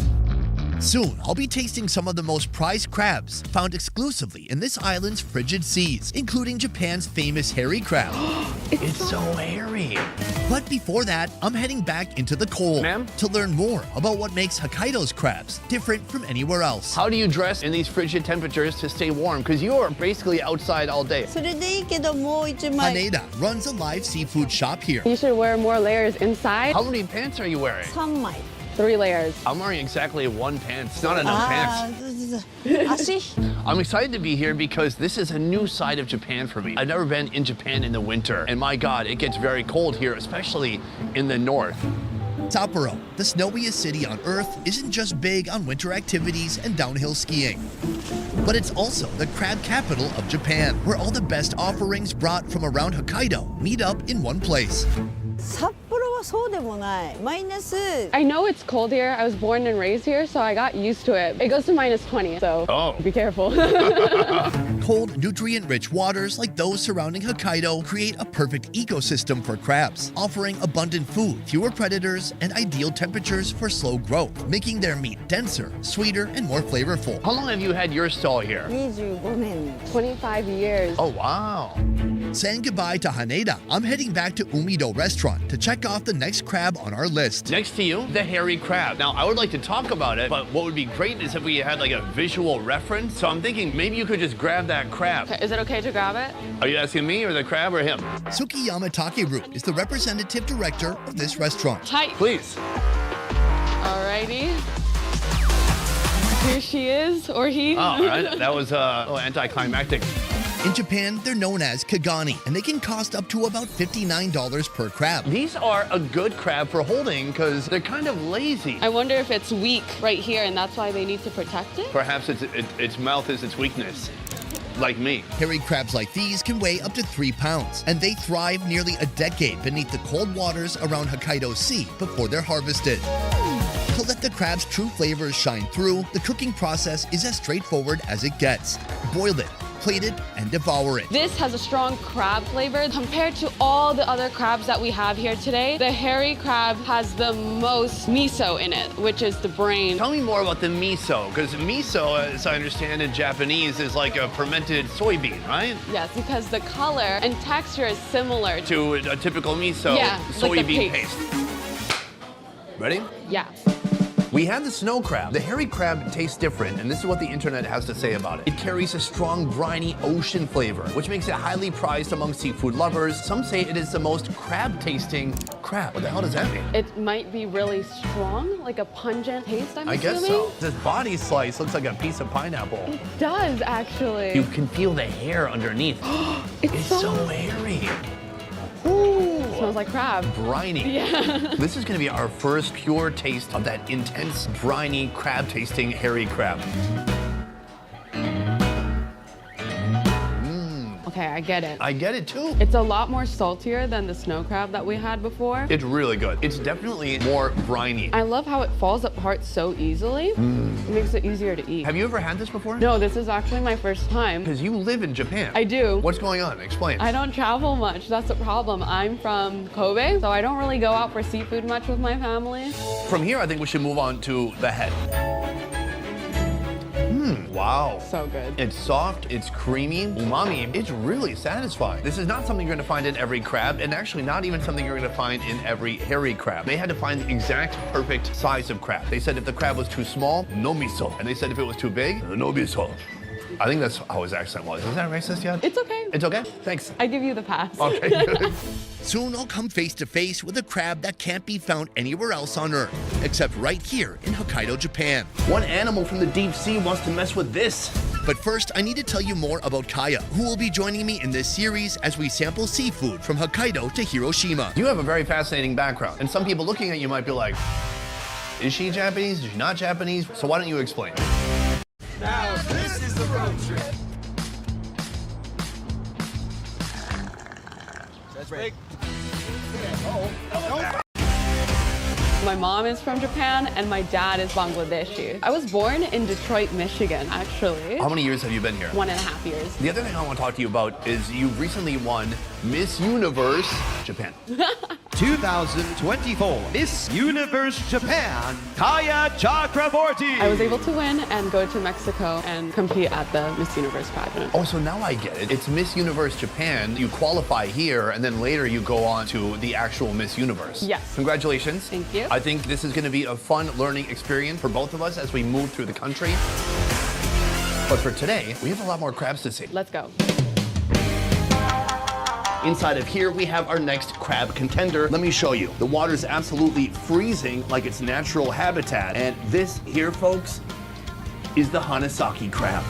Speaker 1: Soon, I'll be tasting some of the most prized crabs found exclusively in this island's frigid seas, including Japan's famous hairy crab.
Speaker 2: It's so hairy.
Speaker 1: But before that, I'm heading back into the cold to learn more about what makes Hokkaido's crabs different from anywhere else.
Speaker 2: How do you dress in these frigid temperatures to stay warm? Because you are basically outside all day.
Speaker 1: Haneda runs a live seafood shop here.
Speaker 8: You should wear more layers inside.
Speaker 2: How many pants are you wearing?
Speaker 8: 3 layers.
Speaker 2: I'm wearing exactly 1 pants. It's not enough pants. I'm excited to be here because this is a new side of Japan for me. I've never been in Japan in the winter, and my God, it gets very cold here, especially in the north.
Speaker 1: Sapporo, the snowiest city on Earth, isn't just big on winter activities and downhill skiing, but it's also the crab capital of Japan, where all the best offerings brought from around Hokkaido meet up in one place.
Speaker 8: I know it's cold here. I was born and raised here, so I got used to it. It goes to -20, so be careful.
Speaker 1: Cold, nutrient-rich waters like those surrounding Hokkaido create a perfect ecosystem for crabs, offering abundant food, fewer predators, and ideal temperatures for slow growth, making their meat denser, sweeter, and more flavorful.
Speaker 2: How long have you had your stall here?
Speaker 8: 25 years.
Speaker 2: Oh, wow.
Speaker 1: Saying goodbye to Haneda, I'm heading back to Umido Restaurant to check off the next crab on our list.
Speaker 2: Next to you, the hairy crab. Now, I would like to talk about it, but what would be great is if we had like a visual reference. So I'm thinking maybe you could just grab that crab.
Speaker 8: Okay, is it okay to grab it?
Speaker 2: Are you asking me or the crab or him?
Speaker 1: Tsukiyama Takeru is the representative director of this restaurant.
Speaker 8: Hi.
Speaker 2: Please.
Speaker 8: Alrighty. Here she is, or he.
Speaker 2: Oh, all right. That was a little anticlimactic.
Speaker 1: In Japan, they're known as kagani, and they can cost up to about $59 per crab.
Speaker 2: These are a good crab for holding because they're kind of lazy.
Speaker 8: I wonder if it's weak right here, and that's why they need to protect it?
Speaker 2: Perhaps its mouth is its weakness. like me.
Speaker 1: Hairy crabs like these can weigh up to 3 pounds, and they thrive nearly a decade beneath the cold waters around Hokkaido Sea before they're harvested. To let the crab's true flavors shine through, the cooking process is as straightforward as it gets. Boil it, plate it, and devour it.
Speaker 8: This has a strong crab flavor. Compared to all the other crabs that we have here today, the hairy crab has the most miso in it, which is the brain.
Speaker 2: Tell me more about the miso, because miso, as I understand in Japanese, is like a fermented soybean, right?
Speaker 8: Yes, because the color and texture is similar
Speaker 2: To a typical miso
Speaker 8: like the
Speaker 2: soybean paste. Ready?
Speaker 8: Yeah.
Speaker 2: We have the snow crab. The hairy crab tastes different, and this is what the internet has to say about it. It carries a strong, briny ocean flavor, which makes it highly prized among seafood lovers. Some say it is the most crab-tasting crab. What the hell does that mean?
Speaker 8: It might be really strong, like a pungent taste, I'm
Speaker 2: I
Speaker 8: assuming.
Speaker 2: guess so. This body slice looks like a piece of pineapple.
Speaker 8: It does, actually.
Speaker 2: You can feel the hair underneath. It's so hairy.
Speaker 8: Smells like crab.
Speaker 2: Briny.
Speaker 8: Yeah.
Speaker 2: This is gonna be our first pure taste of that intense, briny, crab-tasting hairy crab.
Speaker 8: Okay, I get it.
Speaker 2: I get it too.
Speaker 8: It's a lot more saltier than the snow crab that we had before.
Speaker 2: It's really good. It's definitely more briny.
Speaker 8: I love how it falls apart so easily. It makes it easier to eat.
Speaker 2: Have you ever had this before?
Speaker 8: No, this is actually my first time.
Speaker 2: Because you live in Japan.
Speaker 8: I do.
Speaker 2: What's going on? Explain.
Speaker 8: I don't travel much. That's the problem. I'm from Kobe, so I don't really go out for seafood much with my family.
Speaker 2: From here, I think we should move on to the head. Wow.
Speaker 8: So good.
Speaker 2: It's soft, it's creamy, umami. It's really satisfying. This is not something you're gonna find in every crab, and actually not even something you're gonna find in every hairy crab. They had to find the exact perfect size of crab. They said if the crab was too small, no miso. And they said if it was too big, no miso. I think that's how his accent was. Is that racist yet?
Speaker 8: It's okay.
Speaker 2: It's okay? Thanks.
Speaker 8: I give you the pass.
Speaker 2: Okay, good.
Speaker 1: Soon I'll come face to face with a crab that can't be found anywhere else on Earth, except right here in Hokkaido, Japan.
Speaker 2: One animal from the deep sea wants to mess with this.
Speaker 1: But first, I need to tell you more about Kaya, who will be joining me in this series as we sample seafood from Hokkaido to Hiroshima.
Speaker 2: You have a very fascinating background, and some people looking at you might be like, is she Japanese? Is she not Japanese? So why don't you explain?
Speaker 22: Now this is the road trip. That's right.
Speaker 8: My mom is from Japan and my dad is Bangladeshi. I was born in Detroit, Michigan, actually.
Speaker 2: How many years have you been here?
Speaker 8: 1.5 years.
Speaker 2: The other thing I want to talk to you about is you recently won Miss Universe Japan.
Speaker 11: 2024 Miss Universe Japan, Kaya Chakraborty.
Speaker 8: I was able to win and go to Mexico and compete at the Miss Universe pageant.
Speaker 2: Oh, so now I get it. It's Miss Universe Japan. You qualify here, and then later you go on to the actual Miss Universe.
Speaker 8: Yes.
Speaker 2: Congratulations.
Speaker 8: Thank you.
Speaker 2: I think this is going to be a fun learning experience for both of us as we move through the country. But for today, we have a lot more crabs to see.
Speaker 8: Let's go.
Speaker 2: Inside of here, we have our next crab contender. Let me show you. The water's absolutely freezing like its natural habitat. And this here, folks, is the Hanasaki crab.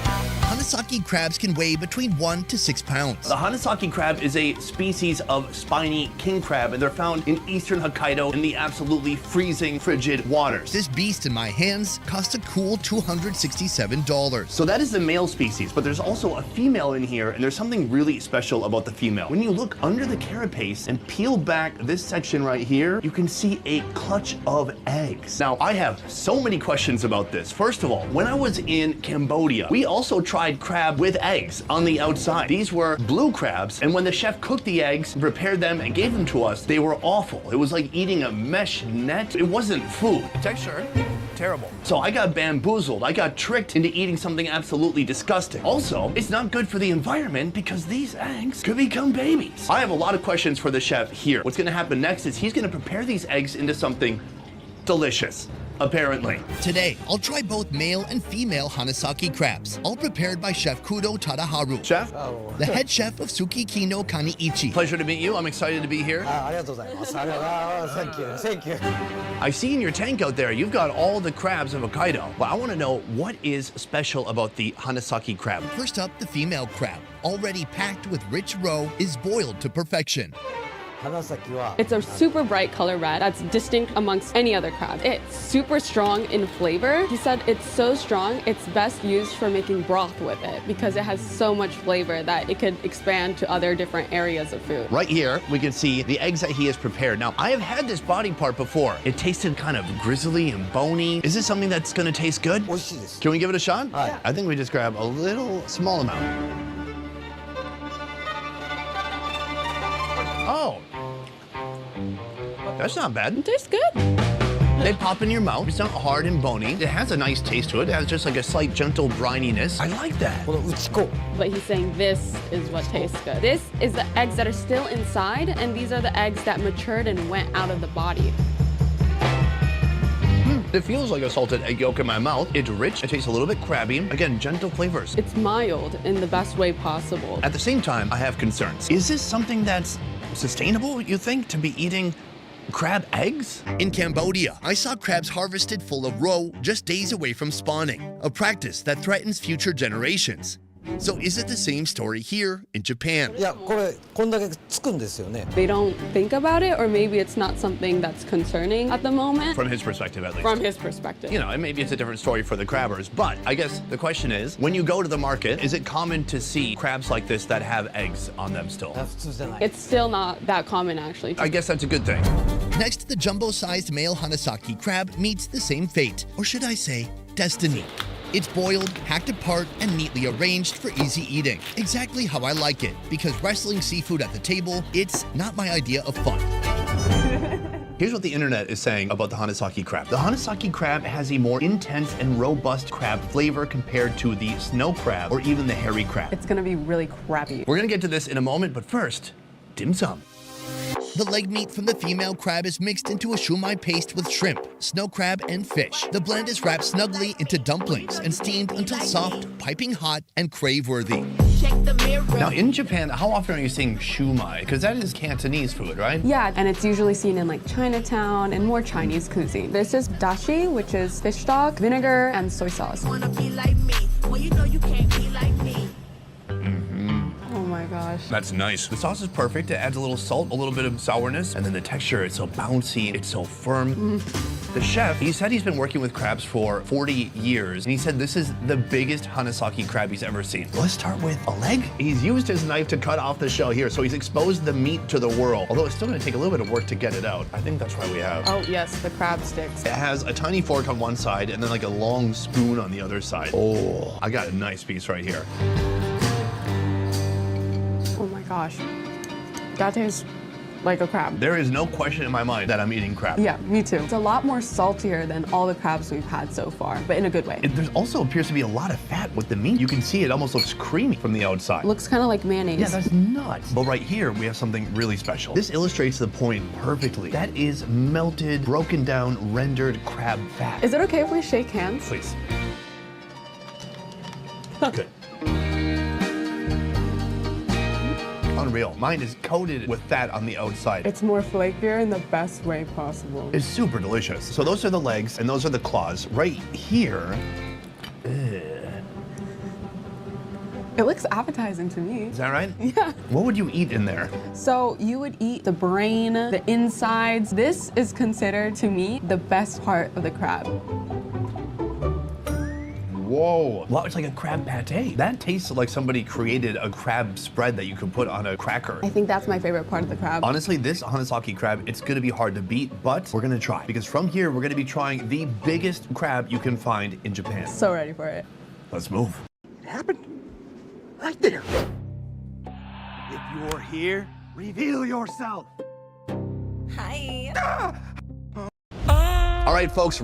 Speaker 1: Hanasaki crabs can weigh between 1 to 6 pounds.
Speaker 2: The Hanasaki crab is a species of spiny king crab, and they're found in eastern Hokkaido in the absolutely freezing, frigid waters.
Speaker 1: This beast in my hands cost a cool $267.
Speaker 2: So that is the male species, but there's also a female in here, and there's something really special about the female. When you look under the carapace and peel back this section right here, you can see a clutch of eggs. Now, I have so many questions about this. First of all, when I was in Cambodia, we also tried crab with eggs on the outside. These were blue crabs, and when the chef cooked the eggs, prepared them, and gave them to us, they were awful. It was like eating a mesh net. It wasn't food. Texture, terrible. So I got bamboozled. I got tricked into eating something absolutely disgusting. Also, it's not good for the environment because these eggs could become babies. I have a lot of questions for the chef here. What's gonna happen next is he's gonna prepare these eggs into something delicious. Apparently.
Speaker 1: Today, I'll try both male and female Hanasaki crabs, all prepared by Chef Kudo Tadaharu.
Speaker 2: Chef?
Speaker 1: The head chef of Tsukiki no Kaniichi.
Speaker 2: Pleasure to meet you. I'm excited to be here.
Speaker 9: Thank you. Thank you.
Speaker 2: I see in your tank out there, you've got all the crabs of Hokkaido. But I want to know what is special about the Hanasaki crab.
Speaker 1: First up, the female crab, already packed with rich roe, is boiled to perfection.
Speaker 8: It's a super bright color red that's distinct amongst any other crab. It's super strong in flavor. He said it's so strong, it's best used for making broth with it because it has so much flavor that it could expand to other different areas of food.
Speaker 2: Right here, we can see the eggs that he has prepared. Now, I have had this body part before. It tasted kind of grizzly and bony. Is this something that's gonna taste good? Can we give it a shot? Yeah. I think we just grab a little small amount. Oh. That's not bad.
Speaker 8: It tastes good.
Speaker 2: They pop in your mouth. It's not hard and bony. It has a nice taste to it. It has just like a slight gentle brininess. I like that.
Speaker 8: But he's saying this is what tastes good. This is the eggs that are still inside, and these are the eggs that matured and went out of the body.
Speaker 2: It feels like a salted egg yolk in my mouth. It's rich. It tastes a little bit crabby. Again, gentle flavors.
Speaker 8: It's mild in the best way possible.
Speaker 2: At the same time, I have concerns. Is this something that's sustainable, you think, to be eating crab eggs?
Speaker 1: In Cambodia, I saw crabs harvested full of roe just days away from spawning, a practice that threatens future generations. So is it the same story here in Japan?
Speaker 8: They don't think about it, or maybe it's not something that's concerning at the moment.
Speaker 2: From his perspective, at least.
Speaker 8: From his perspective.
Speaker 2: You know, and maybe it's a different story for the crabbers, but I guess the question is, when you go to the market, is it common to see crabs like this that have eggs on them still?
Speaker 8: It's still not that common, actually.
Speaker 2: I guess that's a good thing.
Speaker 1: Next, the jumbo-sized male Hanasaki crab meets the same fate, or should I say, destiny. It's boiled, hacked apart, and neatly arranged for easy eating. Exactly how I like it, because wrestling seafood at the table, it's not my idea of fun.
Speaker 2: Here's what the internet is saying about the Hanasaki crab. The Hanasaki crab has a more intense and robust crab flavor compared to the snow crab or even the hairy crab.
Speaker 8: It's gonna be really crabby.
Speaker 2: We're gonna get to this in a moment, but first, dim sum.
Speaker 1: The leg meat from the female crab is mixed into a shumai paste with shrimp, snow crab, and fish. The blend is wrapped snugly into dumplings and steamed until soft, piping hot, and crave-worthy.
Speaker 2: Now, in Japan, how often are you seeing shumai? Because that is Cantonese food, right?
Speaker 8: Yeah, and it's usually seen in like Chinatown and more Chinese cuisine. There's this dashi, which is fish stock, vinegar, and soy sauce. Oh my gosh.
Speaker 2: That's nice. The sauce is perfect. It adds a little salt, a little bit of sourness, and then the texture, it's so bouncy, it's so firm. The chef, he said he's been working with crabs for 40 years, and he said this is the biggest Hanasaki crab he's ever seen. Let's start with a leg. He's used his knife to cut off the shell here, so he's exposed the meat to the world, although it's still gonna take a little bit of work to get it out. I think that's why we have.
Speaker 8: Oh yes, the crab sticks.
Speaker 2: It has a tiny fork on one side and then like a long spoon on the other side. Oh, I got a nice piece right here.
Speaker 8: Oh my gosh, that tastes like a crab.
Speaker 2: There is no question in my mind that I'm eating crab.
Speaker 8: Yeah, me too. It's a lot more saltier than all the crabs we've had so far, but in a good way.
Speaker 2: There also appears to be a lot of fat with the meat. You can see it almost looks creamy from the outside.
Speaker 8: Looks kind of like mayonnaise.
Speaker 2: Yeah, that's nuts. But right here, we have something really special. This illustrates the point perfectly. That is melted, broken down, rendered crab fat.
Speaker 8: Is it okay if we shake hands?
Speaker 2: Please. Good. Unreal. Mine is coated with fat on the outside.
Speaker 8: It's more flakier in the best way possible.
Speaker 2: It's super delicious. So those are the legs and those are the claws. Right here,
Speaker 8: it looks appetizing to me.
Speaker 2: Is that right?
Speaker 8: Yeah.
Speaker 2: What would you eat in there?
Speaker 8: So you would eat the brain, the insides. This is considered, to me, the best part of the crab.
Speaker 2: Whoa. Well, it's like a crab pate. That tastes like somebody created a crab spread that you could put on a cracker.
Speaker 8: I think that's my favorite part of the crab.
Speaker 2: Honestly, this Hanasaki crab, it's gonna be hard to beat, but we're gonna try. Because from here, we're gonna be trying the biggest crab you can find in Japan.
Speaker 8: So ready for it.
Speaker 2: Let's move.
Speaker 22: It happened. Right there. If you're here, reveal yourself.
Speaker 12: Hi.
Speaker 2: All right, folks.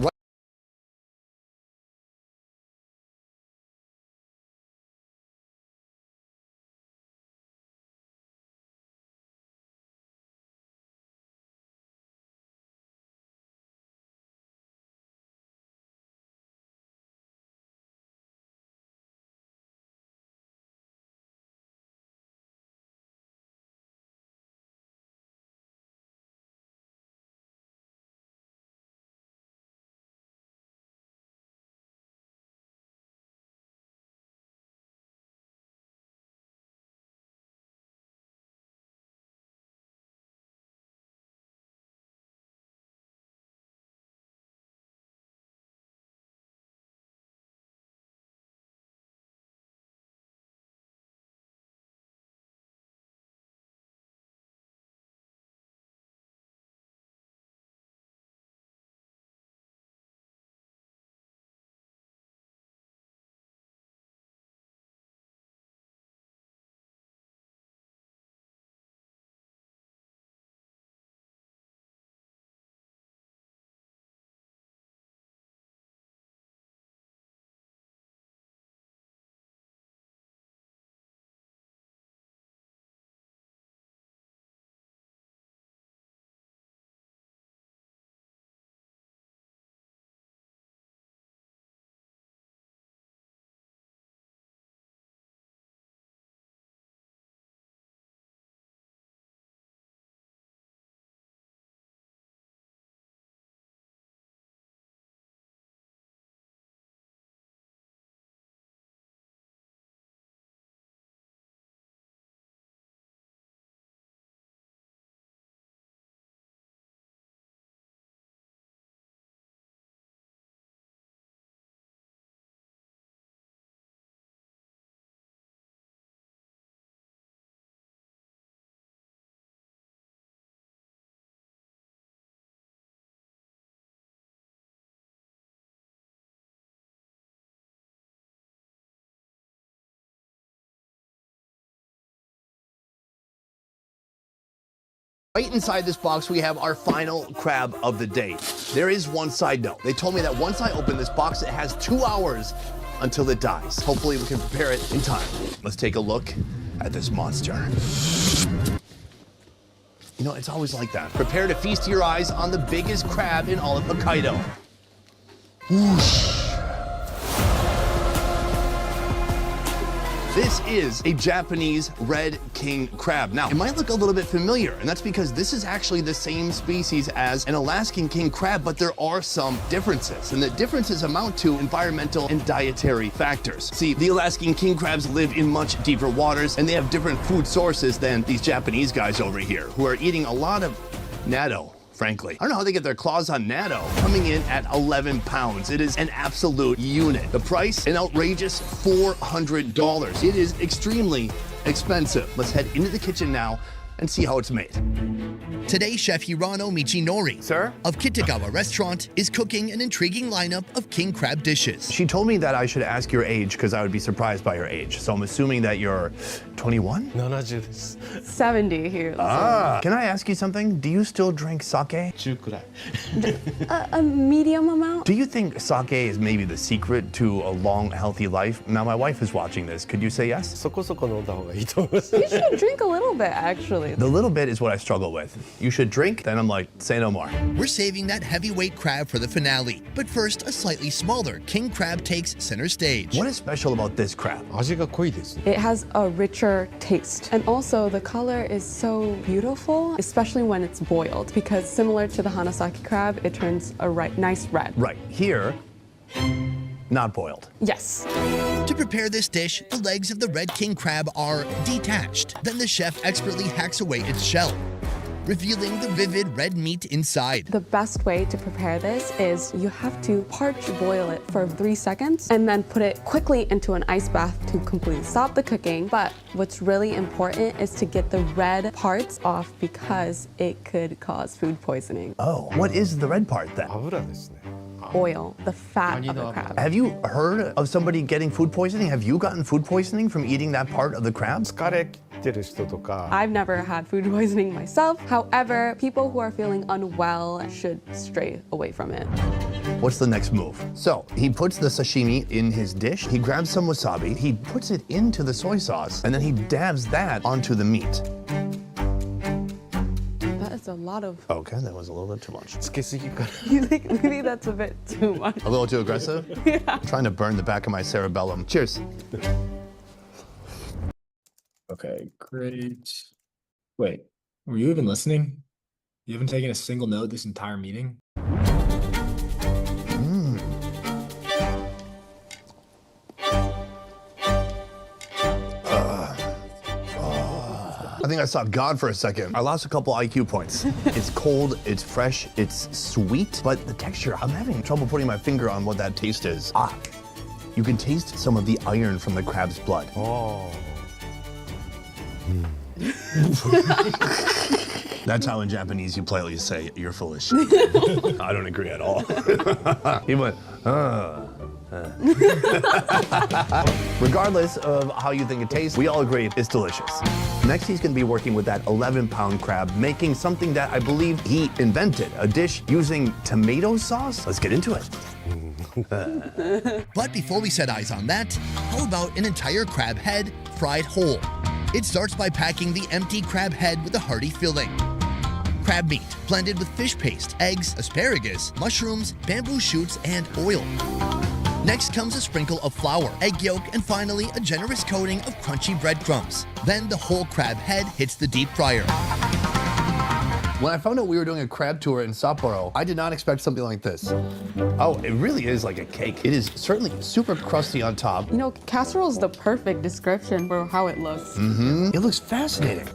Speaker 2: Right inside this box, we have our final crab of the day. There is one side note. They told me that once I open this box, it has 2 hours until it dies. Hopefully we can prepare it in time. Let's take a look at this monster. You know, it's always like that. Prepare to feast your eyes on the biggest crab in all of Hokkaido. Whoosh. This is a Japanese red king crab. Now, it might look a little bit familiar, and that's because this is actually the same species as an Alaskan king crab, but there are some differences, and the differences amount to environmental and dietary factors. See, the Alaskan king crabs live in much deeper waters, and they have different food sources than these Japanese guys over here, who are eating a lot of natto. Frankly, I don't know how they get their claws on natto. Coming in at 11 pounds. It is an absolute unit. The price, an outrageous $400. It is extremely expensive. Let's head into the kitchen now and see how it's made.
Speaker 1: Today, Chef Hirano Michinori of Kitagawa Restaurant is cooking an intriguing lineup of king crab dishes.
Speaker 2: She told me that I should ask your age because I would be surprised by your age. So I'm assuming that you're 21?
Speaker 8: 70 here.
Speaker 2: Can I ask you something? Do you still drink sake?
Speaker 8: A medium amount.
Speaker 2: Do you think sake is maybe the secret to a long, healthy life? Now, my wife is watching this. Could you say yes?
Speaker 8: You should drink a little bit, actually.
Speaker 2: The little bit is what I struggle with. You should drink, then I'm like, say no more.
Speaker 1: We're saving that heavyweight crab for the finale. But first, a slightly smaller king crab takes center stage.
Speaker 2: What is special about this crab?
Speaker 8: It has a richer taste. And also, the color is so beautiful, especially when it's boiled, because similar to the Hanasaki crab, it turns a nice red.
Speaker 2: Right. Here, not boiled.
Speaker 8: Yes.
Speaker 1: To prepare this dish, the legs of the red king crab are detached. Then the chef expertly hacks away its shell, revealing the vivid red meat inside.
Speaker 8: The best way to prepare this is you have to boil it for 3 seconds and then put it quickly into an ice bath to completely stop the cooking. But what's really important is to get the red parts off because it could cause food poisoning.
Speaker 2: Oh, what is the red part then?
Speaker 8: Oil, the fat of the crab.
Speaker 2: Have you heard of somebody getting food poisoning? Have you gotten food poisoning from eating that part of the crab?
Speaker 8: I've never had food poisoning myself. However, people who are feeling unwell should stray away from it.
Speaker 2: What's the next move? So he puts the sashimi in his dish. He grabs some wasabi. He puts it into the soy sauce, and then he dabs that onto the meat.
Speaker 8: That's a lot of...
Speaker 2: Okay, that was a little bit too much.
Speaker 8: Maybe that's a bit too much.
Speaker 2: A little too aggressive?
Speaker 8: Yeah.
Speaker 2: I'm trying to burn the back of my cerebellum. Cheers.
Speaker 4: Okay, great. Wait, were you even listening? You haven't taken a single note this entire meeting?
Speaker 2: I think I saw God for a second. I lost a couple IQ points. It's cold, it's fresh, it's sweet, but the texture, I'm having trouble putting my finger on what that taste is. You can taste some of the iron from the crab's blood. That's how in Japanese you politely say, you're full of shit. I don't agree at all. He went, Regardless of how you think it tastes, we all agree it's delicious. Next, he's gonna be working with that 11-pound crab, making something that I believe he invented, a dish using tomato sauce. Let's get into it.
Speaker 1: But before we set eyes on that, how about an entire crab head fried whole? It starts by packing the empty crab head with a hearty filling. Crab meat blended with fish paste, eggs, asparagus, mushrooms, bamboo shoots, and oil. Next comes a sprinkle of flour, egg yolk, and finally a generous coating of crunchy breadcrumbs. Then the whole crab head hits the deep fryer.
Speaker 2: When I found out we were doing a crab tour in Sapporo, I did not expect something like this. Oh, it really is like a cake. It is certainly super crusty on top.
Speaker 8: You know, casserole is the perfect description for how it looks.
Speaker 2: It looks fascinating.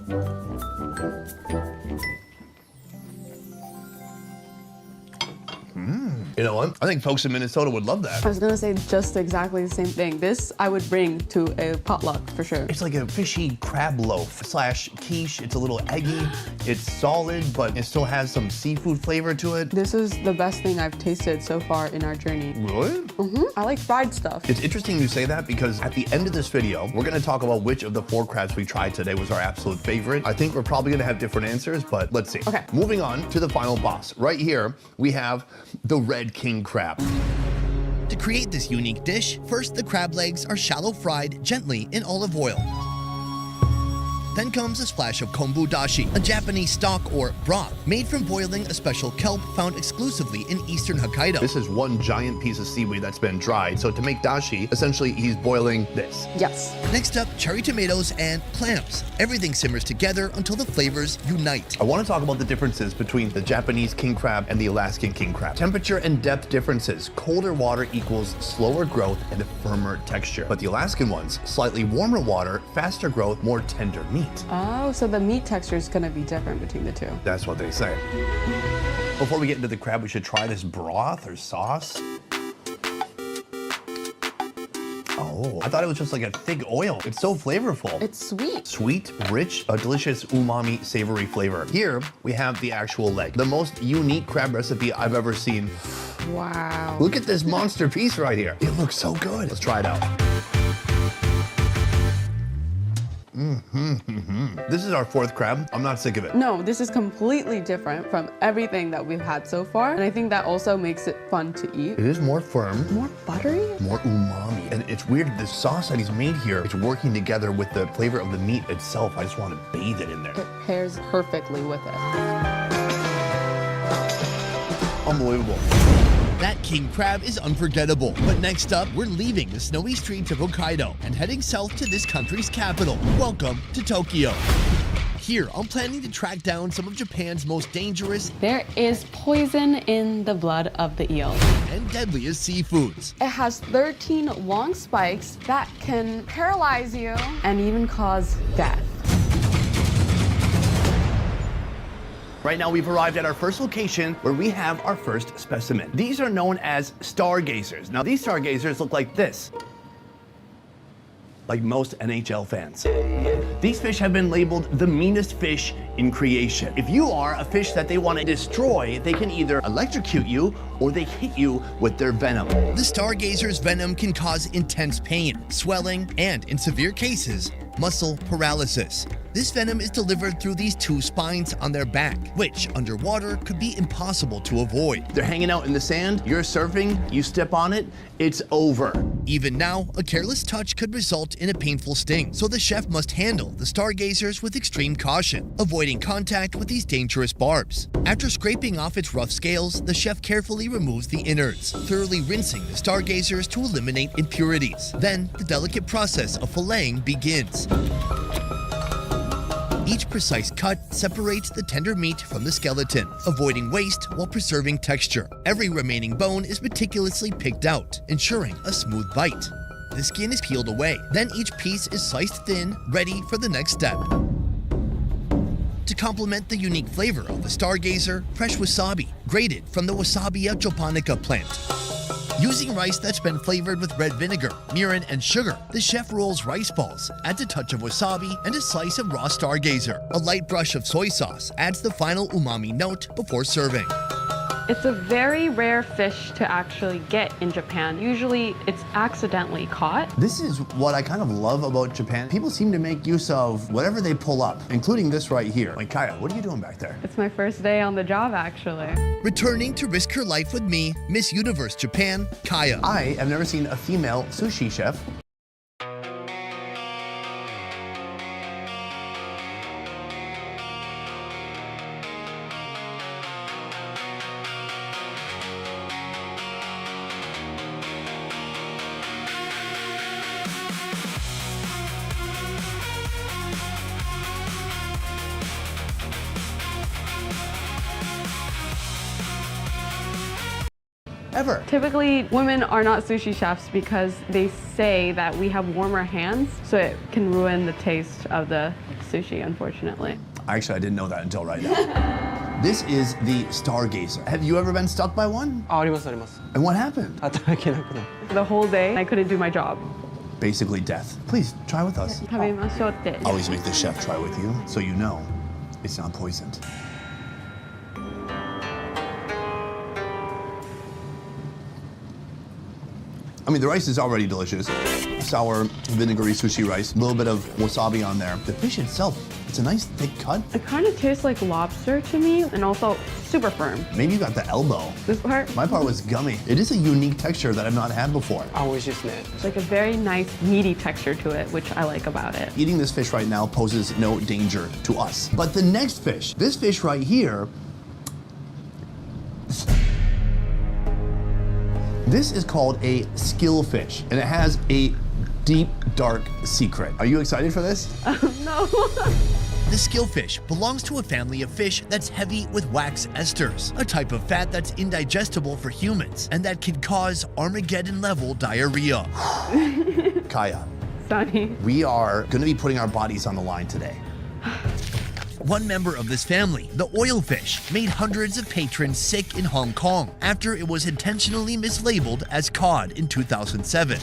Speaker 2: You know what? I think folks in Minnesota would love that.
Speaker 8: I was gonna say just exactly the same thing. This I would bring to a potluck for sure.
Speaker 2: It's like a fishy crab loaf / quiche. It's a little eggy. It's solid, but it still has some seafood flavor to it.
Speaker 8: This is the best thing I've tasted so far in our journey.
Speaker 2: Really?
Speaker 8: I like fried stuff.
Speaker 2: It's interesting you say that because at the end of this video, we're gonna talk about which of the 4 crabs we tried today was our absolute favorite. I think we're probably gonna have different answers, but let's see.
Speaker 8: Okay.
Speaker 2: Moving on to the final boss. Right here, we have the red king crab.
Speaker 1: To create this unique dish, first the crab legs are shallow fried gently in olive oil. Then comes a splash of kombu dashi, a Japanese stock or broth made from boiling a special kelp found exclusively in eastern Hokkaido.
Speaker 2: This is one giant piece of seaweed that's been dried. So to make dashi, essentially he's boiling this.
Speaker 8: Yes.
Speaker 1: Next up, cherry tomatoes and clams. Everything simmers together until the flavors unite.
Speaker 2: I want to talk about the differences between the Japanese king crab and the Alaskan king crab. Temperature and depth differences. Colder water equals slower growth and a firmer texture. But the Alaskan ones, slightly warmer water, faster growth, more tender meat.
Speaker 8: Oh, so the meat texture is gonna be different between the two.
Speaker 2: That's what they say. Before we get into the crab, we should try this broth or sauce. Oh, I thought it was just like a thick oil. It's so flavorful.
Speaker 8: It's sweet.
Speaker 2: Sweet, rich, a delicious umami, savory flavor. Here, we have the actual leg. The most unique crab recipe I've ever seen.
Speaker 8: Wow.
Speaker 2: Look at this monster piece right here. It looks so good. Let's try it out. This is our 4th crab. I'm not sick of it.
Speaker 8: No, this is completely different from everything that we've had so far. And I think that also makes it fun to eat.
Speaker 2: It is more firm.
Speaker 8: More buttery?
Speaker 2: More umami. And it's weird, the sauce that he's made here, it's working together with the flavor of the meat itself. I just want to bathe it in there.
Speaker 8: It pairs perfectly with it.
Speaker 2: Unbelievable.
Speaker 1: That king crab is unforgettable. But next up, we're leaving the snowy streets of Hokkaido and heading south to this country's capital. Welcome to Tokyo. Here, I'm planning to track down some of Japan's most dangerous
Speaker 8: There is poison in the blood of the eel.
Speaker 1: and deadliest seafoods.
Speaker 8: It has 13 long spikes that can paralyze you and even cause death.
Speaker 2: Right now, we've arrived at our first location where we have our first specimen. These are known as stargazers. Now, these stargazers look like this. Like most NHL fans. These fish have been labeled the meanest fish in creation. If you are a fish that they want to destroy, they can either electrocute you or they hit you with their venom.
Speaker 1: The stargazer's venom can cause intense pain, swelling, and in severe cases, muscle paralysis. This venom is delivered through these 2 spines on their back, which underwater could be impossible to avoid.
Speaker 2: They're hanging out in the sand, you're surfing, you step on it, it's over.
Speaker 1: Even now, a careless touch could result in a painful sting, so the chef must handle the stargazers with extreme caution, avoiding contact with these dangerous barbs. After scraping off its rough scales, the chef carefully removes the innards, thoroughly rinsing the stargazers to eliminate impurities. Then, the delicate process of filleting begins. Each precise cut separates the tender meat from the skeleton, avoiding waste while preserving texture. Every remaining bone is meticulously picked out, ensuring a smooth bite. The skin is peeled away, then each piece is sliced thin, ready for the next step. To complement the unique flavor of the stargazer, fresh wasabi, grated from the Wasabia japonica plant. Using rice that's been flavored with red vinegar, mirin, and sugar, the chef rolls rice balls, adds a touch of wasabi, and a slice of raw stargazer. A light brush of soy sauce adds the final umami note before serving.
Speaker 8: It's a very rare fish to actually get in Japan. Usually it's accidentally caught.
Speaker 2: This is what I kind of love about Japan. People seem to make use of whatever they pull up, including this right here. Like, Kaya, what are you doing back there?
Speaker 8: It's my first day on the job, actually.
Speaker 1: Returning to risk her life with me, Miss Universe Japan, Kaya.
Speaker 2: I have never seen a female sushi chef. Ever.
Speaker 8: Typically, women are not sushi chefs because they say that we have warmer hands, so it can ruin the taste of the sushi, unfortunately.
Speaker 2: Actually, I didn't know that until right now. This is the Stargazer. Have you ever been stuck by one? And what happened?
Speaker 8: The whole day, I couldn't do my job.
Speaker 2: Basically death. Please, try with us.
Speaker 8: 食べましょうって。
Speaker 2: Always make the chef try with you, so you know it's not poisoned. I mean, the rice is already delicious. Sour, vinegary sushi rice, a little bit of wasabi on there. The fish itself, it's a nice thick cut.
Speaker 8: It kind of tastes like lobster to me, and also super firm.
Speaker 2: Maybe you got the elbow.
Speaker 8: This part?
Speaker 2: My part was gummy. It is a unique texture that I've not had before.
Speaker 8: It's like a very nice meaty texture to it, which I like about it.
Speaker 2: Eating this fish right now poses no danger to us. But the next fish, this fish right here, this is called a skillfish, and it has a deep, dark secret. Are you excited for this?
Speaker 8: No.
Speaker 1: The skillfish belongs to a family of fish that's heavy with wax esters, a type of fat that's indigestible for humans and that can cause Armageddon-level diarrhea.
Speaker 2: Kaya,
Speaker 8: Sunny.
Speaker 2: we are going to be putting our bodies on the line today.
Speaker 1: One member of this family, the oilfish, made hundreds of patrons sick in Hong Kong after it was intentionally mislabeled as cod in 2007.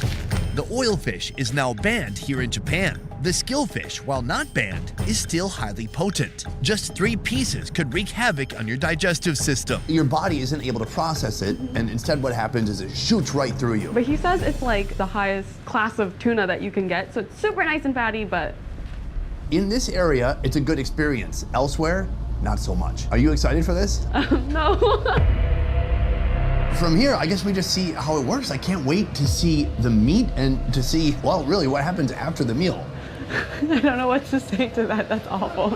Speaker 1: The oilfish is now banned here in Japan. The skillfish, while not banned, is still highly potent. Just 3 pieces could wreak havoc on your digestive system.
Speaker 2: Your body isn't able to process it, and instead what happens is it shoots right through you.
Speaker 8: But he says it's like the highest class of tuna that you can get, so it's super nice and fatty, but...
Speaker 2: In this area, it's a good experience. Elsewhere, not so much. Are you excited for this?
Speaker 8: No.
Speaker 2: From here, I guess we just see how it works. I can't wait to see the meat and to see, well, really what happens after the meal.
Speaker 8: I don't know what to say to that. That's awful.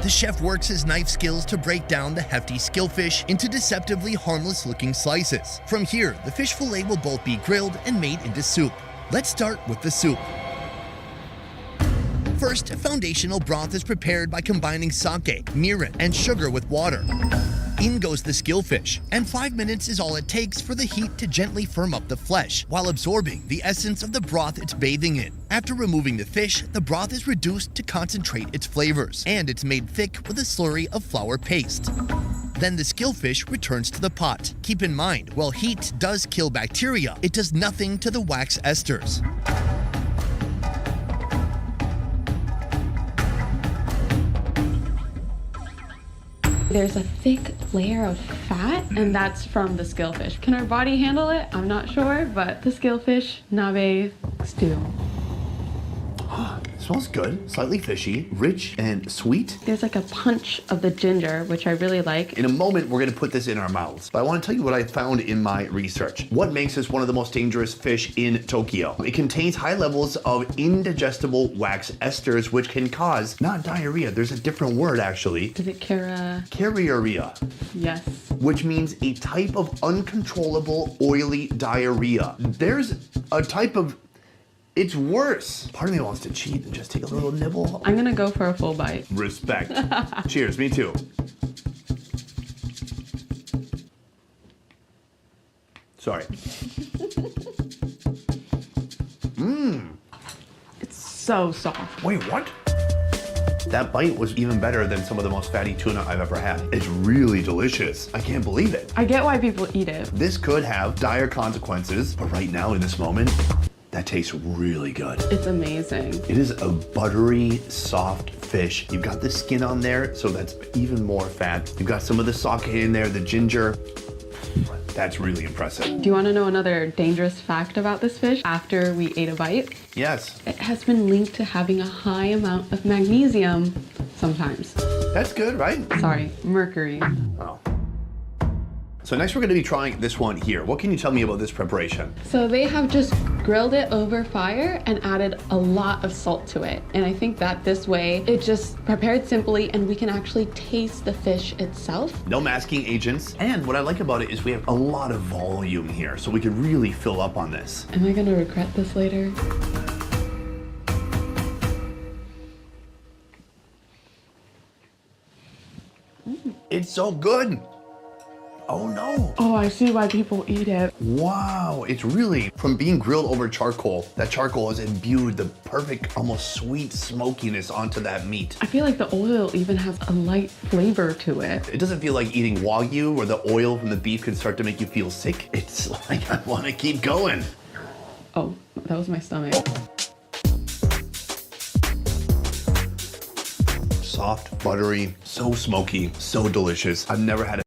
Speaker 1: The chef works his knife skills to break down the hefty skillfish into deceptively harmless-looking slices. From here, the fish fillet will both be grilled and made into soup. Let's start with the soup. First, foundational broth is prepared by combining sake, mirin, and sugar with water. In goes the skillfish, and 5 minutes is all it takes for the heat to gently firm up the flesh, while absorbing the essence of the broth it's bathing in. After removing the fish, the broth is reduced to concentrate its flavors, and it's made thick with a slurry of flour paste. Then the skillfish returns to the pot. Keep in mind, while heat does kill bacteria, it does nothing to the wax esters.
Speaker 8: There's a thick layer of fat, and that's from the skillfish. Can our body handle it? I'm not sure, but the skillfish nabe stew.
Speaker 2: It smells good, slightly fishy, rich and sweet.
Speaker 8: There's like a punch of the ginger, which I really like.
Speaker 2: In a moment, we're gonna put this in our mouths. But I wanna tell you what I found in my research. What makes this one of the most dangerous fish in Tokyo? It contains high levels of indigestible wax esters, which can cause, not diarrhea, there's a different word actually.
Speaker 8: Is it
Speaker 2: Carriorrhea.
Speaker 8: Yes.
Speaker 2: Which means a type of uncontrollable oily diarrhea. There's a type of, it's worse. Part of me wants to cheat and just take a little nibble.
Speaker 8: I'm gonna go for a full bite.
Speaker 2: Respect. Cheers, me too. Sorry.
Speaker 8: It's so soft.
Speaker 2: Wait, what? That bite was even better than some of the most fatty tuna I've ever had. It's really delicious. I can't believe it.
Speaker 8: I get why people eat it.
Speaker 2: This could have dire consequences, but right now in this moment, that tastes really good.
Speaker 8: It's amazing.
Speaker 2: It is a buttery, soft fish. You've got the skin on there, so that's even more fat. You've got some of the sake in there, the ginger. That's really impressive.
Speaker 8: Do you want to know another dangerous fact about this fish after we ate a bite?
Speaker 2: Yes.
Speaker 8: It has been linked to having a high amount of magnesium sometimes.
Speaker 2: That's good, right?
Speaker 8: Sorry, mercury.
Speaker 2: Oh. So next we're gonna be trying this one here. What can you tell me about this preparation?
Speaker 8: So they have just grilled it over fire and added a lot of salt to it. And I think that this way, it just prepared simply and we can actually taste the fish itself.
Speaker 2: No masking agents. And what I like about it is we have a lot of volume here, so we could really fill up on this.
Speaker 8: Am I gonna regret this later?
Speaker 2: It's so good. Oh no.
Speaker 8: Oh, I see why people eat it.
Speaker 2: Wow, it's really, from being grilled over charcoal, that charcoal has imbued the perfect, almost sweet smokiness onto that meat.
Speaker 8: I feel like the oil even has a light flavor to it.
Speaker 2: It doesn't feel like eating Wagyu where the oil from the beef can start to make you feel sick. It's like I want to keep going.
Speaker 8: Oh, that was my stomach.
Speaker 2: Soft, buttery, so smoky, so delicious. I've never had a